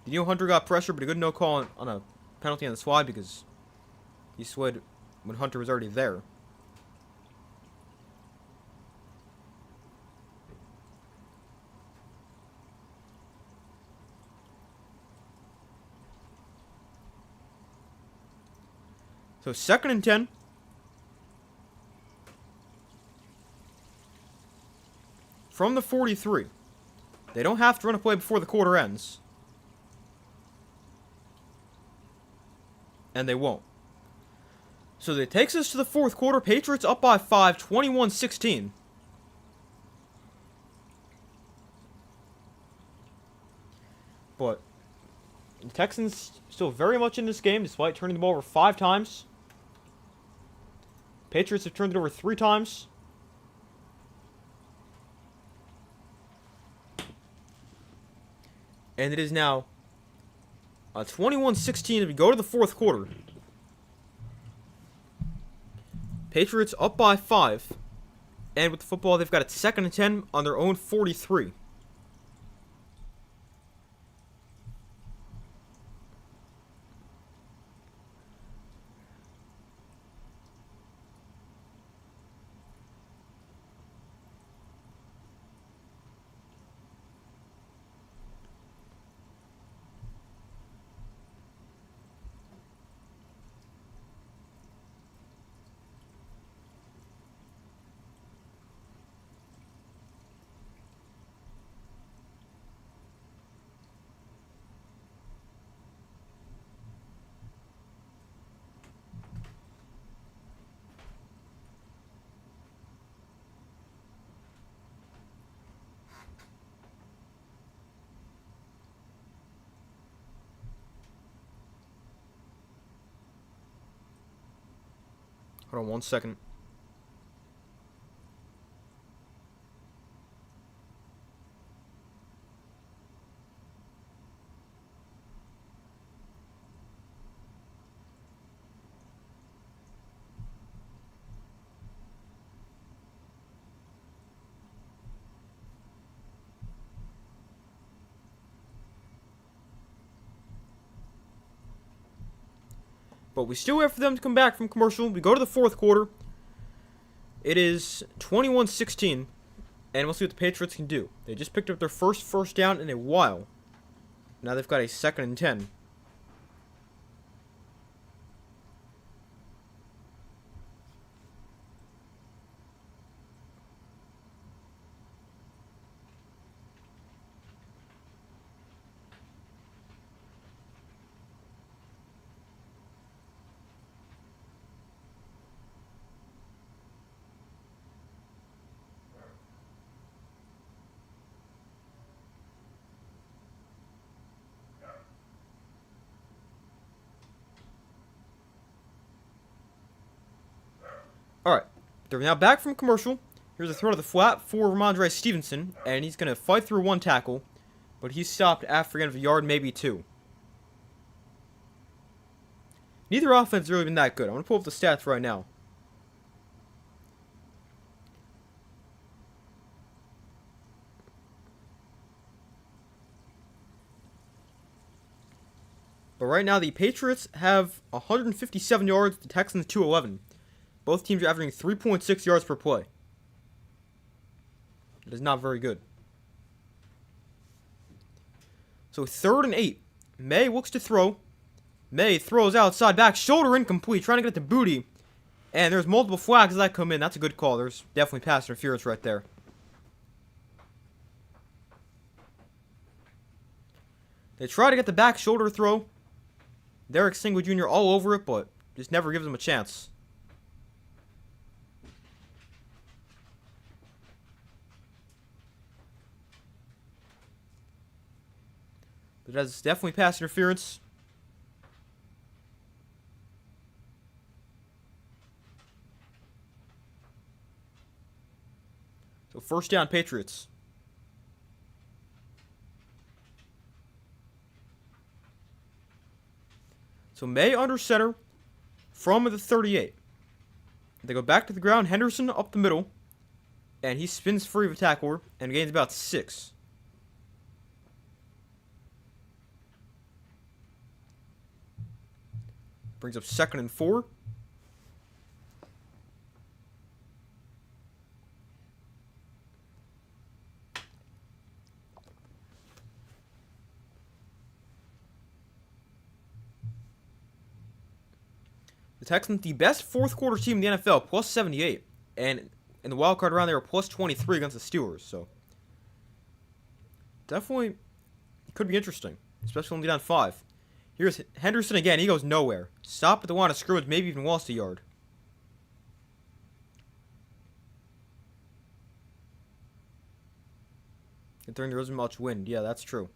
Daniel Hunter got pressure, but a good no call on a penalty on the slide because he slid when Hunter was already there. So 2nd and 10. From the 43. They don't have to run a play before the quarter ends. And they won't. So that takes us to the 4th quarter. Patriots up by 5, 21-16. but the Texans still very much in this game, despite turning the ball over 5 times. Patriots have turned it over 3 times. And it is now 21-16 as we go to the fourth quarter. Patriots up by 5. And with the football, they've got it 2nd and 10 on their own 43. Hold on 1 second. But we still wait for them to come back from commercial. We go to the fourth quarter. It is 21-16. And we'll see what the Patriots can do. They just picked up their first down in a while. Now they've got a 2nd and 10. Alright, they're now back from commercial. Here's a throw to the flat for Ramondre Stevenson, and he's going to fight through 1 tackle, but he's stopped after the end of a yard, maybe 2. Neither offense has really been that good. I'm going to pull up the stats right now. But right now, the Patriots have 157 yards, the Texans 211. Both teams are averaging 3.6 yards per play. It is not very good. So 3rd and 8. May looks to throw. May throws outside back. Shoulder incomplete. Trying to get it to Booty. And there's multiple flags that come in. That's a good call. There's definitely pass interference right there. They try to get the back shoulder throw. Derek Singler Jr. all over it, but just never gives him a chance. But that's definitely pass interference. So 1st down, Patriots. So May under center from the 38. They go back to the ground. Henderson up the middle. And he spins free of a tackler and gains about 6. Brings up 2nd and 4. The Texans, the best fourth quarter team in the NFL, plus 78. And in the wild card round, they were plus 23 against the Steelers. So definitely could be interesting, especially when they down 5. Here's Henderson again. He goes nowhere. Stop at the line of scrimmage, maybe even lost a yard. Considering there isn't much wind. Yeah, that's true.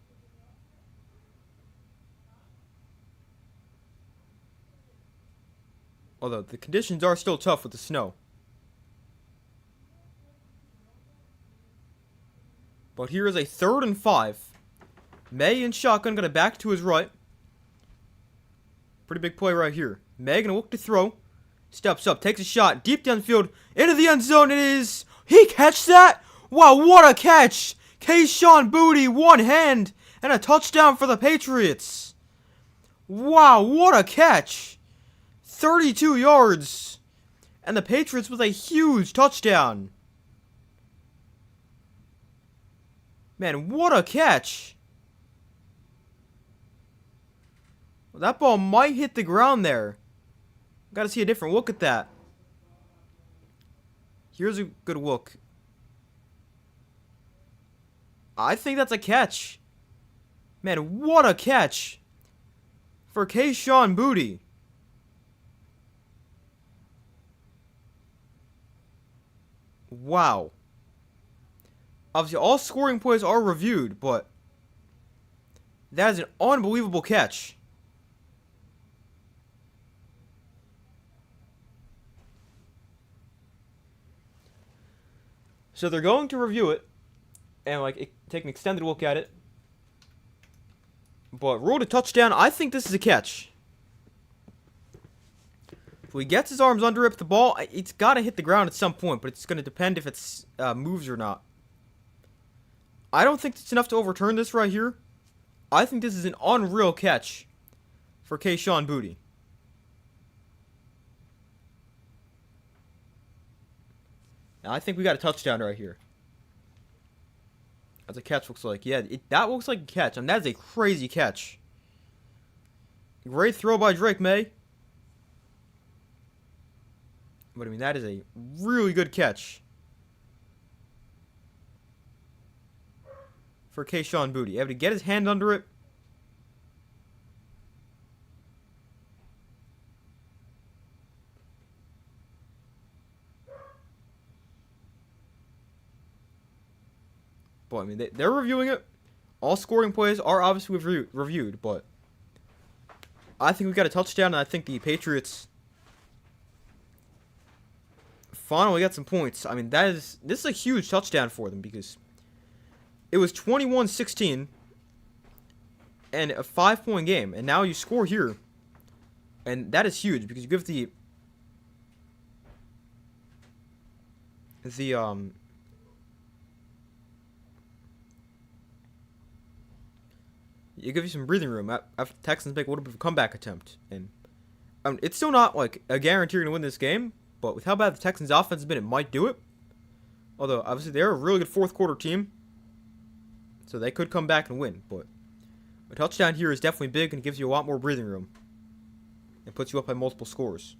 Although the conditions are still tough with the snow. But here is a 3rd and 5. May in shotgun gonna back to his right. Pretty big play right here. May gonna look to throw. Steps up, takes a shot, deep downfield, into the end zone. It is. He catch that? Wow, what a catch! Kayshawn Boutte, one hand, and a touchdown for the Patriots. Wow, what a catch! 32 yards, and the Patriots with a huge touchdown. Man, what a catch! Well, that ball might hit the ground there. Gotta see a different look at that. Here's a good look. I think that's a catch. Man, what a catch for Kayshawn Boutte. Wow. Obviously, all scoring plays are reviewed, but that is an unbelievable catch. So they're going to review it and take an extended look at it. But ruled a touchdown. I think this is a catch. If he gets his arms under it, the ball, it's got to hit the ground at some point, but it's going to depend if it moves or not. I don't think it's enough to overturn this right here. I think this is an unreal catch for Kayshawn Boutte. Now, I think we got a touchdown right here. That's a catch looks like. Yeah, that looks like a catch. And that is a crazy catch. Great throw by Drake May. But, I mean, that is a really good catch for Kayshawn Boutte. Able to get his hand under it. But, I mean, they're reviewing it. All scoring plays are obviously reviewed, but I think we got a touchdown, and I think the Patriots finally got some points. I mean, this is a huge touchdown for them because it was 21-16 and a 5-point game, and now you score here, and that is huge because you give you give you some breathing room after the Texans make a little bit of a comeback attempt. And it's still not like a guarantee you're going to win this game, but with how bad the Texans' offense has been, it might do it. Although, obviously, they're a really good fourth quarter team, so they could come back and win. But a touchdown here is definitely big and gives you a lot more breathing room and puts you up by multiple scores.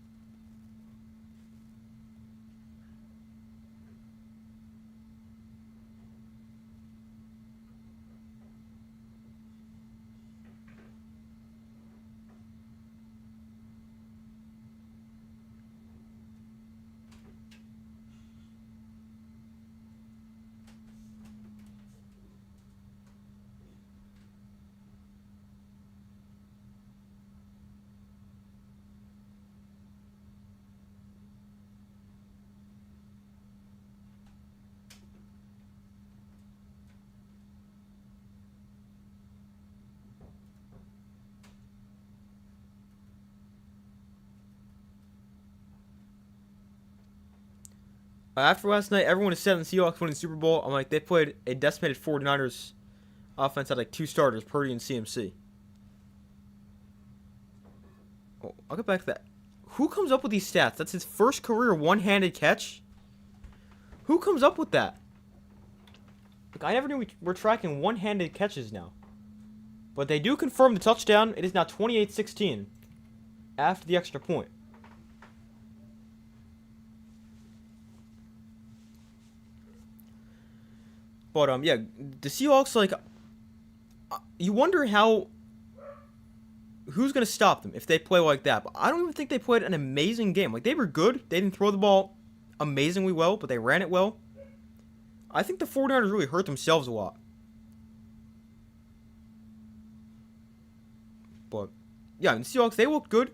After last night, everyone is set on the Seahawks winning the Super Bowl. I'm like, they played a decimated 49ers offense, had like 2 starters, Purdy and CMC. Oh, I'll get back to that. Who comes up with these stats? That's his first career one-handed catch? Who comes up with that? Like, I never knew we were tracking one-handed catches now. But they do confirm the touchdown. It is now 28-16 after the extra point. But, yeah, the Seahawks, like, you wonder who's going to stop them if they play like that. But I don't even think they played an amazing game. Like, they were good. They didn't throw the ball amazingly well, but they ran it well. I think the 49ers really hurt themselves a lot. But, yeah, the Seahawks, they looked good.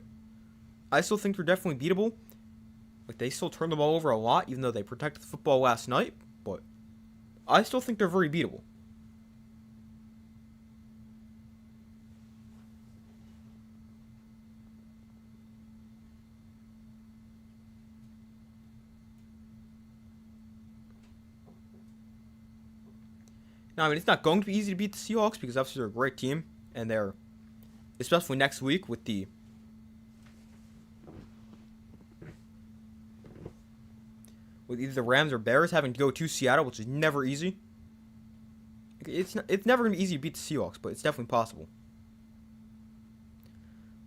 I still think they're definitely beatable. Like, they still turn the ball over a lot, even though they protected the football last night. But I still think they're very beatable. Now, I mean, it's not going to be easy to beat the Seahawks because obviously they're a great team. And they're, especially next week with either the Rams or Bears having to go to Seattle, which is never easy. It's never going to be easy to beat the Seahawks, but it's definitely possible.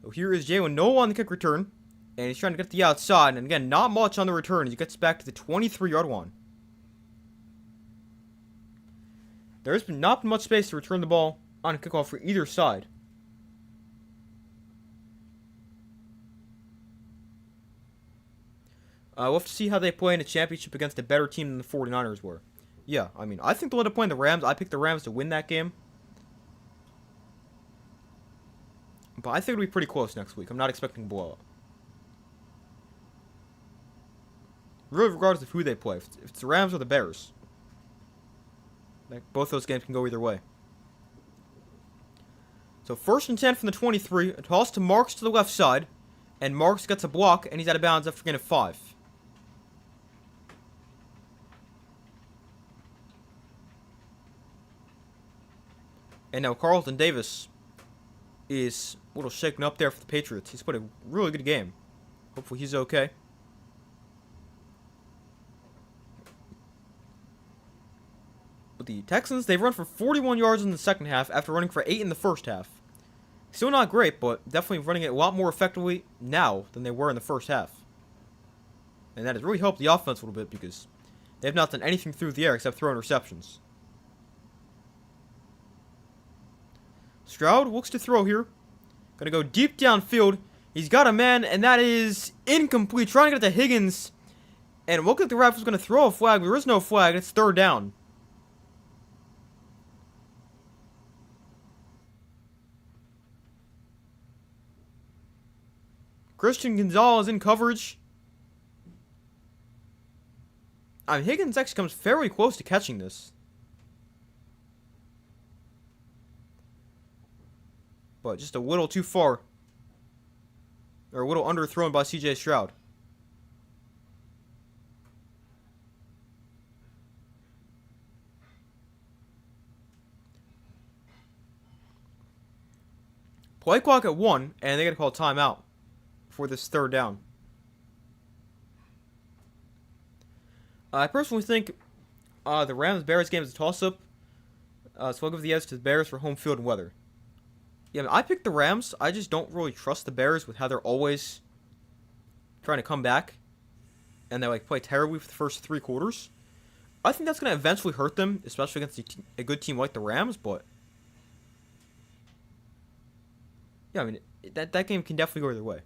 So here is Jalen Noah on the kick return. And he's trying to get to the outside. And again, not much on the return as he gets back to the 23-yard line. There's been not much space to return the ball on a kickoff for either side. We'll have to see how they play in a championship against a better team than the 49ers were. Yeah, I mean, I think they'll end up playing the Rams. I picked the Rams to win that game. But I think it'll be pretty close next week. I'm not expecting a blowout. Really, regardless of who they play. If it's the Rams or the Bears. Like, both those games can go either way. So 1st and 10 from the 23. A toss to Marks to the left side. And Marks gets a block, and he's out of bounds after getting a 5. And now Carlton Davis is a little shaken up there for the Patriots. He's put a really good game. Hopefully he's okay. But the Texans, they've run for 41 yards in the second half after running for 8 in the first half. Still not great, but definitely running it a lot more effectively now than they were in the first half. And that has really helped the offense a little bit because they have not done anything through the air except throw interceptions. Stroud looks to throw here. Gonna go deep downfield. He's got a man, and that is incomplete. Trying to get it to Higgins. And it looked like the ref was gonna throw a flag, but there is no flag. It's 3rd down. Christian Gonzalez in coverage. I mean, Higgins actually comes fairly close to catching this. But just a little too far. Or a little underthrown by CJ Stroud. Play clock at 1, and they got to call timeout for this 3rd down. I personally think the Rams-Bears game is a toss-up. So I'll give the edge to the Bears for home field and weather. Yeah, I mean, I picked the Rams. I just don't really trust the Bears with how they're always trying to come back. And they play terribly for the first 3 quarters. I think that's going to eventually hurt them, especially against a good team like the Rams, but yeah, I mean, that game can definitely go either way.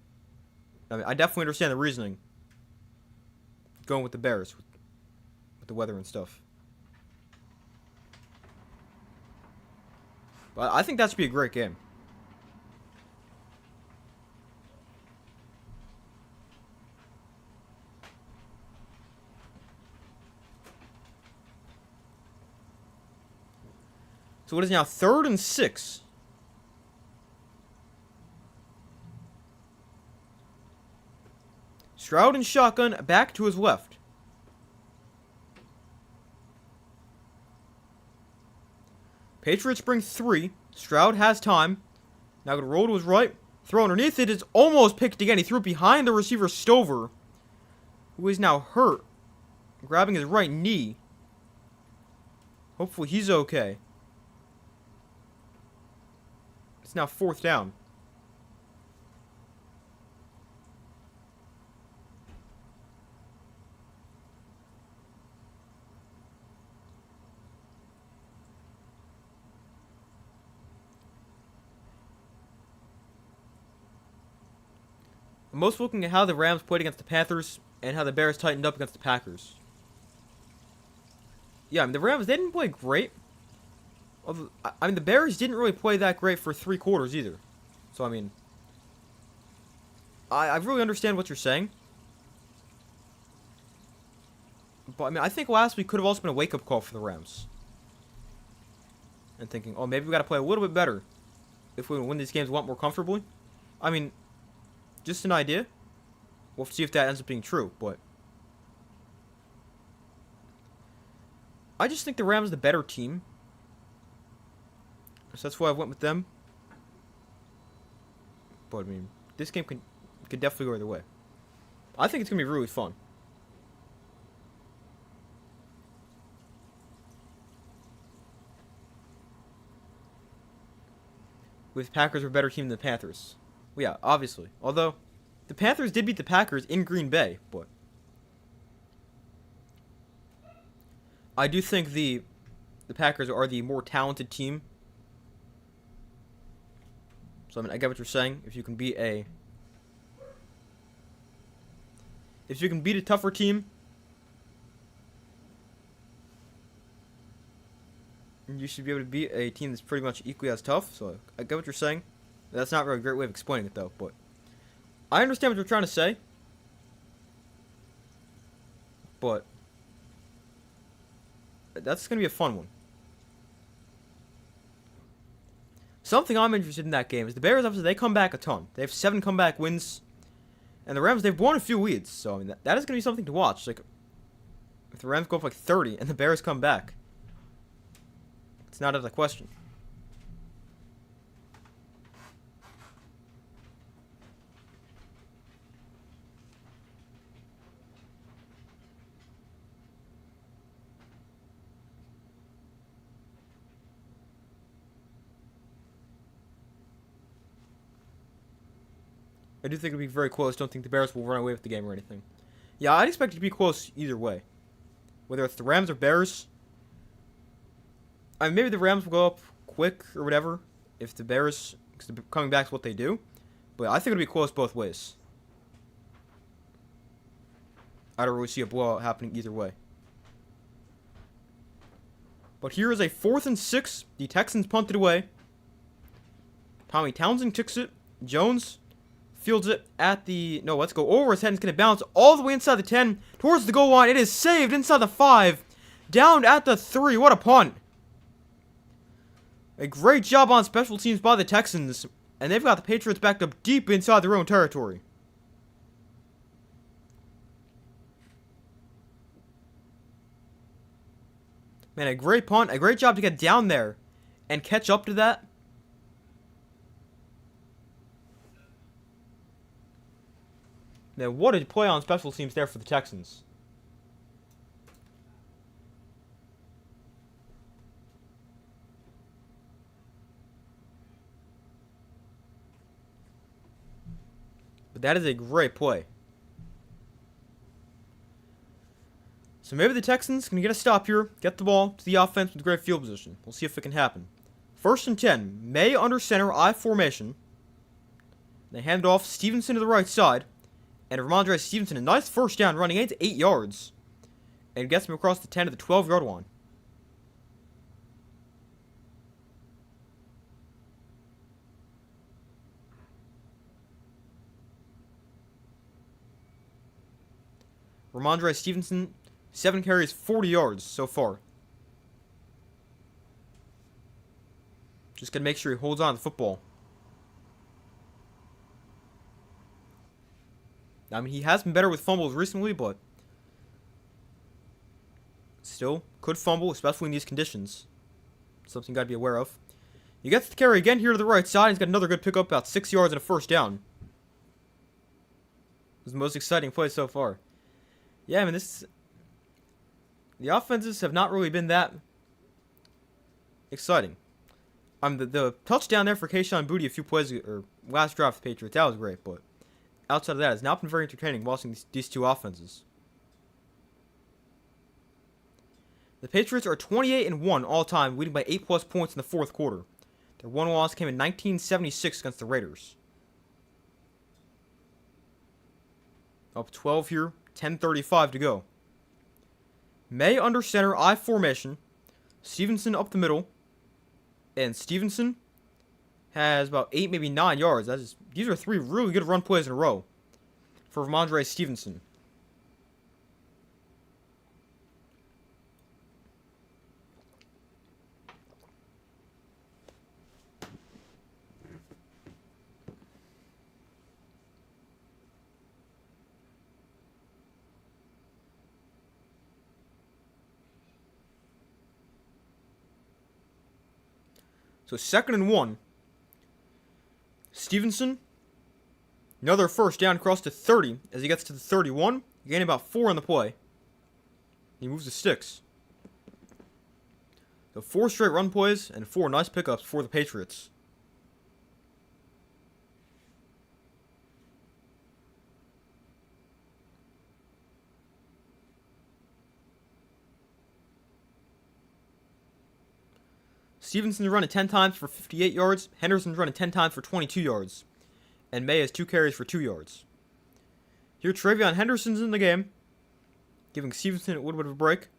I mean, I definitely understand the reasoning going with the Bears with the weather and stuff. But I think that should be a great game. So it is now 3rd and 6. Stroud and shotgun back to his left. Patriots bring 3. Stroud has time. Now going to roll to his right. Throw underneath it is almost picked again. He threw it behind the receiver Stover, who is now hurt, grabbing his right knee. Hopefully he's okay. It's now 4th down. I'm most looking at how the Rams played against the Panthers and how the Bears tightened up against the Packers. Yeah, I mean, the Rams, they didn't play great. I mean, the Bears didn't really play that great for 3 quarters either. So, I mean, I really understand what you're saying. But, I mean, I think last week could have also been a wake-up call for the Rams. And thinking, oh, maybe we got to play a little bit better if we win these games a lot more comfortably. I mean, just an idea. We'll see if that ends up being true, but I just think the Rams are the better team. So that's why I went with them. But, I mean, this game could definitely go either way. I think it's going to be really fun. With Packers were a better team than the Panthers. Well, yeah, obviously. Although, the Panthers did beat the Packers in Green Bay, but I do think the Packers are the more talented team. So, I mean, I get what you're saying. If you can beat a tougher team, you should be able to beat a team that's pretty much equally as tough. So, I get what you're saying. That's not really a great way of explaining it, though, but I understand what you're trying to say. But that's going to be a fun one. Something I'm interested in that game is the Bears, obviously, they come back a ton. They have 7 comeback wins. And the Rams, they've won a few leads. So, I mean, that is going to be something to watch. Like, if the Rams go up like 30 and the Bears come back, it's not out of the question. I do think it'll be very close. Don't think the Bears will run away with the game or anything. Yeah, I'd expect it to be close either way. Whether it's the Rams or Bears. I mean, maybe the Rams will go up quick or whatever if the Bears, because coming back is what they do. But I think it'll be close both ways. I don't really see a blowout happening either way. But here is a 4th and 6. The Texans punted away. Tommy Townsend kicks it. Jones fields it at the... No, let's go over his head. It's going to bounce all the way inside the 10 towards the goal line. It is saved inside the 5. Down at the 3. What a punt. A great job on special teams by the Texans. And they've got the Patriots backed up deep inside their own territory. Man, a great punt. A great job to get down there and catch up to that. Man, what a play on special teams there for the Texans. But that is a great play. So maybe the Texans can get a stop here, get the ball to the offense with great field position. We'll see if it can happen. 1st and 10. May under center, I formation. They hand it off. Stevenson to the right side. And Ramondre Stevenson, a nice first down, running 8 to 8 yards. And gets him across the 10 to the 12-yard line. Ramondre Stevenson, 7 carries, 40 yards so far. Just gotta make sure he holds on to the football. I mean, he has been better with fumbles recently, but still could fumble, especially in these conditions. Something you got to be aware of. He gets the carry again here to the right side. He's got another good pickup, about 6 yards and a first down. It was the most exciting play so far. Yeah, I mean, the offenses have not really been that exciting. The touchdown there for Kayshon Boutte a few plays, or last drive for the Patriots, that was great, but outside of that, it's not been very entertaining watching these two offenses. The Patriots are 28-1 all time, leading by 8+ points in the 4th quarter. Their one loss came in 1976 against the Raiders. Up 12 here, 10:35 to go. May under center, I formation. Stevenson up the middle. And Stevenson has about 8, maybe 9 yards. These are 3 really good run plays in a row. for Ramondre Stevenson. So 2nd and 1. Stevenson. Another first down across to 30 as he gets to the 31. Gaining about 4 on the play. He moves the sticks. So 4 straight run plays and 4 nice pickups for the Patriots. Stevenson's running 10 times for 58 yards. Henderson's running 10 times for 22 yards. And May has 2 carries for 2 yards. Here, Travion Henderson's in the game, giving Stevenson a little bit of a break.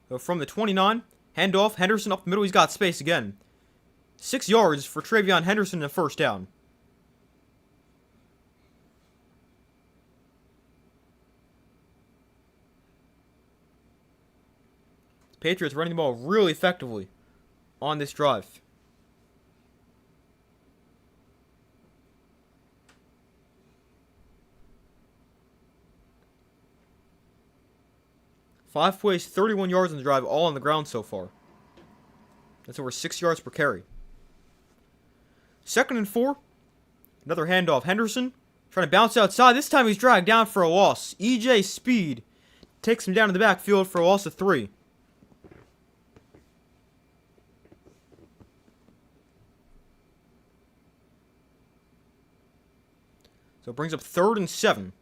So from the 29, handoff, Henderson up the middle. He's got space again. 6 yards for Travion Henderson and a first down. Patriots running the ball really effectively on this drive. Five plays, 31 yards on the drive, all on the ground so far. That's over 6 yards per carry. 2nd and 4. Another handoff. Henderson trying to bounce outside. This time he's dragged down for a loss. EJ Speed takes him down in the backfield for a loss of 3. So it brings up 3rd and 7.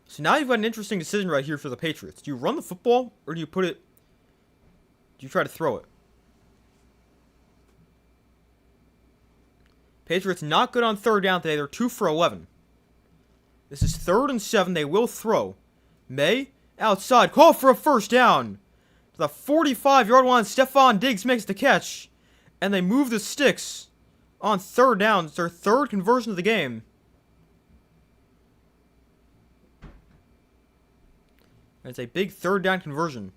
So now you've got an interesting decision right here for the Patriots. Do you run the football or do you try to throw it? Patriots not good on 3rd down today. They're 2 for 11. This is 3rd and 7. They will throw. May outside. Call for a first down. To the 45-yard line. Stephon Diggs makes the catch. And they move the sticks on 3rd down. It's their 3rd conversion of the game. And it's a big 3rd down conversion.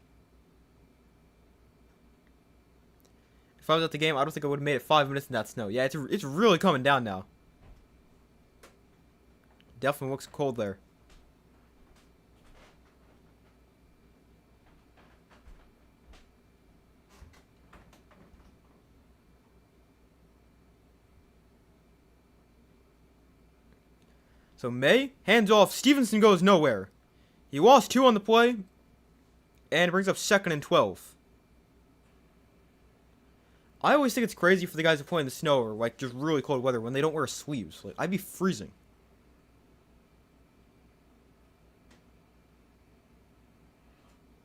If I was at the game, I don't think I would have made it 5 minutes in that snow. Yeah, it's really coming down now. Definitely looks cold there. So May hands off. Stevenson goes nowhere. He lost 2 on the play. And it brings up 2nd and 12. I always think it's crazy for the guys who play in the snow or like just really cold weather when they don't wear sleeves. Like, I'd be freezing.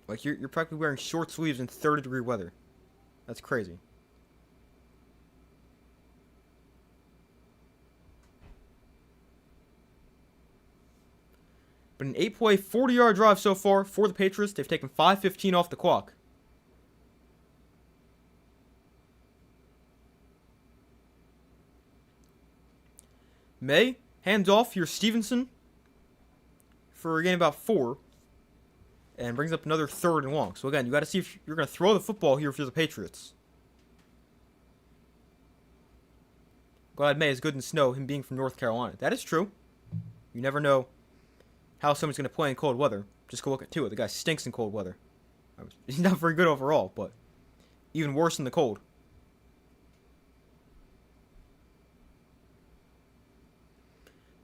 Like you're practically wearing short sleeves in 30-degree weather. That's crazy. But an 8-play, 40-yard drive so far for the Patriots. They've taken 5:15 off the clock. May hands off. Here's Stevenson for a gain about 4. And brings up another 3rd and long. So again, you got to see if you're going to throw the football here if you're the Patriots. Glad May is good in snow, him being from North Carolina. That is true. You never know how someone's going to play in cold weather. Just go look at Tua. The guy stinks in cold weather. He's not very good overall, but even worse in the cold.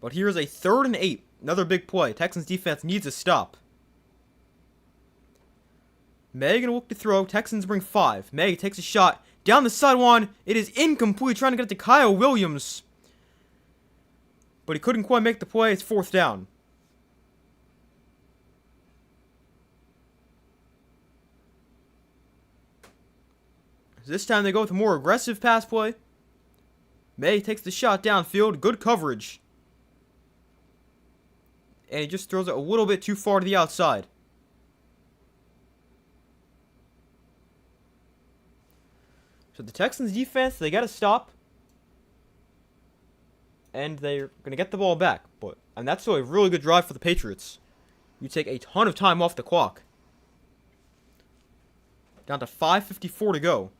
But here's a 3rd and 8. Another big play. Texans defense needs a stop. May gonna look to throw. Texans bring 5. May takes a shot down the sideline. It is incomplete. Trying to get it to Kyle Williams. But he couldn't quite make the play. It's 4th down. This time they go with a more aggressive pass play. May takes the shot downfield. Good coverage. And he just throws it a little bit too far to the outside. So the Texans defense, they got to stop. and they're going to get the ball back. And that's still a really good drive for the Patriots. You take a ton of time off the clock. Down to 5:54 to go.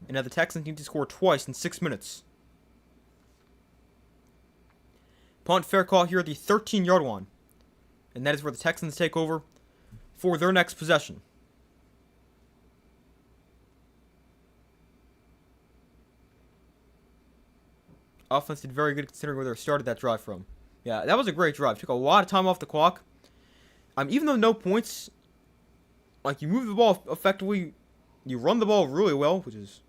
And now the Texans need to score twice in 6 minutes. Punt fair call here at the 13-yard line. And that is where the Texans take over for their next possession. Offense did very good considering where they started that drive from. Yeah, that was a great drive. Took a lot of time off the clock. Even though no points, you move the ball effectively, you run the ball really well, which is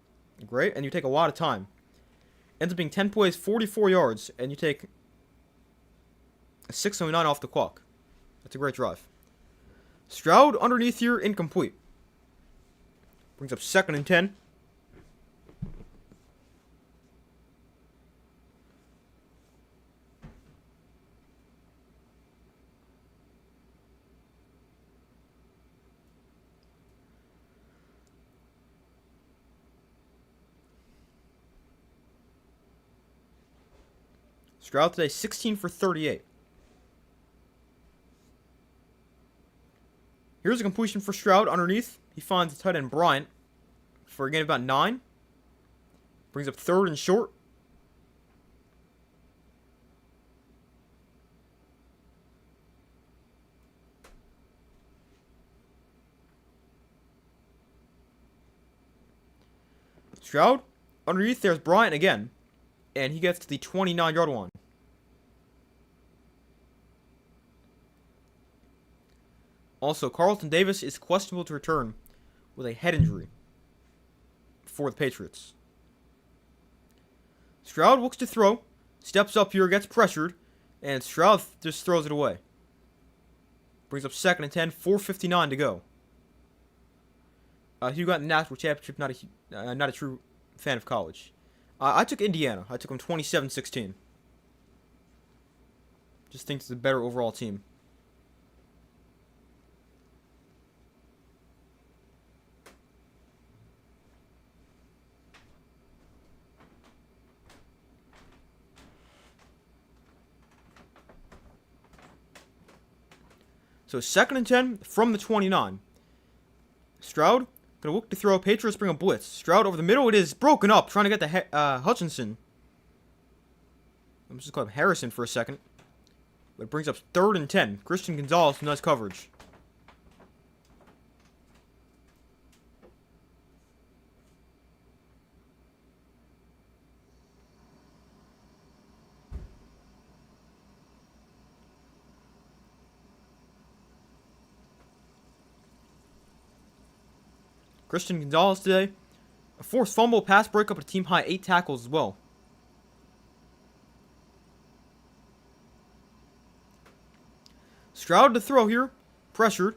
great, and you take a lot of time. Ends up being 10 plays, 44 yards, and you take a 6:09 off the clock. That's a great drive. Stroud underneath here, incomplete. Brings up 2nd and 10. Stroud today 16 for 38. Here's a completion for Stroud underneath. He finds the tight end Bryant for a gain of about 9. Brings up 3rd and short. Stroud underneath, there's Bryant again. And he gets to the 29-yard line. Also, Carlton Davis is questionable to return with a head injury for the Patriots. Stroud looks to throw, steps up here, gets pressured, and Stroud just throws it away. Brings up 2nd and 10, 4:59 to go. He got the national championship, not a true fan of college. I took Indiana. I took them 27-16. Just think it's a better overall team. So 2nd and 10 from the 29. Stroud gonna look to throw. Patriots bring a blitz. Stroud over the middle. It is broken up. Trying to get to Hutchinson. I'm just calling him Harrison for a second. But it brings up 3rd and 10. Christian Gonzalez, nice coverage. Christian Gonzalez today. A forced fumble, pass breakup, a team high 8 tackles as well. Stroud to throw here. Pressured.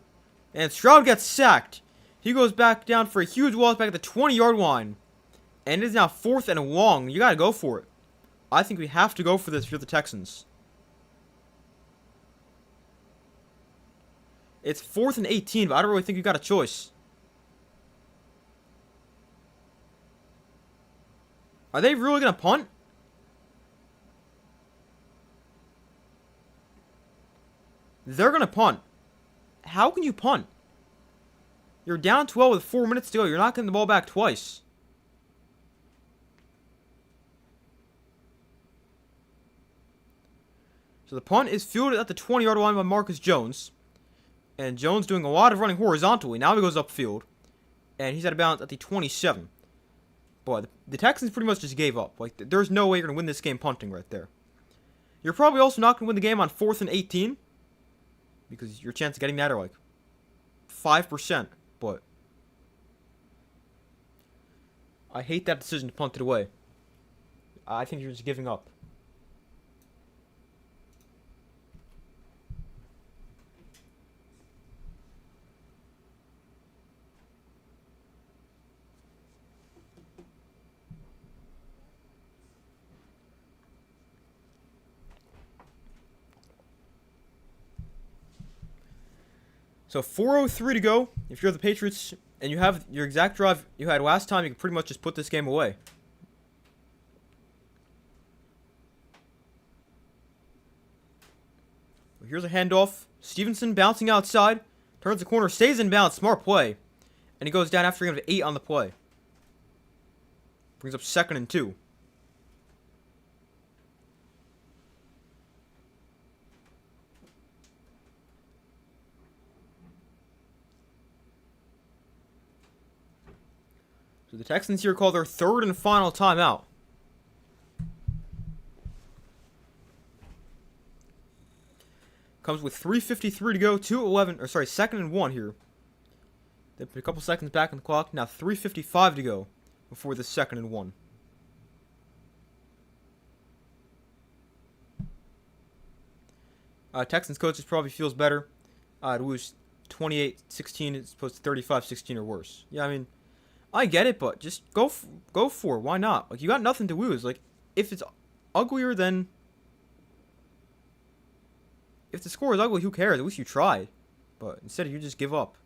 And Stroud gets sacked. He goes back down for a huge loss back at the 20-yard line. And it is now 4th and long. You got to go for it. I think we have to go for this for the Texans. It's 4th and 18, but I don't really think you got a choice. Are they really going to punt? They're going to punt. How can you punt? You're down 12 with 4 minutes to go. You're not getting the ball back twice. So the punt is fielded at the 20-yard line by Marcus Jones. And Jones doing a lot of running horizontally. Now he goes upfield. And he's out of bounds at the 27. Boy, the Texans pretty much just gave up. There's no way you're going to win this game punting right there. You're probably also not going to win the game on 4th and 18. Because your chance of getting that are 5%. But I hate that decision to punt it away. I think you're just giving up. So 4:03 to go. If you're the Patriots and you have your exact drive you had last time, you can pretty much just put this game away. Here's a handoff. Stevenson bouncing outside. Turns the corner, stays in bounds. Smart play. And he goes down after getting 8 on the play. Brings up 2nd and 2. So the Texans here call their 3rd and final timeout. Comes with 3:53 to go, 2:11, 2nd and 1 here. They put a couple seconds back on the clock. Now 3:55 to go before the 2nd and 1. Texans coach probably feels better to lose 28-16 as opposed to 35-16 or worse. Yeah, I mean, I get it, but just go for it. Why not? Like, you got nothing to lose. Like, if it's uglier than... If the score is ugly, who cares? At least you tried. But instead, you just give up.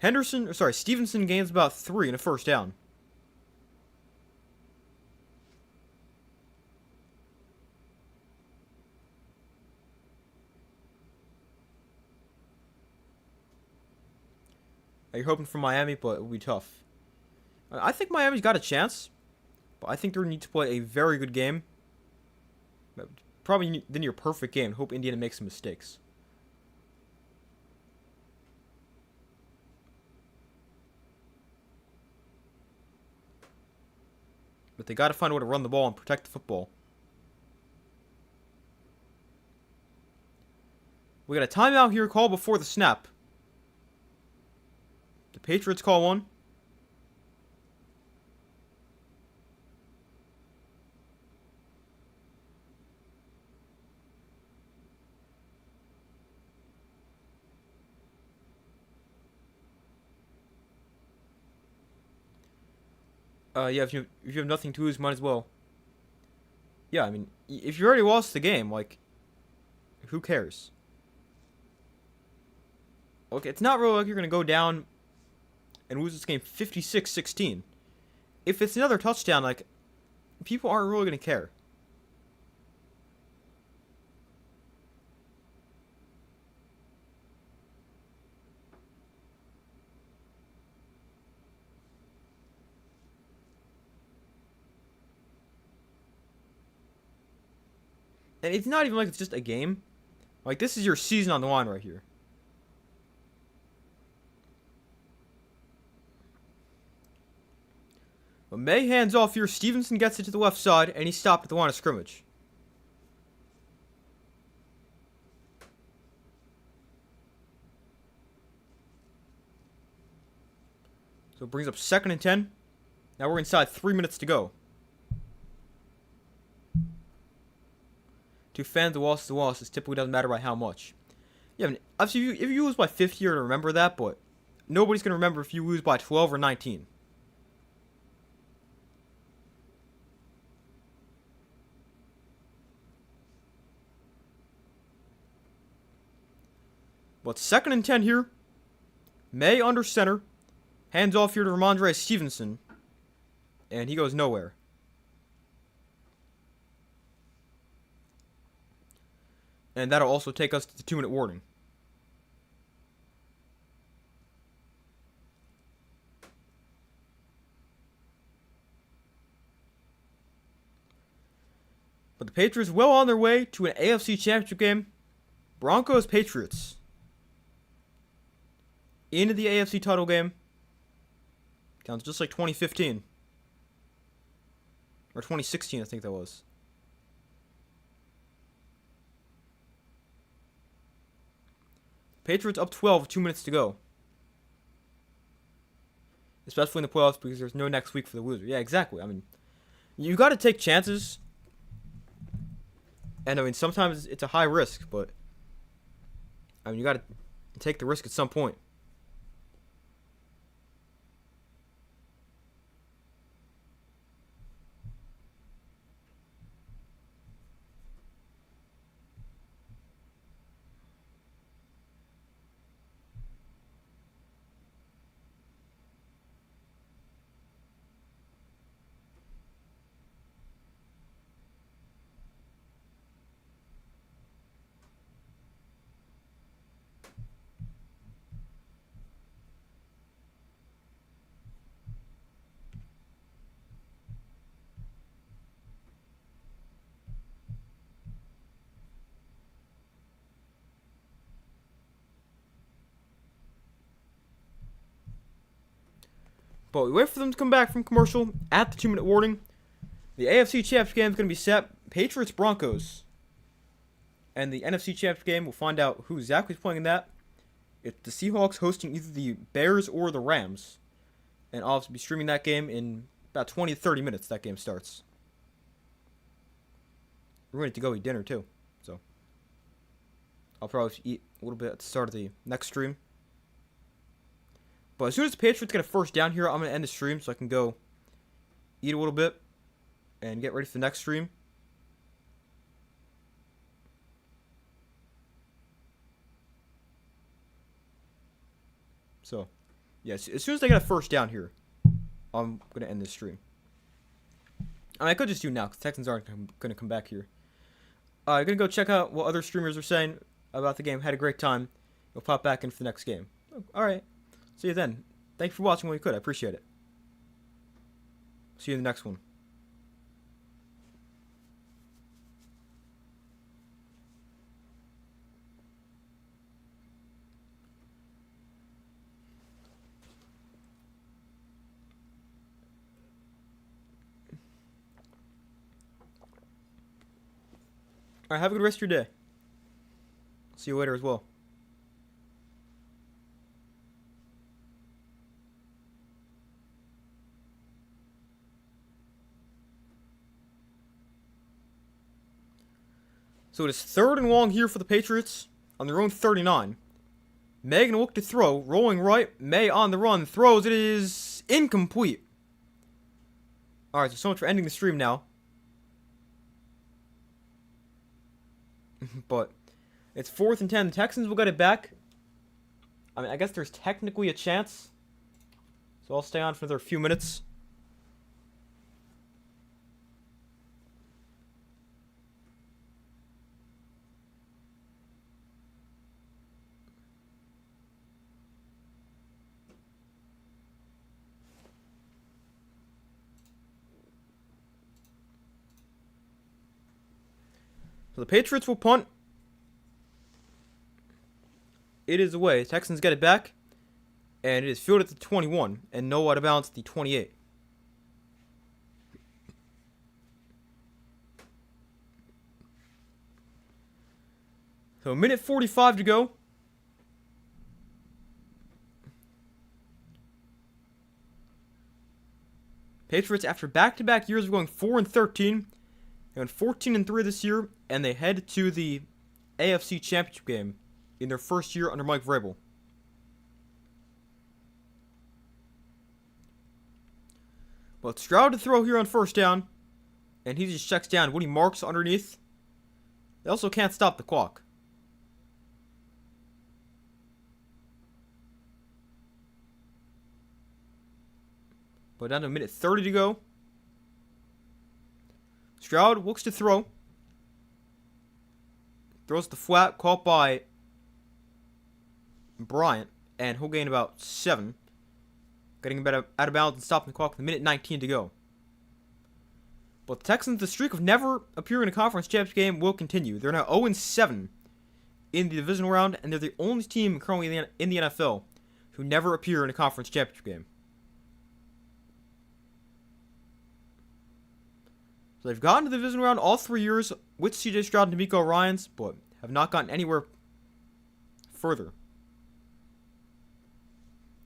Stevenson gains about 3 in a 1st down. You're hoping for Miami, but it will be tough. I think Miami's got a chance, but I think they need to play a very good game. Probably then your perfect game. Hope Indiana makes some mistakes. But they got to find a way to run the ball and protect the football. We got a timeout here called before the snap. The Patriots call one. Yeah, if you have nothing to lose, might as well. Yeah, I mean, if you already lost the game, like, who cares? Okay, it's not really like you're going to go down and lose this game 56-16. If it's another touchdown, like, people aren't really going to care. And it's not even like it's just a game. Like, this is your season on the line right here. But May hands off here. Stevenson gets it to the left side, and he stopped at the line of scrimmage. So it brings up 2nd and 10. Now we're inside 3 minutes to go. To fans, the loss is a loss. It typically doesn't matter by how much. Yeah, I mean, obviously, if you lose by 50, you're going to remember that, but nobody's going to remember if you lose by 12 or 19. But 2nd and 10 here. May under center. Hands off here to Ramondre Stevenson. And he goes nowhere. And that'll also take us to the 2-minute warning. But the Patriots well on their way to an AFC Championship game. Broncos-Patriots. Into the AFC title game. Sounds just like 2015. Or 2016, I think that was. Patriots up 12 with 2 minutes to go. Especially in the playoffs because there's no next week for the loser. Yeah, exactly. I mean, you got to take chances. And I mean, sometimes it's a high risk, but I mean, you got to take the risk at some point. But we wait for them to come back from commercial at the 2-minute warning. The AFC Championship game is going to be set Patriots Broncos. And the NFC Championship game, we'll find out who exactly is playing in that. It's the Seahawks hosting either the Bears or the Rams. And I'll be streaming that game in about 20 to 30 minutes. That game starts. We're going to go eat dinner too. So I'll probably eat a little bit at the start of the next stream. But as soon as the Patriots get a first down here, I'm going to end the stream so I can go eat a little bit and get ready for the next stream. So, yes, as soon as they get a first down here, I'm going to end this stream. I mean, I could just do it now because Texans aren't going to come back here. I'm going to go check out what other streamers are saying about the game. Had a great time. We'll pop back in for the next game. All right. See you then. Thank you for watching when you could. I appreciate it. See you in the next one. All right, have a good rest of your day. See you later as well. So it is 3rd and long here for the Patriots on their own 39. May gonna look to throw, rolling right. May on the run, throws. It is incomplete. All right, so much for ending the stream now. But it's 4th and 10. The Texans will get it back. I mean, I guess there's technically a chance. So I'll stay on for another few minutes. So the Patriots will punt. It is away. Texans get it back. And it is fielded at the 21. And no out of bounds at the 28. So 1:45 to go. Patriots, after back-to-back years of going 4-13, they went 14-3 this year, and they head to the AFC Championship game in their first year under Mike Vrabel. But Stroud to throw here on first down, and he just checks down Woody Marks underneath. They also can't stop the clock. But down to 1:30 to go. Stroud looks to throw. Throws the flat, caught by Bryant, and he'll gain about 7. Getting him out of bounds and stopping the clock with 1:19 to go. But the Texans, the streak of never appearing in a conference championship game will continue. They're now 0-7 in the divisional round, and they're the only team currently in the NFL who never appear in a conference championship game. So they've gotten to the divisional round all 3 years with C.J. Stroud and D'Amico Ryans, but have not gotten anywhere further.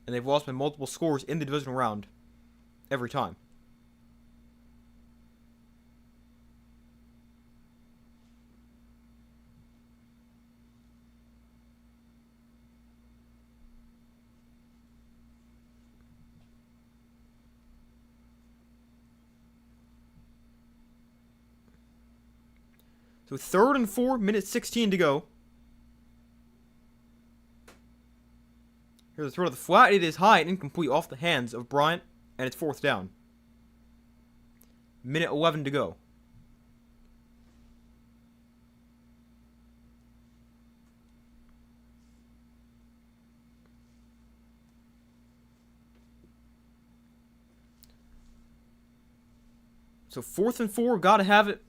And they've lost by multiple scores in the divisional round every time. So 3rd and 4, 1:16 to go. Here's the throw to the flat. It is high and incomplete off the hands of Bryant, and it's 4th down. 1:11 to go. So 4th and 4, gotta have it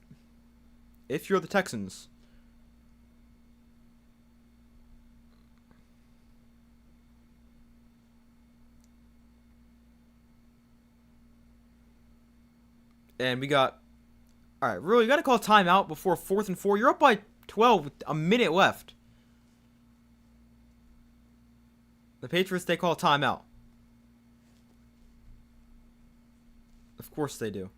if you're the Texans. And we got... Alright, really, you got to call timeout before 4th and 4. You're up by 12 with a minute left. The Patriots, they call timeout. Of course they do.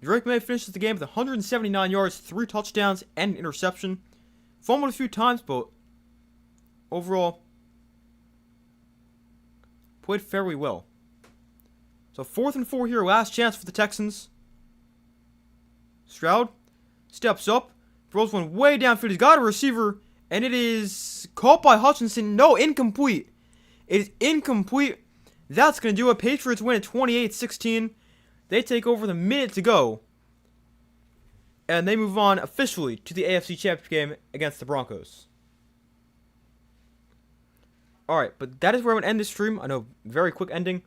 Drake May finishes the game with 179 yards, 3 touchdowns, and an interception. Fumbled a few times, but overall, played fairly well. So 4th and 4 here, last chance for the Texans. Stroud steps up, throws one way downfield. He's got a receiver, and it is caught by Hutchinson. No, incomplete. It is incomplete. That's going to do it. Patriots win at 28-16. They take over the minute to go. And they move on officially to the AFC Championship game against the Broncos. Alright, but that is where I'm going to end this stream. I know, very quick ending.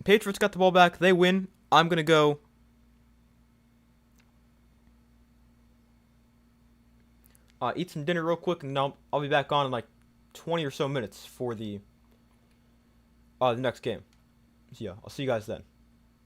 Patriots got the ball back. They win. I'm going to go eat some dinner real quick, and I'll be back on in like 20 or so minutes for the next game. So yeah, I'll see you guys then.